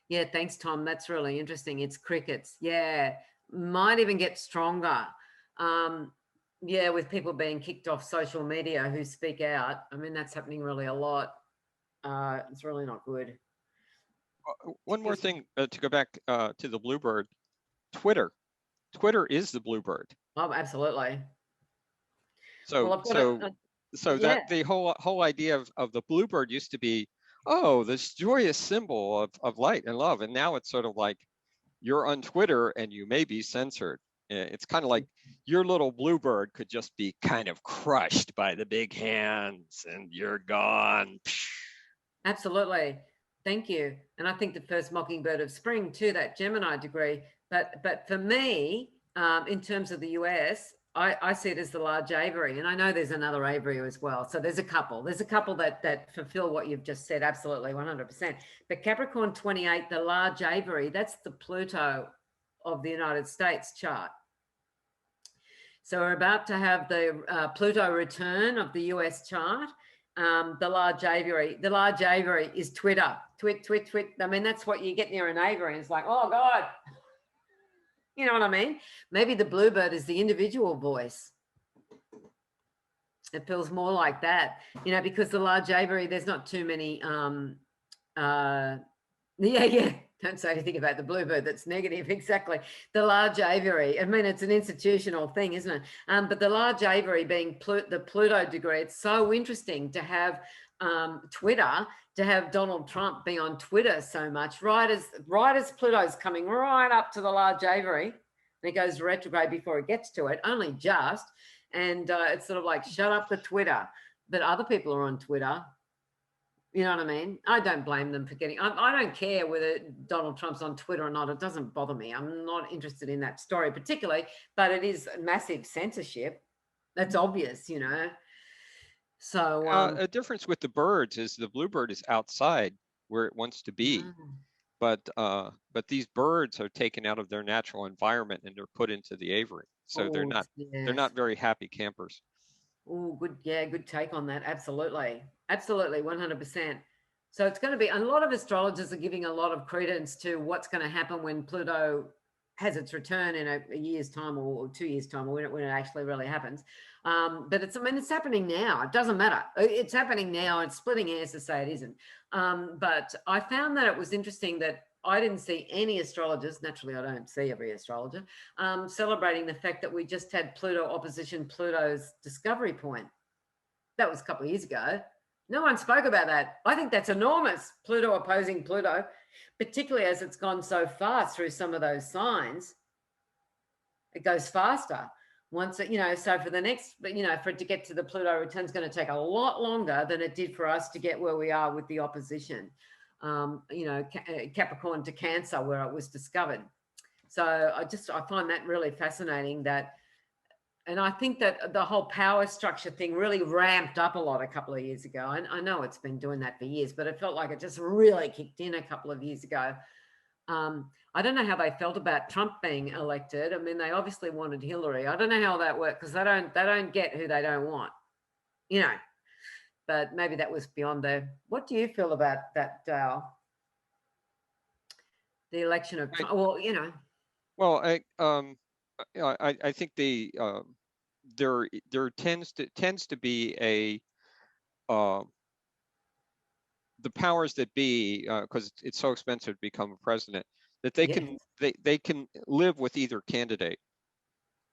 yeah. Thanks, Tom. That's really interesting. It's crickets. Yeah, might even get stronger. Yeah, with people being kicked off social media who speak out. I mean, that's happening really a lot. It's really not good. One more thing to go back to the bluebird. Twitter is the bluebird. Oh, absolutely. So Well, I've got so yeah. that the whole idea of the bluebird used to be, oh, this joyous symbol of light and love, and now it's sort of like, you're on Twitter and you may be censored. It's kind of like your little bluebird could just be kind of crushed by the big hands and you're gone. Absolutely. Thank you. And I think the first mockingbird of spring too, that Gemini degree. But for me, in terms of the US, I see it as the large aviary. And I know there's another aviary as well. So there's a couple. There's a couple that fulfill what you've just said. Absolutely, 100%. But Capricorn 28, the large aviary, that's the Pluto of the United States chart. So we're about to have the Pluto return of the US chart. The large aviary is Twitter. Twit. I mean, that's what you get near an aviary. And it's like, oh God. You know what I mean? Maybe the bluebird is the individual voice. It feels more like that, you know, because the large aviary, there's not too many yeah. Don't say anything about the bluebird that's negative. Exactly. The large aviary. I mean, it's an institutional thing, isn't it? But the large aviary being the Pluto degree, it's so interesting to have Twitter, to have Donald Trump be on Twitter so much, right as Pluto's coming right up to the large aviary. And it goes retrograde before it gets to it, only just. And it's sort of like, shut up the Twitter. But other people are on Twitter. You know what I mean? I don't blame them for getting, I don't care whether Donald Trump's on Twitter or not. It doesn't bother me. I'm not interested in that story particularly, but it is massive censorship. That's obvious, you know. So a difference with the birds is the bluebird is outside where it wants to be, but these birds are taken out of their natural environment and they're put into the aviary. So they're not very happy campers. Oh, good. Yeah, good take on that. Absolutely. 100%. So it's going to be, a lot of astrologers are giving a lot of credence to what's going to happen when Pluto has its return in a year's time or 2 years' time, or when it actually really happens. But it's happening now. It doesn't matter. It's happening now. It's splitting hairs to say it isn't. But I found that it was interesting that I didn't see any astrologers, naturally I don't see every astrologer, celebrating the fact that we just had Pluto opposition Pluto's discovery point. That was a couple of years ago. No one spoke about that. I think that's enormous, Pluto opposing Pluto, particularly as it's gone so fast through some of those signs. It goes faster. Once it, you know, so for the next, you know, for it to get to the Pluto return is going to take a lot longer than it did for us to get where we are with the opposition. You know, Capricorn to Cancer, where it was discovered. So I find that really fascinating, that, and I think that the whole power structure thing really ramped up a lot a couple of years ago. And I know it's been doing that for years, but it felt like it just really kicked in a couple of years ago. I don't know how they felt about Trump being elected. I mean, they obviously wanted Hillary. I don't know how that worked, because they don't get who they don't want, you know. But maybe that was beyond their. What do you feel about that, Dale? The election of Trump? Well, you know. Well, I think there tends to be a the powers that be, because it's so expensive to become a president, that they can live with either candidate,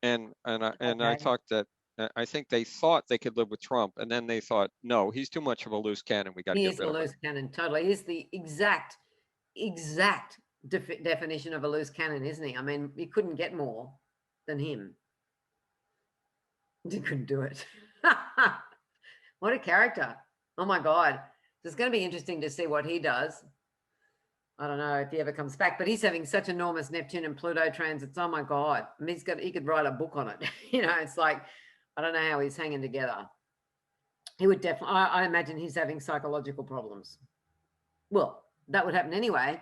and I thought that. I think they thought they could live with Trump, and then they thought, no, he's too much of a loose cannon. We got to get rid of him. He is a loose cannon, totally. He's the exact definition of a loose cannon, isn't he? I mean, you couldn't get more than him. You couldn't do it. What a character. Oh my God. It's going to be interesting to see what he does. I don't know if he ever comes back, but he's having such enormous Neptune and Pluto transits. Oh my God. I mean, he could write a book on it. It's like, I don't know how he's hanging together. He would definitely, I imagine he's having psychological problems. Well, that would happen anyway.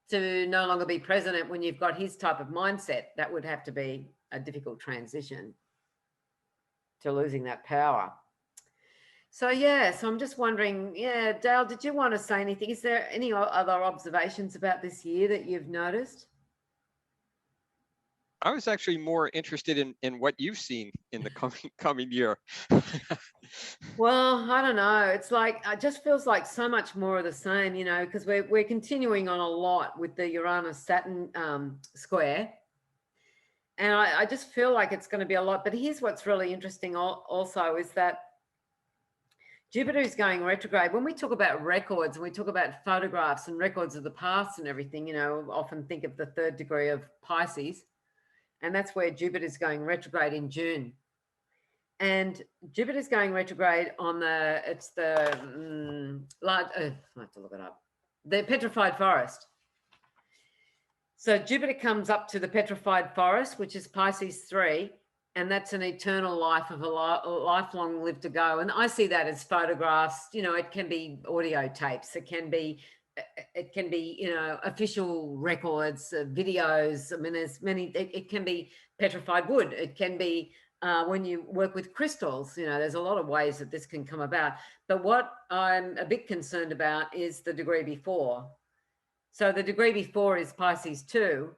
To no longer be president when you've got his type of mindset, that would have to be a difficult transition to losing that power. So, so I'm just wondering, Dale, did you want to say anything? Is there any other observations about this year that you've noticed? I was actually more interested in what you've seen in the coming year. Well, I don't know. It's like, it just feels like so much more of the same, because we're continuing on a lot with the Uranus-Saturn square. And I just feel like it's going to be a lot. But here's what's really interesting also is that Jupiter is going retrograde. When we talk about records and we talk about photographs and records of the past and everything, often think of the 3rd degree of Pisces. And that's where Jupiter is going retrograde in June. And Jupiter's going retrograde on I have to look it up, the petrified forest. So Jupiter comes up to the petrified forest, which is Pisces 3, and that's an eternal life of a lifelong live to go. And I see that as photographs, it can be audio tapes, it can be, official records, videos. I mean, there's many, it can be petrified wood. It can be when you work with crystals, there's a lot of ways that this can come about. But what I'm a bit concerned about is the degree before. So the degree before is Pisces 2,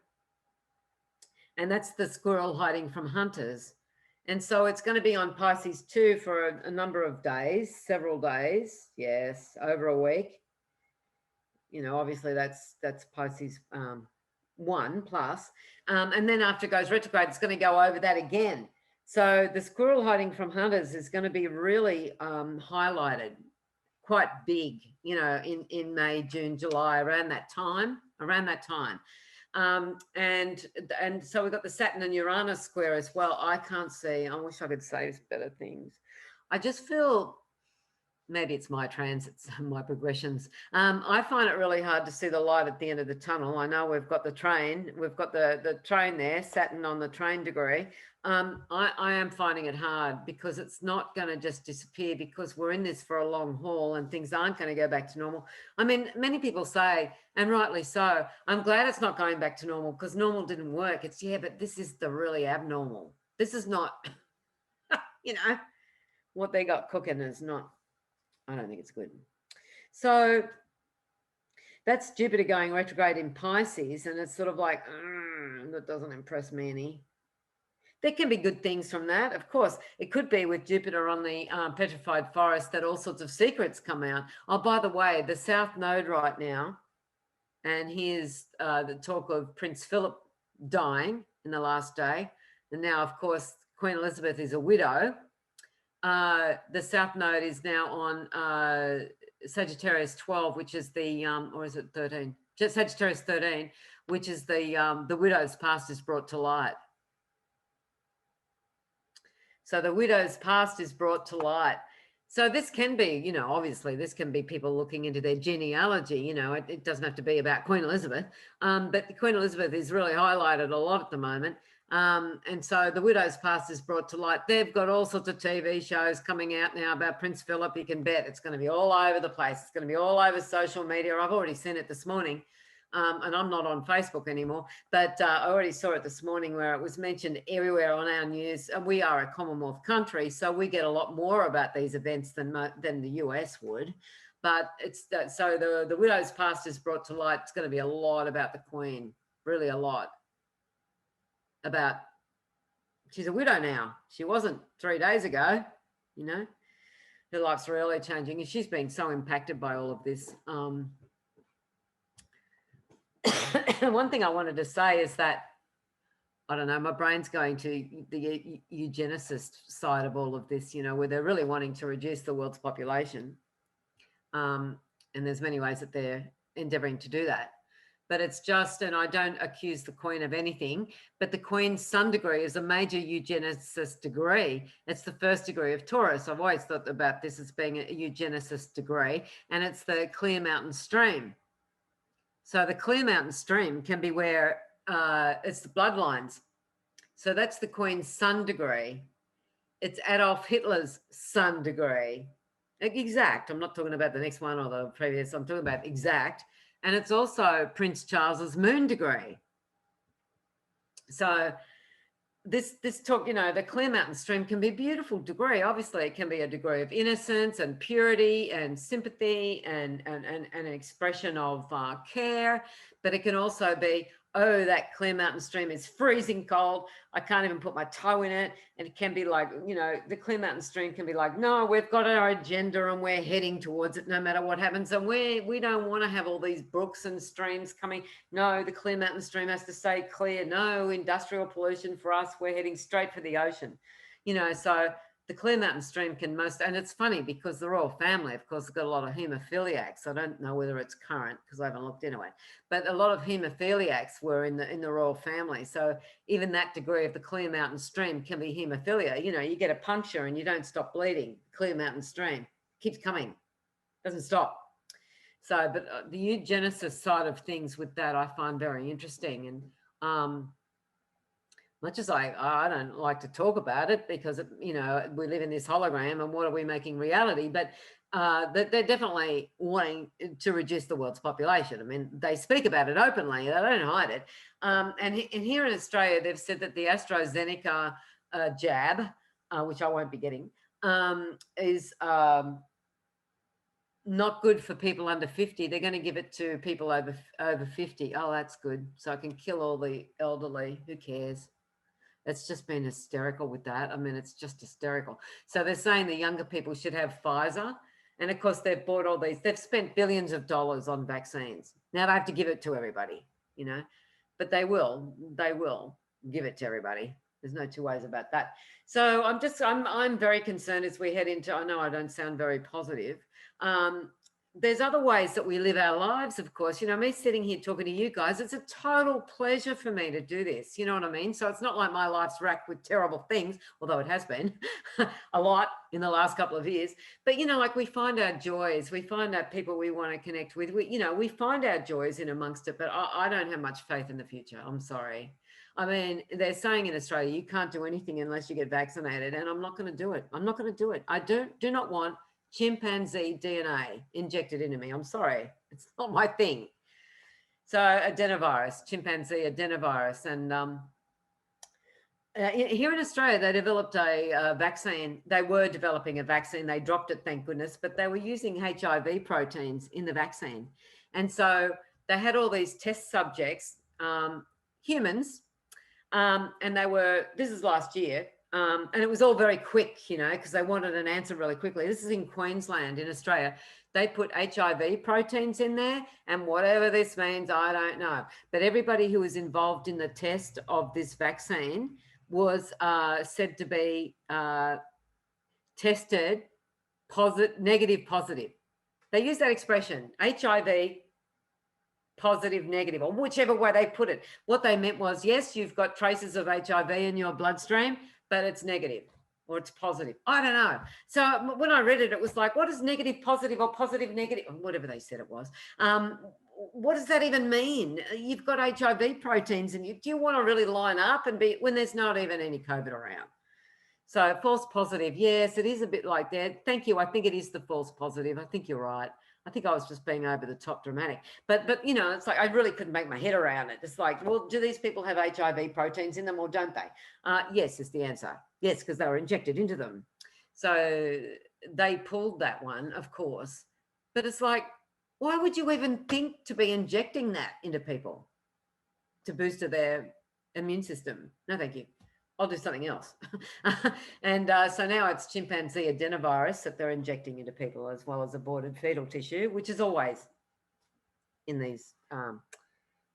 and that's the squirrel hiding from hunters. And so it's going to be on Pisces 2 for a number of days, several days, yes, over a week. Obviously that's Pisces 1 plus. And then after it goes retrograde, it's going to go over that again. So the squirrel hiding from hunters is going to be really highlighted quite big, in May, June, July, around that time. And so we've got the Saturn and Uranus square as well. I can't see. I wish I could say better things. I just feel, maybe it's my transits, my progressions. I find it really hard to see the light at the end of the tunnel. I know we've got the train. We've got the train there, Saturn on the train degree. I am finding it hard because it's not going to just disappear, because we're in this for a long haul and things aren't going to go back to normal. I mean, many people say, and rightly so, I'm glad it's not going back to normal because normal didn't work. It's, but this is the really abnormal. This is not, what they got cooking is not, I don't think it's good. So that's Jupiter going retrograde in Pisces, and it's sort of like, that doesn't impress me any. There can be good things from that. Of course, it could be with Jupiter on the petrified forest that all sorts of secrets come out. Oh, by the way, the South Node right now, and here's the talk of Prince Philip dying in the last day. And now, of course, Queen Elizabeth is a widow. The South Node is now on Sagittarius 12, which is the, or is it 13? Just Sagittarius 13, which is the widow's past is brought to light. So the widow's past is brought to light. So this can be, obviously this can be people looking into their genealogy, it doesn't have to be about Queen Elizabeth, but Queen Elizabeth is really highlighted a lot at the moment. And so the widow's past is brought to light. They've got all sorts of TV shows coming out now about Prince Philip. You can bet it's going to be all over the place. It's going to be all over social media. I've already seen it this morning. And I'm not on Facebook anymore, but I already saw it this morning where it was mentioned everywhere on our news. And we are a Commonwealth country, so we get a lot more about these events than the US would. But it's that, so the widow's past is brought to light. It's going to be a lot about the Queen, really a lot. About, she's a widow now. She wasn't 3 days ago, her life's really changing, and she's been so impacted by all of this. One thing I wanted to say is that, I don't know, my brain's going to the eugenicist side of all of this, where they're really wanting to reduce the world's population. And there's many ways that they're endeavouring to do that. But it's just, and I don't accuse the Queen of anything, but the Queen's Sun degree is a major eugenicist degree. It's the 1st degree of Taurus. I've always thought about this as being a eugenicist degree, and it's the Clear Mountain Stream. So the Clear Mountain Stream can be where it's the bloodlines. So that's the Queen's sun degree. It's Adolf Hitler's sun degree. Exact. I'm not talking about the next one or the previous. I'm talking about exact. And it's also Prince Charles's moon degree. So this talk, you know, the Clear Mountain Stream can be a beautiful degree. Obviously, it can be a degree of innocence and purity and sympathy and an expression of care, but it can also be, oh, that Clear Mountain Stream is freezing cold. I can't even put my toe in it. And it can be like, you know, the Clear Mountain Stream can be like, no, we've got our agenda and we're heading towards it no matter what happens. And we don't want to have all these brooks and streams coming. No, the Clear Mountain Stream has to stay clear. No industrial pollution for us. We're heading straight for the ocean. You know, so the Clear Mountain Stream can and it's funny because the royal family, of course, has got a lot of hemophiliacs. I don't know whether it's current because I haven't looked into it, but a lot of hemophiliacs were in the royal family. So even that degree of the Clear Mountain Stream can be hemophilia. You know, you get a puncture and you don't stop bleeding. Clear Mountain Stream keeps coming, doesn't stop. So, but the eugenesis side of things with that, I find very interesting. And, much as I don't like to talk about it because, you know, we live in this hologram and what are we making reality? But they're definitely wanting to reduce the world's population. I mean, they speak about it openly. They don't hide it. And here in Australia, they've said that the AstraZeneca jab, which I won't be getting, is not good for people under 50. They're going to give it to people over 50. Oh, that's good. So I can kill all the elderly. Who cares? It's just been hysterical with that. I mean, it's just hysterical. So they're saying the younger people should have Pfizer. And of course, they've bought all these, they've spent billions of dollars on vaccines. Now they have to give it to everybody, you know, but they will give it to everybody. There's no two ways about that. So I'm very concerned as we head into, I know I don't sound very positive. There's other ways that we live our lives, of course. You know, me sitting here talking to you guys, it's a total pleasure for me to do this. You know what I mean? So it's not like my life's racked with terrible things, although it has been a lot in the last couple of years. But, you know, like we find our joys, we find our people we want to connect with. We find our joys in amongst it, but I don't have much faith in the future. I'm sorry. I mean, they're saying in Australia, you can't do anything unless you get vaccinated, and I'm not going to do it. I'm not going to do it. I do not want chimpanzee DNA injected into me. I'm sorry. It's not my thing. So adenovirus, chimpanzee adenovirus. And here in Australia, they developed a vaccine. They were developing a vaccine. They dropped it, thank goodness, but they were using HIV proteins in the vaccine. And so they had all these test subjects, humans, and this is last year, and it was all very quick, you know, because they wanted an answer really quickly. This is in Queensland, in Australia. They put HIV proteins in there, and whatever this means, I don't know. But everybody who was involved in the test of this vaccine was said to be tested negative positive. They use that expression, HIV positive, negative, or whichever way they put it. What they meant was, yes, you've got traces of HIV in your bloodstream, but it's negative or it's positive. I don't know. So when I read it, it was like, what is negative, positive, or positive, negative, whatever they said it was. What does that even mean? You've got HIV proteins and do you want to really line up and be, when there's not even any COVID around? So false positive. Yes, it is a bit like that. Thank you. I think it is the false positive. I think you're right. I think I was just being over the top dramatic, but you know, it's like, I really couldn't make my head around it. It's like, well, do these people have HIV proteins in them or don't they? Yes, is the answer. Yes, because they were injected into them. So they pulled that one, of course, but it's like, why would you even think to be injecting that into people to boost their immune system? No, thank you. I'll do something else. And so now it's chimpanzee adenovirus that they're injecting into people, as well as aborted fetal tissue, which is always in these,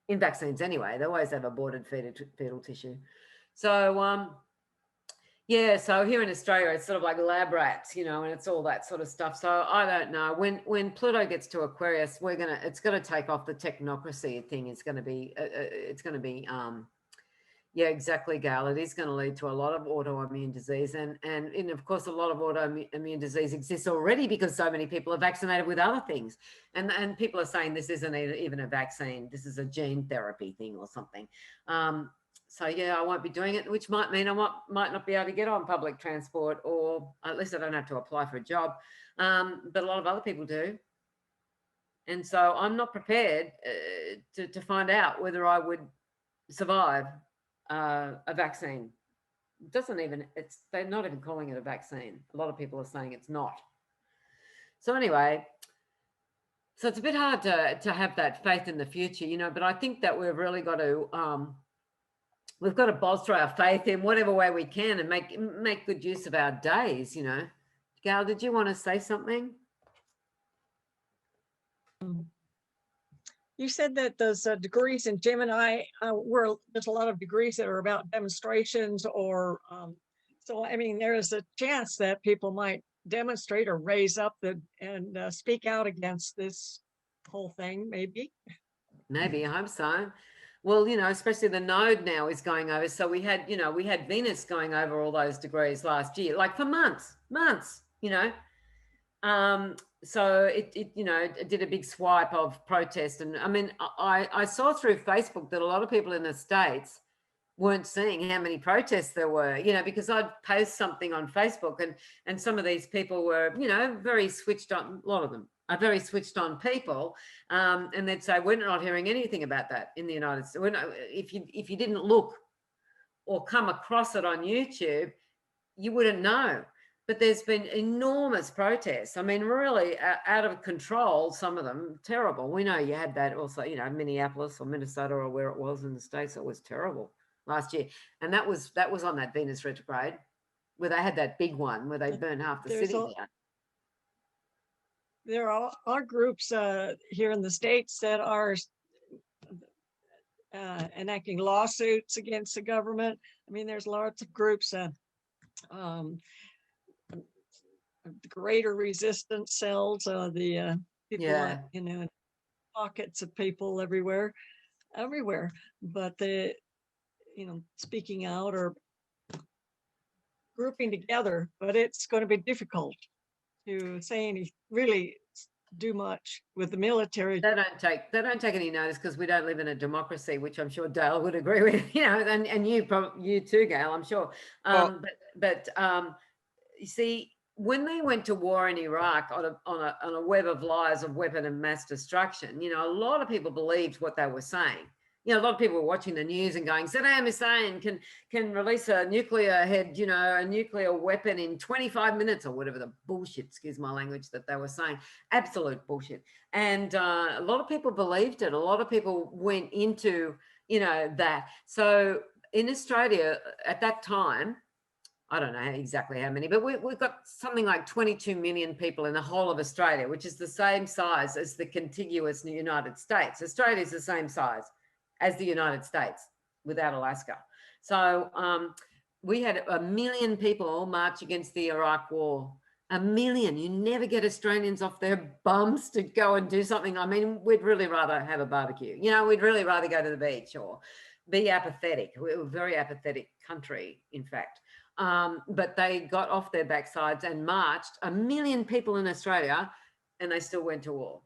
in vaccines anyway. They always have aborted fetal tissue. So, yeah, so here in Australia, it's sort of like lab rats, you know, and it's all that sort of stuff. So I don't know. When Pluto gets to Aquarius, it's going to take off the technocracy thing. It's going to be, Yeah, exactly, Gail. It is going to lead to a lot of autoimmune disease. And of course, a lot of autoimmune disease exists already because so many people are vaccinated with other things. And people are saying this isn't even a vaccine. This is a gene therapy thing or something. So, yeah, I won't be doing it, which might mean I might not be able to get on public transport, or at least I don't have to apply for a job. But a lot of other people do. And so I'm not prepared to find out whether I would survive a vaccine. It doesn't even, they're not even calling it a vaccine. A lot of people are saying it's not. So anyway, so it's a bit hard to have that faith in the future, you know, but I think that we've really got to, we've got to bolster our faith in whatever way we can and make good use of our days, you know. Gail, did you want to say something? You said that those degrees in Gemini there's a lot of degrees that are about demonstrations, or so I mean there is a chance that people might demonstrate or raise up and speak out against this whole thing, maybe. Maybe, I hope so. Well, you know, especially the node now is going over. So we had Venus going over all those degrees last year, like for months, you know. So it you know, it did a big swipe of protest. And I mean, I saw through Facebook that a lot of people in the States weren't seeing how many protests there were, you know, because I'd post something on Facebook and some of these people were, you know, very switched on. A lot of them are very switched on people. And they'd say, we're not hearing anything about that in the United States. If you didn't look or come across it on YouTube, you wouldn't know. But there's been enormous protests. I mean, really out of control, some of them terrible. We know you had that also, you know, Minneapolis or Minnesota or where it was in the States. It was terrible last year. And that was on that Venus retrograde where they had that big one where they burned half the city down. There are groups here in the States that are enacting lawsuits against the government. I mean, there's lots of groups, the greater resistance cells, the people, you know, pockets of people everywhere, but the, you know, speaking out or grouping together, but it's going to be difficult to say really do much with the military. They don't take any notice because we don't live in a democracy, which I'm sure Dale would agree with, you know, and you too, Gail, I'm sure. But you see, when they went to war in Iraq on a web of lies of weapon and mass destruction, you know, a lot of people believed what they were saying. You know, a lot of people were watching the news and going, Saddam Hussein can release a nuclear head, you know, a nuclear weapon in 25 minutes or whatever the bullshit, excuse my language, that they were saying. Absolute bullshit. And a lot of people believed it. A lot of people went into, you know, that. So in Australia at that time, I don't know exactly how many, but we've got something like 22 million people in the whole of Australia, which is the same size as the contiguous United States. Australia is the same size as the United States without Alaska. So we had 1 million people march against the Iraq war. 1 million. You never get Australians off their bums to go and do something. I mean, we'd really rather have a barbecue. You know, we'd really rather go to the beach or be apathetic. We're a very apathetic country, in fact. But they got off their backsides and marched. 1 million people in Australia, and they still went to war.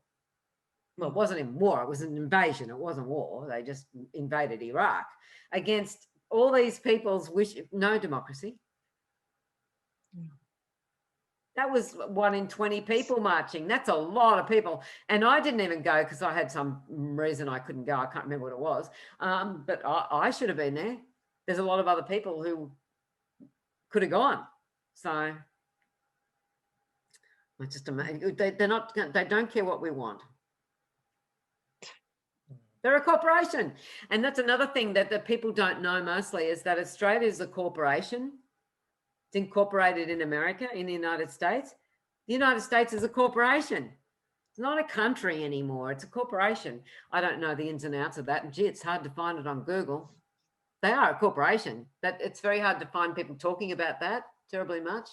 Well, it wasn't even war. It was an invasion. It wasn't war. They just invaded Iraq against all these people's wish. No democracy. That was 1 in 20 people marching. That's a lot of people. And I didn't even go because I had some reason I couldn't go. I can't remember what it was. But I should have been there. There's a lot of other people who could have gone. So it's just amazing. They don't care what we want. They're a corporation. And that's another thing that the people don't know mostly is that Australia is a corporation. It's incorporated in America, in the United States. The United States is a corporation. It's not a country anymore. It's a corporation. I don't know the ins and outs of that. And gee, it's hard to find it on Google. They are a corporation. It's very hard to find people talking about that terribly much,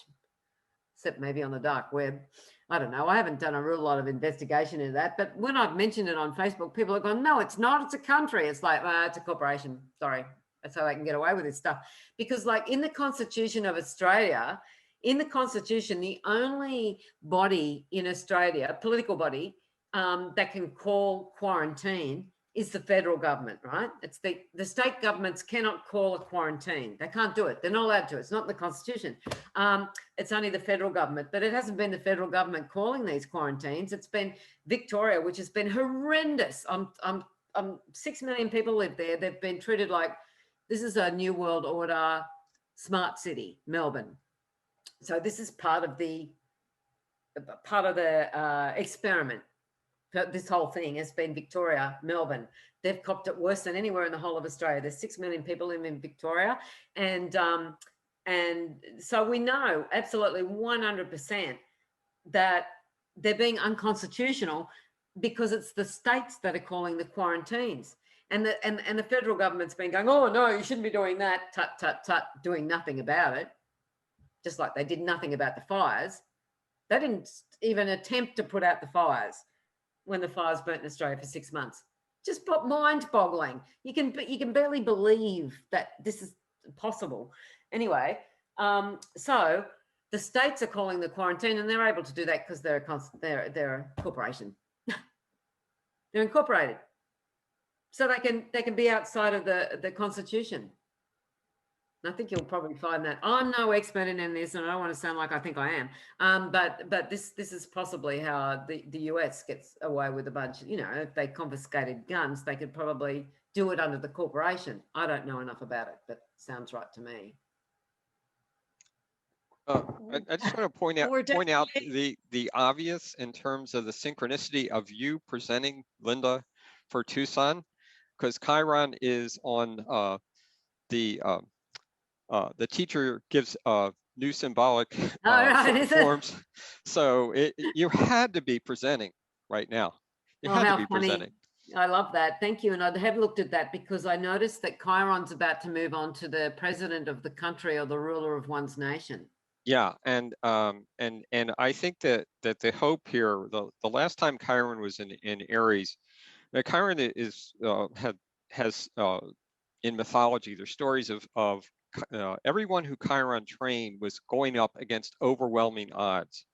except maybe on the dark web. I don't know. I haven't done a real lot of investigation into that. But when I've mentioned it on Facebook, people are going, no, it's not. It's a country. It's like, it's a corporation. Sorry. so they can get away with this stuff. Because like in the Constitution of Australia, in the Constitution, the only body in Australia, political body, that can call quarantine is the federal government, right? It's the state governments cannot call a quarantine. They can't do it. They're not allowed to. It's not in the Constitution. It's only the federal government, but it hasn't been the federal government calling these quarantines. It's been Victoria, which has been horrendous. 6 million people live there. They've been treated like this is a new world order smart city, Melbourne. So this is part of the experiment. This whole thing has been Victoria, Melbourne. They've copped it worse than anywhere in the whole of Australia. There's 6 million people living in Victoria, and so we know absolutely 100% that they're being unconstitutional because it's the states that are calling the quarantines, and the federal government's been going, oh no, you shouldn't be doing that, tut tut tut, doing nothing about it, just like they did nothing about the fires. They didn't even attempt to put out the fires when the fires burnt in Australia for 6 months. Just mind-boggling. You can barely believe that this is possible. Anyway, so the states are calling the quarantine, and they're able to do that because they're a corporation. They're incorporated, so they can be outside of the Constitution. I think you'll probably find that. I'm no expert in this, and I don't want to sound like I think I am. But this is possibly how the US gets away with a bunch. You know, if they confiscated guns, they could probably do it under the corporation. I don't know enough about it, but sounds right to me. I just want to point out the obvious in terms of the synchronicity of you presenting, Lynda, for Tucson, because Chiron is on the teacher gives new symbolic forms. So you had to be presenting right now. You had to be presenting. I love that. Thank you. And I have looked at that because I noticed that Chiron's about to move on to the president of the country or the ruler of one's nation. Yeah, and I think that the hope here, the last time Chiron was in Aries, Chiron has in mythology, there's stories of everyone who Chiron trained was going up against overwhelming odds.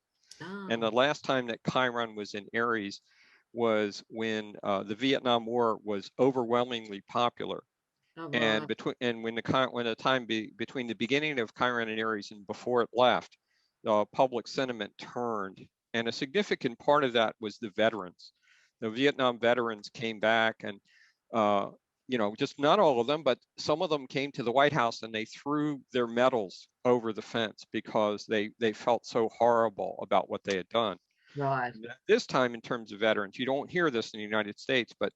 Oh. And the last time that Chiron was in Aries was when the Vietnam War was overwhelmingly popular. Oh, wow. And when the time between the beginning of Chiron and Aries and before it left, the public sentiment turned, and a significant part of that was the veterans. The Vietnam veterans came back, and you know, just not all of them, but some of them came to the White House and they threw their medals over the fence because they felt so horrible about what they had done. Right. This time, in terms of veterans, you don't hear this in the United States, but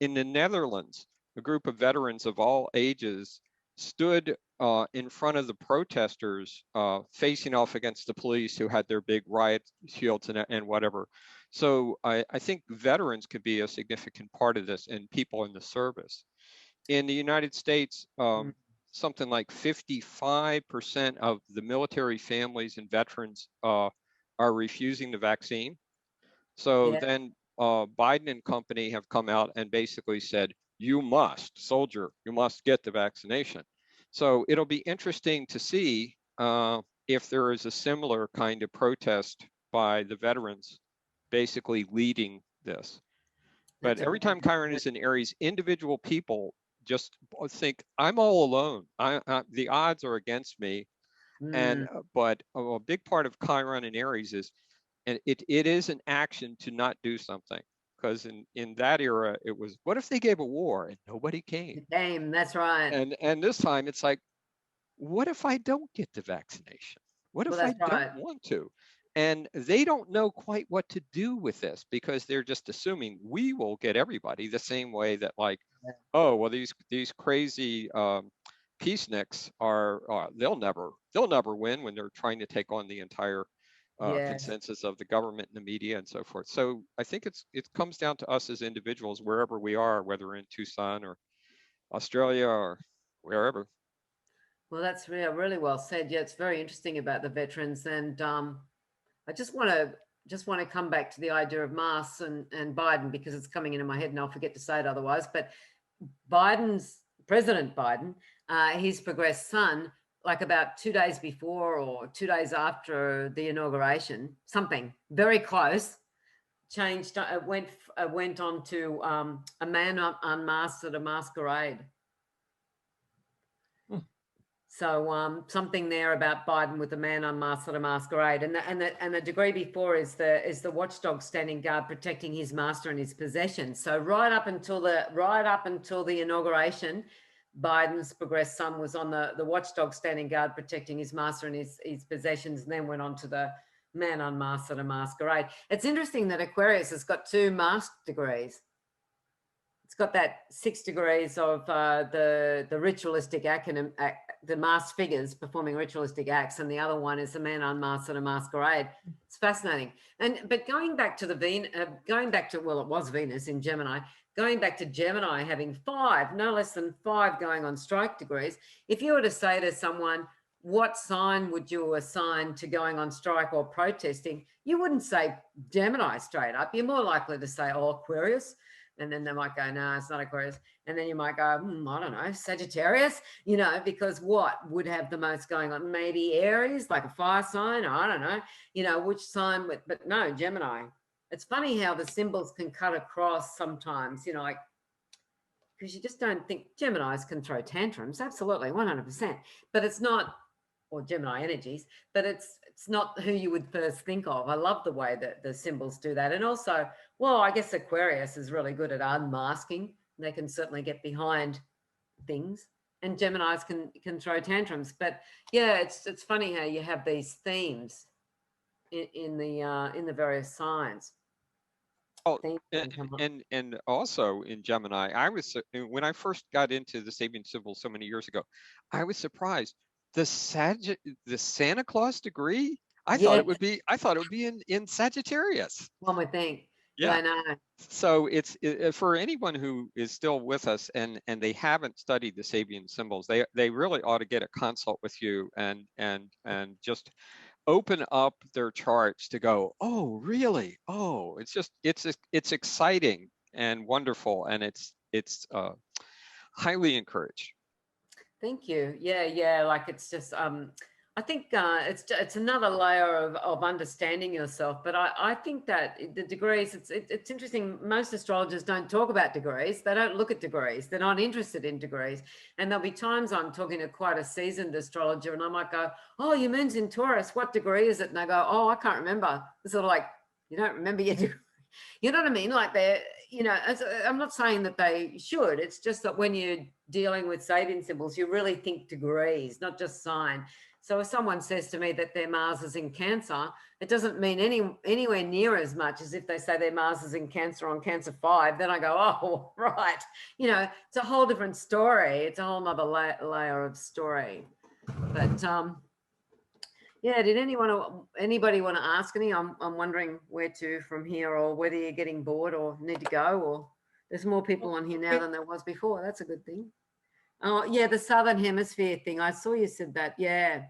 in the Netherlands, a group of veterans of all ages stood in front of the protesters, facing off against the police who had their big riot shields and whatever. So I think veterans could be a significant part of this, and people in the service. In the United States, something like 55% of the military families and veterans are refusing the vaccine. So then Biden and company have come out and basically said, you must, soldier, you must get the vaccination. So it'll be interesting to see if there is a similar kind of protest by the veterans basically leading this. But every time Chiron is in Aries, individual people just think, I'm all alone. The odds are against me. And but a big part of Chiron in Aries is, and it is an action to not do something. Because in that era, it was, what if they gave a war and nobody came? That's right. And this time it's like, what if I don't get the vaccination? What if I don't want to? And they don't know quite what to do with this because they're just assuming we will get everybody the same way that, like, oh, well, these crazy peaceniks they'll never win when they're trying to take on the entire consensus of the government and the media and so forth. So I think it comes down to us as individuals, wherever we are, whether in Tucson or Australia or wherever. Well, that's really well said. Yeah, it's very interesting about the veterans. And I just want to come back to the idea of masks and Biden, because it's coming into my head and I'll forget to say it otherwise. But President Biden his progressed sun, like about 2 days before or 2 days after the inauguration, something very close, changed, went on to a man unmasked at a masquerade. So something there about Biden with the man unmasked at a masquerade, and the degree before is the watchdog standing guard protecting his master and his possessions. So right up until the inauguration, Biden's progressed son was on the watchdog standing guard protecting his master and his possessions, and then went on to the man unmasked at a masquerade. It's interesting that Aquarius has got 2 masked degrees. It's got that 6 degrees of the ritualistic act, the masked figures performing ritualistic acts, and the other one is the man unmasked at a masquerade. It's fascinating. But going back to well, it was Venus in Gemini. Going back to Gemini having 5, no less than 5 going on strike degrees. If you were to say to someone, what sign would you assign to going on strike or protesting? You wouldn't say Gemini straight up. You're more likely to say, oh, Aquarius. And then they might go, no, it's not Aquarius. And then you might go, I don't know, Sagittarius, because what would have the most going on? Maybe Aries, like a fire sign. I don't know, which sign, but no, Gemini. It's funny how the symbols can cut across sometimes, like, because you just don't think Geminis can throw tantrums. Absolutely, 100%. But it's not, or Gemini energies, but it's not who you would first think of. I love the way that the symbols do that. And also, well, I guess Aquarius is really good at unmasking. They can certainly get behind things, and Geminis can throw tantrums. But yeah, it's funny how you have these themes in the various signs. Oh, and also in Gemini, when I first got into the Sabian Symbols so many years ago, I was surprised. The Santa Claus degree, I thought it would be in Sagittarius. One would think. Yeah, I know. So it's for anyone who is still with us and they haven't studied the Sabian Symbols, they really ought to get a consult with you and just open up their charts to go, oh, really? Oh, it's exciting and wonderful, and it's highly encouraged. Thank you. Yeah. Like, it's just, I think it's another layer of understanding yourself. But I think that the degrees, it's interesting. Most astrologers don't talk about degrees. They don't look at degrees. They're not interested in degrees. And there'll be times I'm talking to quite a seasoned astrologer, and I might go, oh, your moon's in Taurus. What degree is it? And they go, oh, I can't remember. It's sort of like, you don't remember your degree. You know what I mean? Like, they're, I'm not saying that they should. It's just that when you're dealing with Sabian symbols, you really think degrees, not just sign. So if someone says to me that their Mars is in Cancer, it doesn't mean anywhere near as much as if they say their Mars is in Cancer on Cancer 5. Then I go, oh, right. It's a whole different story. It's a whole nother layer of story. But yeah, did anybody want to ask any? I'm wondering where to from here, or whether you're getting bored or need to go, or there's more people on here now than there was before. That's a good thing. Oh, yeah, the Southern Hemisphere thing. I saw you said that. Yeah,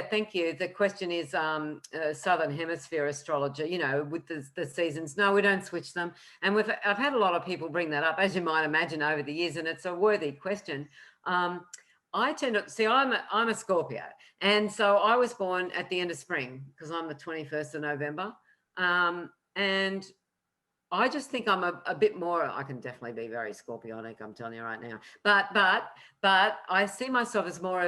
thank you. The question is Southern Hemisphere astrologer, with the seasons. No, we don't switch them. And I've had a lot of people bring that up, as you might imagine, over the years, and it's a worthy question. I tend to see, I'm a Scorpio, and so I was born at the end of spring because I'm the 21st of November, and I just think I'm a bit more. I can definitely be very Scorpionic, I'm telling you right now. But I see myself as more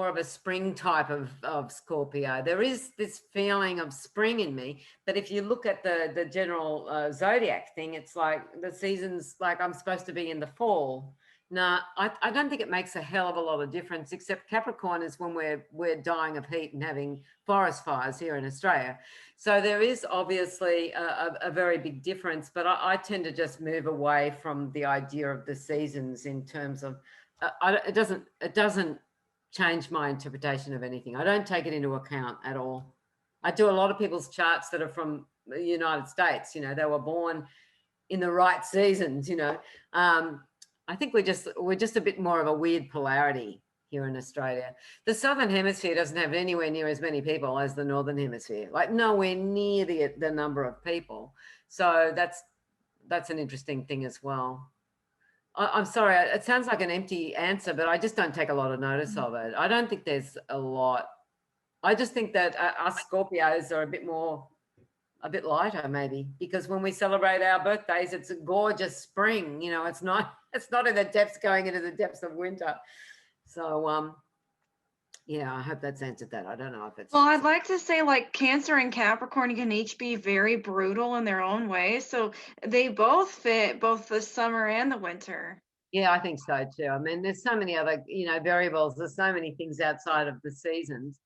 of a spring type of Scorpio. There is this feeling of spring in me. But if you look at the general zodiac thing, it's like the seasons, like I'm supposed to be in the fall. No, I don't think it makes a hell of a lot of difference, except Capricorn is when we're dying of heat and having forest fires here in Australia. So there is obviously a very big difference, but I tend to just move away from the idea of the seasons in terms of, it doesn't change my interpretation of anything. I don't take it into account at all. I do a lot of people's charts that are from the United States, they were born in the right seasons, I think we're just a bit more of a weird polarity here in Australia. The Southern Hemisphere doesn't have anywhere near as many people as the Northern Hemisphere, like nowhere near the number of people. So that's an interesting thing as well. I'm sorry, it sounds like an empty answer, but I just don't take a lot of notice of it. I don't think there's a lot. I just think that us Scorpios are a bit lighter maybe, because when we celebrate our birthdays, it's a gorgeous spring, you know, it's not in the depths, going into the depths of winter. So, yeah, I hope that's answered that. I don't know if it's. Well, I'd like to say like Cancer and Capricorn can each be very brutal in their own way. So they both fit both the summer and the winter. Yeah, I think so too. I mean, there's so many other, you know, variables. There's so many things outside of the seasons.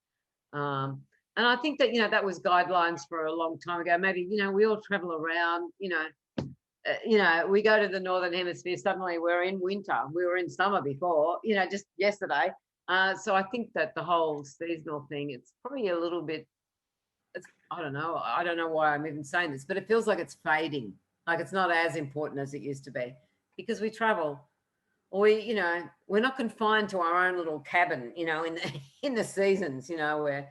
And I think that, you know, that was guidelines for a long time ago. Maybe, you know, we all travel around, you know, we go to the Northern Hemisphere, suddenly we're in winter. We were in summer before, you know, just yesterday. So I think that the whole seasonal thing, it's probably a little bit, I don't know why I'm even saying this, but it feels like it's fading. Like it's not as important as it used to be, because we travel. Or you know, we're not confined to our own little cabin, you know, in the seasons, you know, where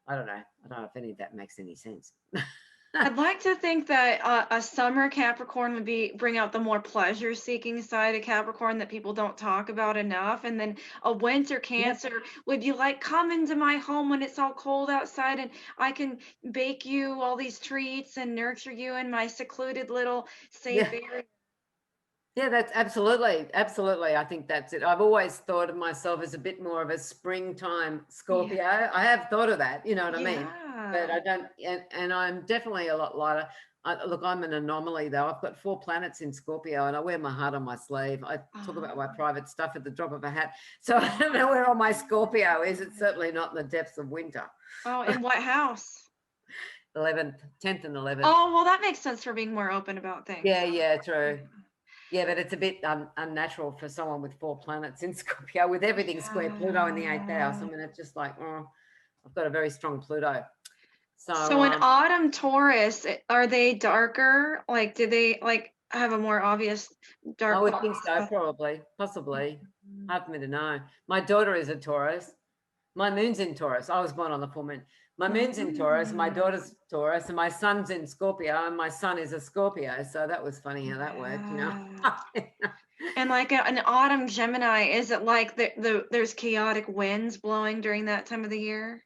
I don't know if any of that makes any sense. I'd like to think that a summer Capricorn would bring out the more pleasure-seeking side of Capricorn that people don't talk about enough, and then a winter Cancer would be like, come into my home when it's all cold outside, and I can bake you all these treats and nurture you in my secluded little safe area. Yeah, that's absolutely. I think that's it. I've always thought of myself as a bit more of a springtime Scorpio. Yeah. I have thought of that, you know what I mean? But Yeah. I don't, and I'm definitely a lot lighter. Look, I'm an anomaly though. I've got 4 planets in Scorpio, and I wear my heart on my sleeve. I talk about my private stuff at the drop of a hat. So I don't know where all my Scorpio is. It's certainly not in the depths of winter. Oh, in what house? 11th, 10th and 11th. Oh, well, that makes sense for being more open about things. Yeah, true. Yeah, but it's a bit unnatural for someone with 4 planets in Scorpio, with everything square Pluto in the 8th house. I mean, it's just like, oh, I've got a very strong Pluto. So in autumn Taurus, are they darker? Like, do they like have a more obvious dark? I would think so, probably, possibly. Hard for me to know. My daughter is a Taurus. My moon's in Taurus. I was born on the full moon. My moon's in Taurus, my daughter's Taurus, and my son's in Scorpio, and my son is a Scorpio. So that was funny how that worked, you know. And like an autumn Gemini, is it like there's chaotic winds blowing during that time of the year?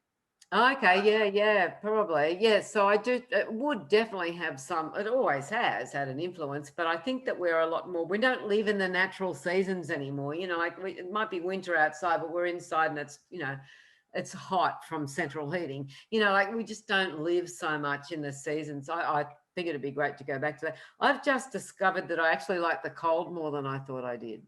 Okay, yeah, probably. Yeah, so it would definitely have some, it always has had an influence, but I think that we're a lot more, we don't live in the natural seasons anymore, you know, like it might be winter outside, but we're inside and it's, you know, it's hot from central heating, you know, like we just don't live so much in the seasons. I think it'd be great to go back to that. I've just discovered that I actually like the cold more than I thought I did.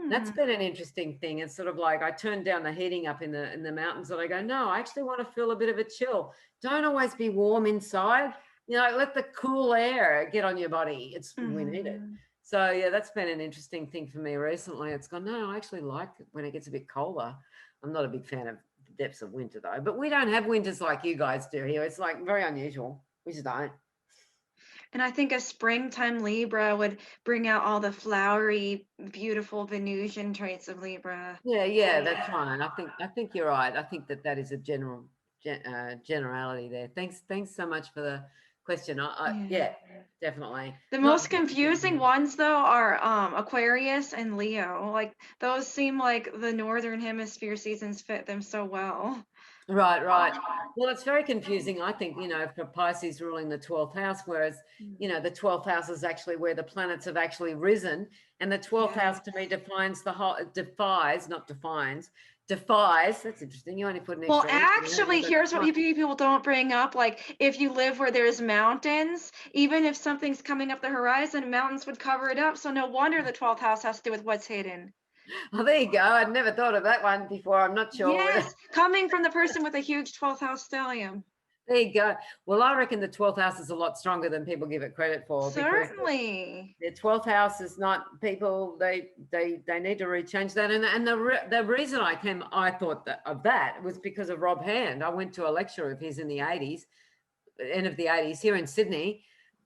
That's been an interesting thing. It's sort of like I turned down the heating up in the mountains, and I go, no, I actually want to feel a bit of a chill. Don't always be warm inside, you know, let the cool air get on your body. We need it. So yeah, that's been an interesting thing for me recently. It's gone, no, I actually like it when it gets a bit colder. I'm not a big fan of the depths of winter though, but we don't have winters like you guys do here. It's like very unusual. We just don't. And I think a springtime Libra would bring out all the flowery, beautiful Venusian traits of Libra. Yeah, that's fine. I think you're right. I think that is a generality there. Thanks so much for the question. Yeah, definitely. The most confusing ones though are Aquarius and Leo. Like those seem like the northern hemisphere seasons fit them so well. Right. Well, it's very confusing, I think, you know, for Pisces ruling the 12th house, whereas, you know, the 12th house is actually where the planets have actually risen. And the 12th house to me defies, that's interesting. You only put an extra. Well, actually, here's what people don't bring up. Like if you live where there's mountains, even if something's coming up the horizon, mountains would cover it up. So no wonder the 12th house has to do with what's hidden. Oh, there you go. I'd never thought of that one before. I'm not sure. Yes, coming from the person with a huge 12th house stellium. There you go. Well, I reckon the 12th house is a lot stronger than people give it credit for. Certainly. The 12th house is not people, they need to rechange that. And the reason I thought of that was because of Rob Hand. I went to a lecture of his in the 80s, end of the 80s here in Sydney.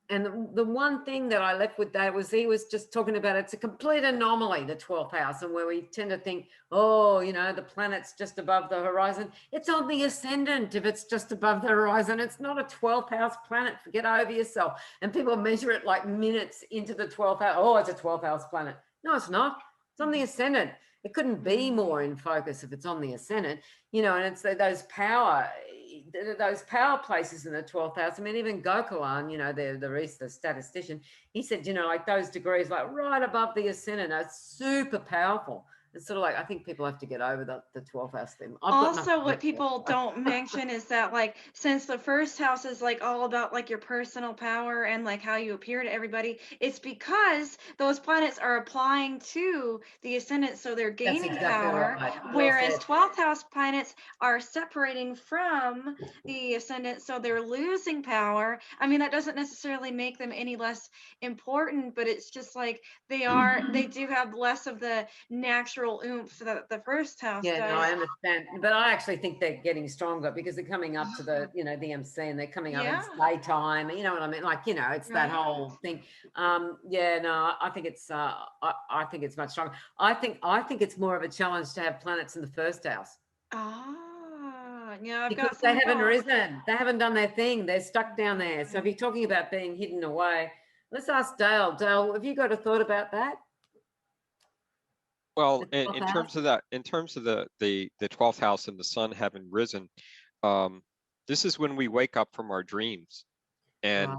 And the one thing that I left with that was he was just talking about it's a complete anomaly, the 12th house, and where we tend to think, oh, you know, the planet's just above the horizon. It's on the ascendant if it's just above the horizon. It's not a 12th house planet. Get over yourself. And people measure it like minutes into the 12th house. Oh, it's a 12th house planet. No, it's not. It's on the ascendant. It couldn't be more in focus if it's on the ascendant, you know, and it's those power places in the 12th house. I mean, even Gokulan, you know, the statistician, he said, you know, like those degrees, like right above the ascendant, are super powerful. It's sort of like, I think people have to get over the 12th house thing. Also, what people don't mention is that, like, since the first house is like all about like your personal power and like how you appear to everybody, it's because those planets are applying to the ascendant, so they're gaining exactly power. right. Well Whereas said. 12th house planets are separating from the ascendant, so they're losing power. I mean, that doesn't necessarily make them any less important, but it's just like they do have less of the natural oomph that the first house Yeah, does. no, I understand, but I actually think they're getting stronger because they're coming up to the, you know, the MC, and they're coming up in daytime. You know what I mean? Like, you know, it's that whole thing. Yeah, no, I think it's I think it's much stronger. I think it's more of a challenge to have planets in the first house. Yeah, because they haven't risen. They haven't done their thing. They're stuck down there. So if you're talking about being hidden away, let's ask Dale. Dale, have you got a thought about that? Well, in terms of that, in terms of the 12th house and the sun having risen, this is when we wake up from our dreams, and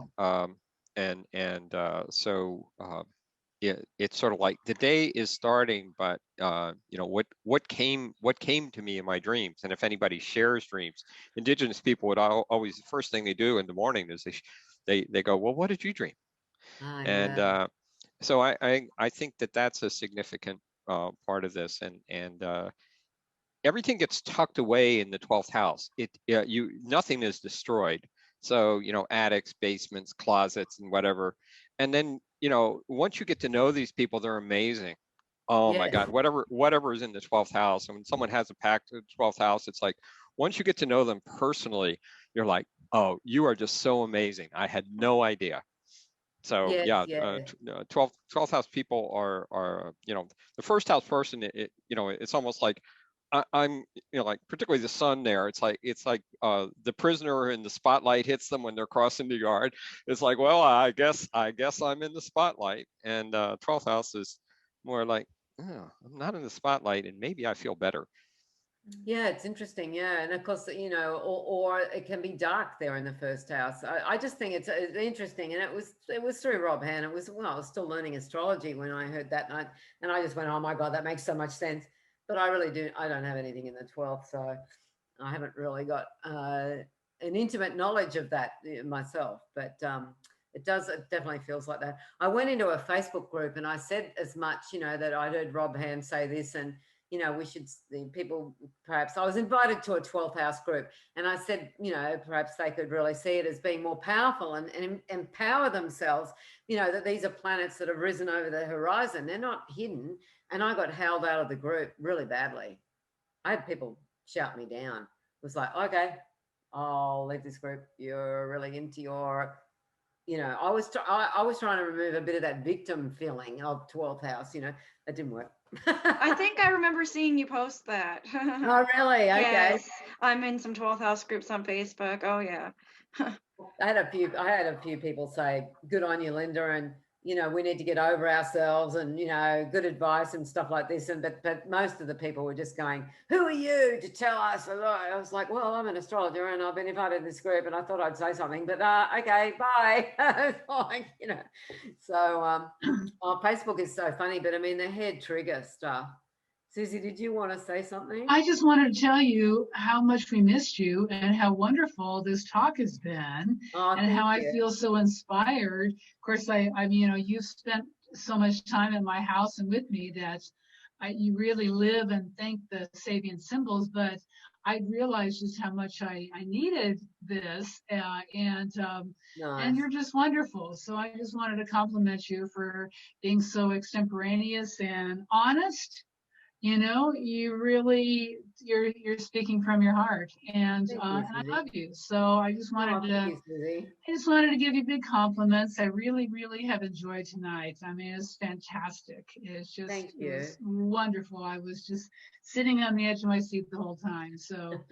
it's sort of like the day is starting, but you know what came to me in my dreams, and if anybody shares dreams, indigenous people would always, the first thing they do in the morning is they go, well, what did you dream? And so I think that's a significant part of this, and everything gets tucked away in the 12th house. Nothing is destroyed. So, you know, attics, basements, closets, and whatever. And then, you know, once you get to know these people, they're amazing. Oh my God, whatever is in the 12th house. And when someone has a pact to the 12th house, it's like, once you get to know them personally, you're like, oh, you are just so amazing. I had no idea. So yeah, 12th house people are, you know, the first house person, you know, it's almost like I'm, you know, like particularly the sun there. It's like the prisoner in the spotlight hits them when they're crossing the yard. It's like, well, I guess I'm in the spotlight. And 12th house is more like, oh, I'm not in the spotlight, and maybe I feel better. Yeah, it's interesting. Yeah, and of course, you know, or it can be dark there in the first house. I just think it's interesting, and it was through Rob Han. I was still learning astrology when I heard that night, and I just went, oh my God, that makes so much sense. But I don't have anything in the 12th, so I haven't really got an intimate knowledge of that myself. But it definitely feels like that. I went into a Facebook group and I said as much, you know, that I heard Rob Han say this, and you know, people, perhaps I was invited to a 12th house group, and I said, you know, perhaps they could really see it as being more powerful and empower themselves, you know, that these are planets that have risen over the horizon. They're not hidden. And I got howled out of the group really badly. I had people shout me down. It was like, okay, I'll leave this group. You're really into your, you know, I was trying to remove a bit of that victim feeling of 12th house, you know, that didn't work. I think I remember seeing you post that. Oh, really? Okay. Yes, I'm in some 12th house groups on Facebook. Oh, yeah. I had a few people say, good on you, Lynda, and you know, we need to get over ourselves, and you know, good advice and stuff like this. And but most of the people were just going, who are you to tell us? And I was like, well, I'm an astrologer and I've been invited to this group, and I thought I'd say something, but okay, bye. Like, you know, so Facebook is so funny, but I mean, the head trigger stuff. Susie, did you want to say something? I just wanted to tell you how much we missed you and how wonderful this talk has been, and how I feel so inspired. Of course, I mean, you know, you've spent so much time in my house and with me that you really live and think the Sabian symbols, but I realized just how much I needed this, and you're just wonderful. So I just wanted to compliment you for being so extemporaneous and honest. You know, you're speaking from your heart, and I love you. So I just wanted to give you big compliments. I really, really have enjoyed tonight. I mean, it's fantastic. It's just it was wonderful. I was just sitting on the edge of my seat the whole time. So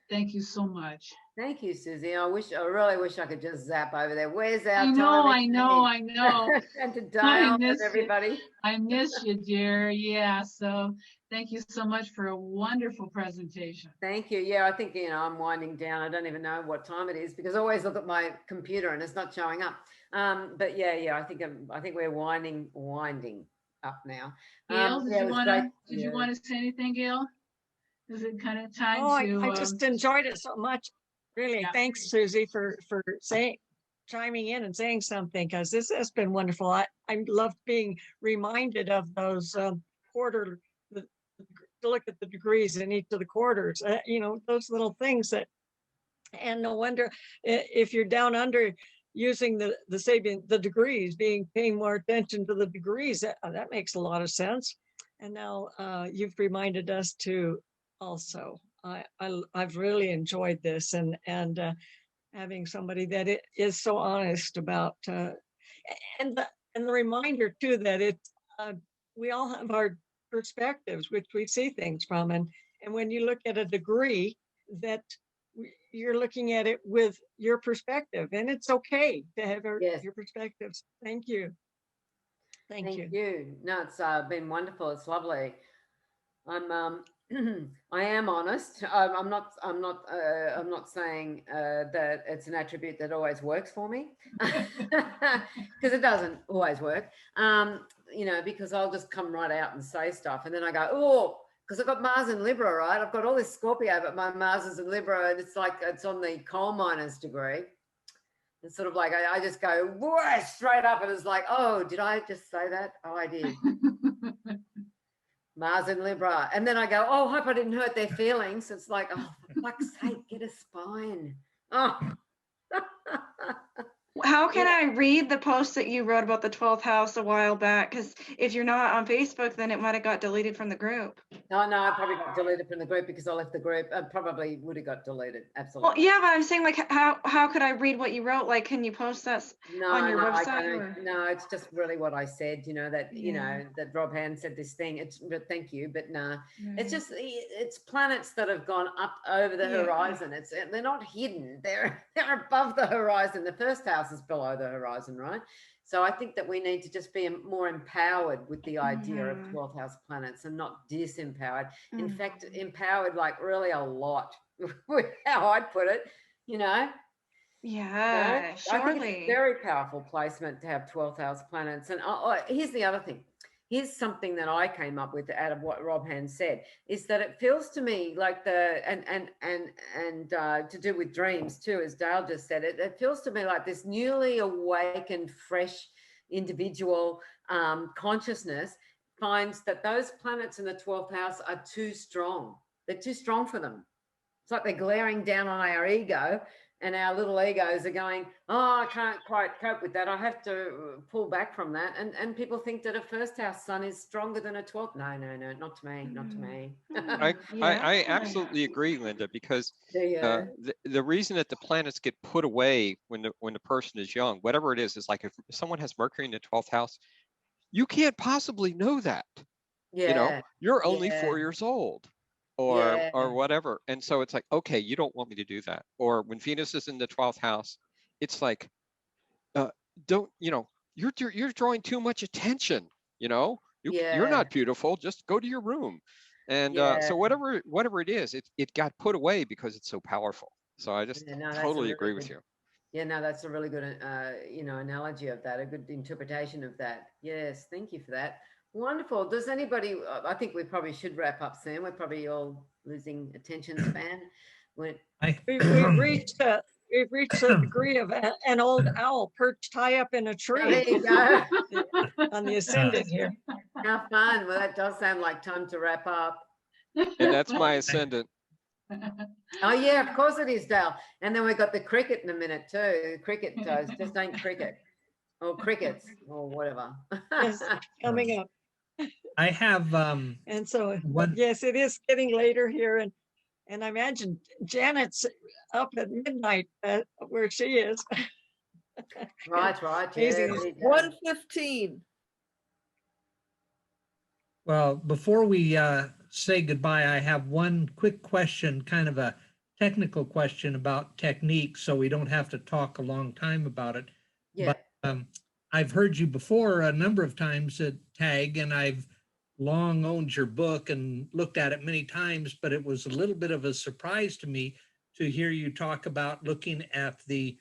Thank you so much. Thank you, Susie. I really wish I could just zap over there. Where's our I know. and to I Dale and miss you. everybody. I miss you, dear. Yeah. So thank you so much for a wonderful presentation. Thank you. Yeah, I think, I'm winding down. I don't even know what time it is because I always look at my computer and it's not showing up. But yeah, I think we're winding up now. Gail, did you Yeah. want to say anything, Gail? Is it kind of time to? I just enjoyed it so much. Really, Yeah. thanks, Susie, for chiming in and saying something, because this has been wonderful. I loved being reminded of those quarter, to look at the degrees in each of the quarters. Those little things that, and no wonder if you're down under using the Sabian, the degrees, paying more attention to the degrees. That makes a lot of sense. And now you've reminded us to also. I've really enjoyed this, and having somebody that is so honest about and the reminder too that we all have our perspectives which we see things from, and when you look at a degree that you're looking at it with your perspective, and it's okay to have your perspectives. Thank you. Thank you. No, it's been wonderful. It's lovely. I am honest. I'm not saying that it's an attribute that always works for me, because it doesn't always work. Because I'll just come right out and say stuff, and then I go, oh, because I've got Mars in Libra, right? I've got all this Scorpio, but my Mars is in Libra, and it's like it's on the coal miner's degree. It's sort of like I just go whoa, straight up, and it's like, oh, did I just say that? Oh, I did. Mars in Libra. And then I go, oh, hope I didn't hurt their feelings. It's like, oh, for fuck's sake, get a spine. Oh. How can I read the post that you wrote about the 12th house a while back? Because if you're not on Facebook, then it might have got deleted from the group. No, I probably got deleted from the group because I left the group. I probably would have got deleted. Absolutely. Well, yeah, but I'm saying, like, how could I read what you wrote? Like, can you post that on your website? No, it's just really what I said, that Rob Hand said this thing. But thank you. But no, it's just, it's planets that have gone up over the horizon. They're not hidden. They're above the horizon. The first house is below the horizon, right? So I think that we need to just be more empowered with the idea of 12th house planets and not disempowered. In fact, empowered, like really a lot, with how I'd put it, Yeah, surely. I think it's a very powerful placement to have 12th house planets. And here's the other thing. Here's something that I came up with out of what Rob Hand said, is that it feels to me like to do with dreams too, as Dale just said, it feels to me like this newly awakened, fresh individual consciousness finds that those planets in the 12th house are too strong. They're too strong for them. It's like they're glaring down on our ego, and our little egos are going, oh, I can't quite cope with that. I have to pull back from that. And people think that a first house sun is stronger than a 12th. No, not to me, not to me. I absolutely agree, Lynda, because the reason that the planets get put away when the person is young, whatever it is like if someone has Mercury in the 12th house, you can't possibly know that. You're only 4 years old. Or whatever. And so it's like, okay, you don't want me to do that. Or when Venus is in the 12th house, it's like, you're drawing too much attention, you're not beautiful, just go to your room. And so whatever it is, it got put away because it's so powerful. So I just totally agree with you. Yeah, no, that's a really good, analogy of that, a good interpretation of that. Yes, thank you for that. Wonderful. Does anybody, I think we probably should wrap up soon. We're probably all losing attention span. We've reached a degree of an old owl perched high up in a tree. Oh, there you go. On the ascendant here. How fun. Well, that does sound like time to wrap up. And that's my ascendant. Oh, yeah, of course it is, Dale. And then we've got the cricket in a minute too. Cricket does, just ain't cricket. Or crickets or whatever. Yes, coming up. I have and so yes, it is getting later here, and I imagine Janet's up at midnight where she is. Right. Amazing. 1:15. Well, before we say goodbye, I have one quick question, kind of a technical question about technique, so we don't have to talk a long time about it. Yeah. But I've heard you before a number of times at TAG, and I've long owned your book and looked at it many times, but it was a little bit of a surprise to me to hear you talk about looking at the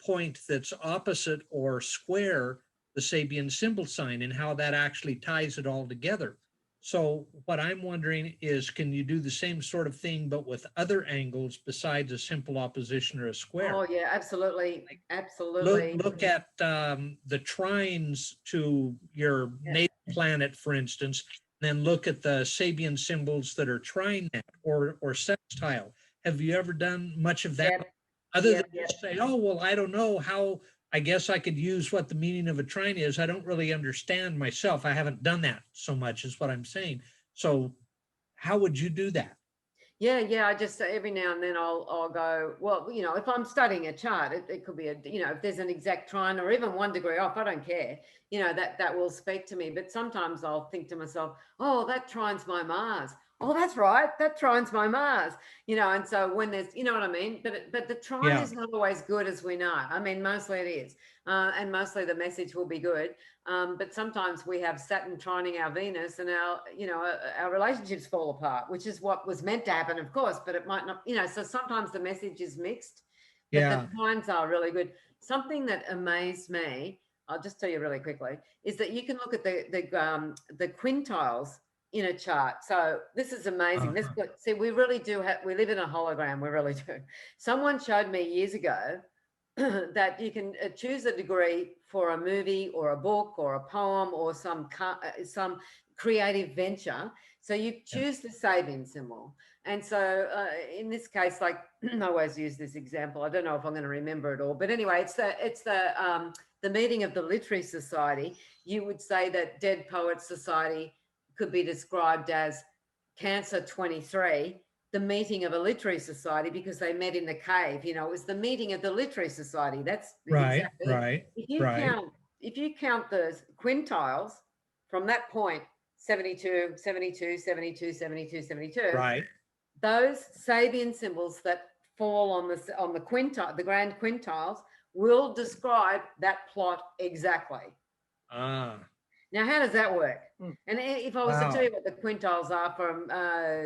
point that's opposite or square the Sabian symbol sign and how that actually ties it all together. So what I'm wondering is, can you do the same sort of thing, but with other angles besides a simple opposition or a square? Oh yeah, absolutely. Absolutely. Look at the trines to your natal planet, for instance, then look at the Sabian symbols that are trine that or sextile. Have you ever done much of that? Yep. Other Yep, than just say, oh, well, I don't know how, I guess I could use what the meaning of a trine is. I don't really understand myself. I haven't done that so much is what I'm saying. So how would you do that? Yeah. I just every now and then I'll go, well, you know, if I'm studying a chart, it could be a, you know, if there's an exact trine or even 1 degree off, I don't care, you know, that will speak to me. But sometimes I'll think to myself, oh, that trine's my Mars. Oh, that's right, that trine's my Mars, you know. And so when there's, you know what I mean, but the trine is not always good, as we know. I mean, mostly it is, and mostly the message will be good. But sometimes we have Saturn trining our Venus, and our, you know, our relationships fall apart, which is what was meant to happen, of course, but it might not, you know. So sometimes the message is mixed, but the trines are really good. Something that amazed me, I'll just tell you really quickly, is that you can look at the quintiles in a chart. So this is amazing. See, we really do we live in a hologram. We really do. Someone showed me years ago that you can choose a degree for a movie or a book or a poem or some creative venture. So you choose the Sabian symbol. And so in this case, like I always use this example. I don't know if I'm going to remember it all, but anyway, it's the meeting of the Literary Society. You would say that Dead Poets Society could be described as Cancer 23, the meeting of a literary society, because they met in the cave. You know, it was the meeting of the literary society. That's right. If you count the quintiles from that point, 72, 72, 72, 72, 72. Right. Those Sabian symbols that fall on the quintile, the grand quintiles, will describe that plot exactly. Now, how does that work? And if I was to tell you what the quintiles are from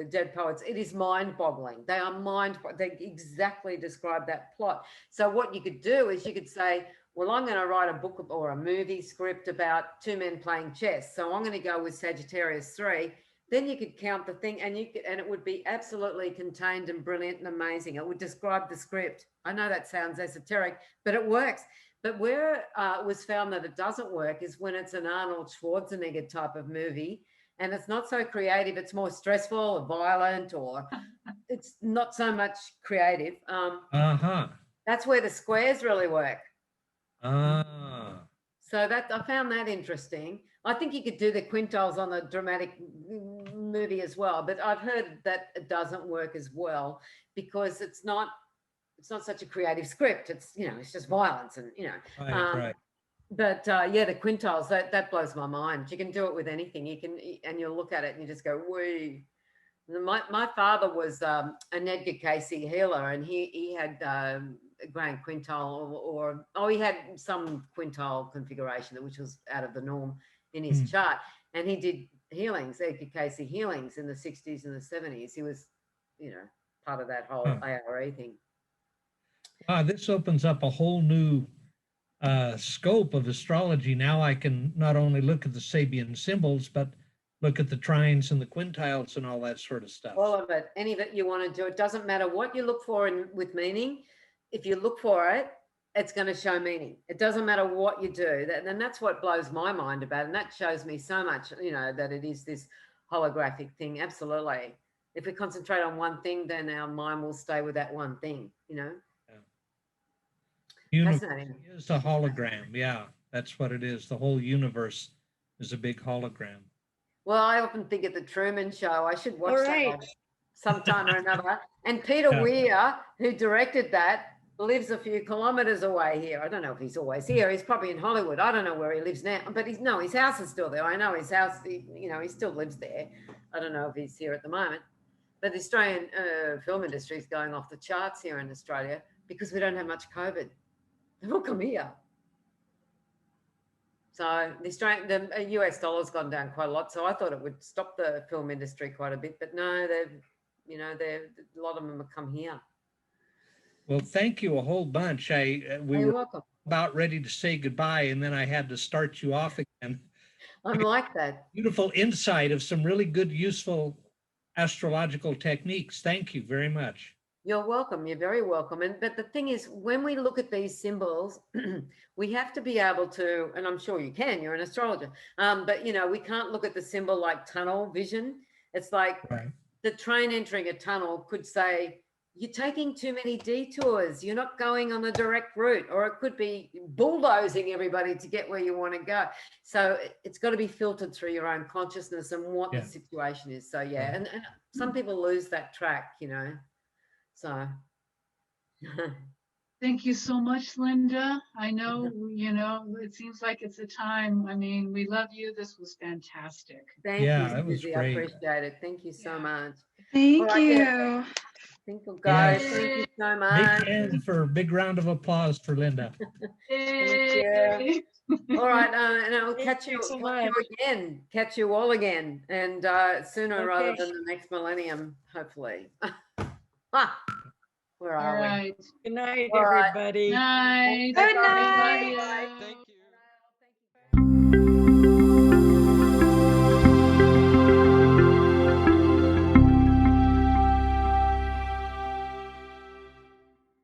Dead Poets, it is mind-boggling. They are they exactly describe that plot. So what you could do is you could say, well, I'm going to write a book or a movie script about 2 men playing chess. So I'm going to go with Sagittarius 3. Then you could count the thing, and it would be absolutely contained and brilliant and amazing. It would describe the script. I know that sounds esoteric, but it works. But where it was found that it doesn't work is when it's an Arnold Schwarzenegger type of movie, and it's not so creative. It's more stressful or violent, or it's not so much creative. That's where the squares really work. So that I found that interesting. I think you could do the quintiles on a dramatic movie as well, but I've heard that it doesn't work as well because it's not such a creative script. It's, you know, it's just violence and, you know. Right. But yeah, the quintiles, that blows my mind. You can do it with anything. You can, and you'll look at it and you just go, wee. My father was an Edgar Casey healer, and he had a grand quintile he had some quintile configuration which was out of the norm in his chart, and he did healings, Edgar Casey healings in the 60s and the 70s. He was, you know, part of that whole ARE thing. Wow, this opens up a whole new scope of astrology. Now I can not only look at the Sabian symbols, but look at the trines and the quintiles and all that sort of stuff. All of it, any that you want to do. It doesn't matter what you look for with meaning. If you look for it, it's going to show meaning. It doesn't matter what you do. And that's what blows my mind about it. And that shows me so much, you know, that it is this holographic thing. Absolutely. If we concentrate on one thing, then our mind will stay with that one thing, you know. Universe is a hologram. Yeah, that's what it is. The whole universe is a big hologram. Well, I often think of the Truman Show. I should watch that sometime or another. And Peter Weir, who directed that, lives a few kilometers away here. I don't know if he's always here. He's probably in Hollywood. I don't know where he lives now, but his house is still there. I know his house, you know, he still lives there. I don't know if he's here at the moment. But the Australian film industry is going off the charts here in Australia because we don't have much COVID. They've all come here. So the US dollar's gone down quite a lot. So I thought it would stop the film industry quite a bit, but no, a lot of them have come here. Well, thank you a whole bunch. We You're were welcome. about ready to say goodbye, and then I had to start you off again. I'm like that. Beautiful insight of some really good, useful astrological techniques. Thank you very much. You're welcome. You're very welcome. But the thing is, when we look at these symbols, we have to be able to, and I'm sure you can, you're an astrologer, but we can't look at the symbol like tunnel vision. It's like the train entering a tunnel could say, you're taking too many detours. You're not going on the direct route, or it could be bulldozing everybody to get where you want to go. So it's got to be filtered through your own consciousness and what the situation is. So and some people lose that track, So Thank you so much, Lynda. I know, it seems like it's a time. I mean, we love you. This was fantastic. Thank you, that was Susie. great. I appreciate it. Thank you so much. Thank All right, you. Thank you, guys. Yes. Thank you so Big much. hand for a big round of applause for Lynda. Thank you. All right, and I'll catch you so again. Catch you all again, and sooner rather than the next millennium, hopefully. Where All are we? right. Good night, All right. everybody. Night. Good Bye. night. Thank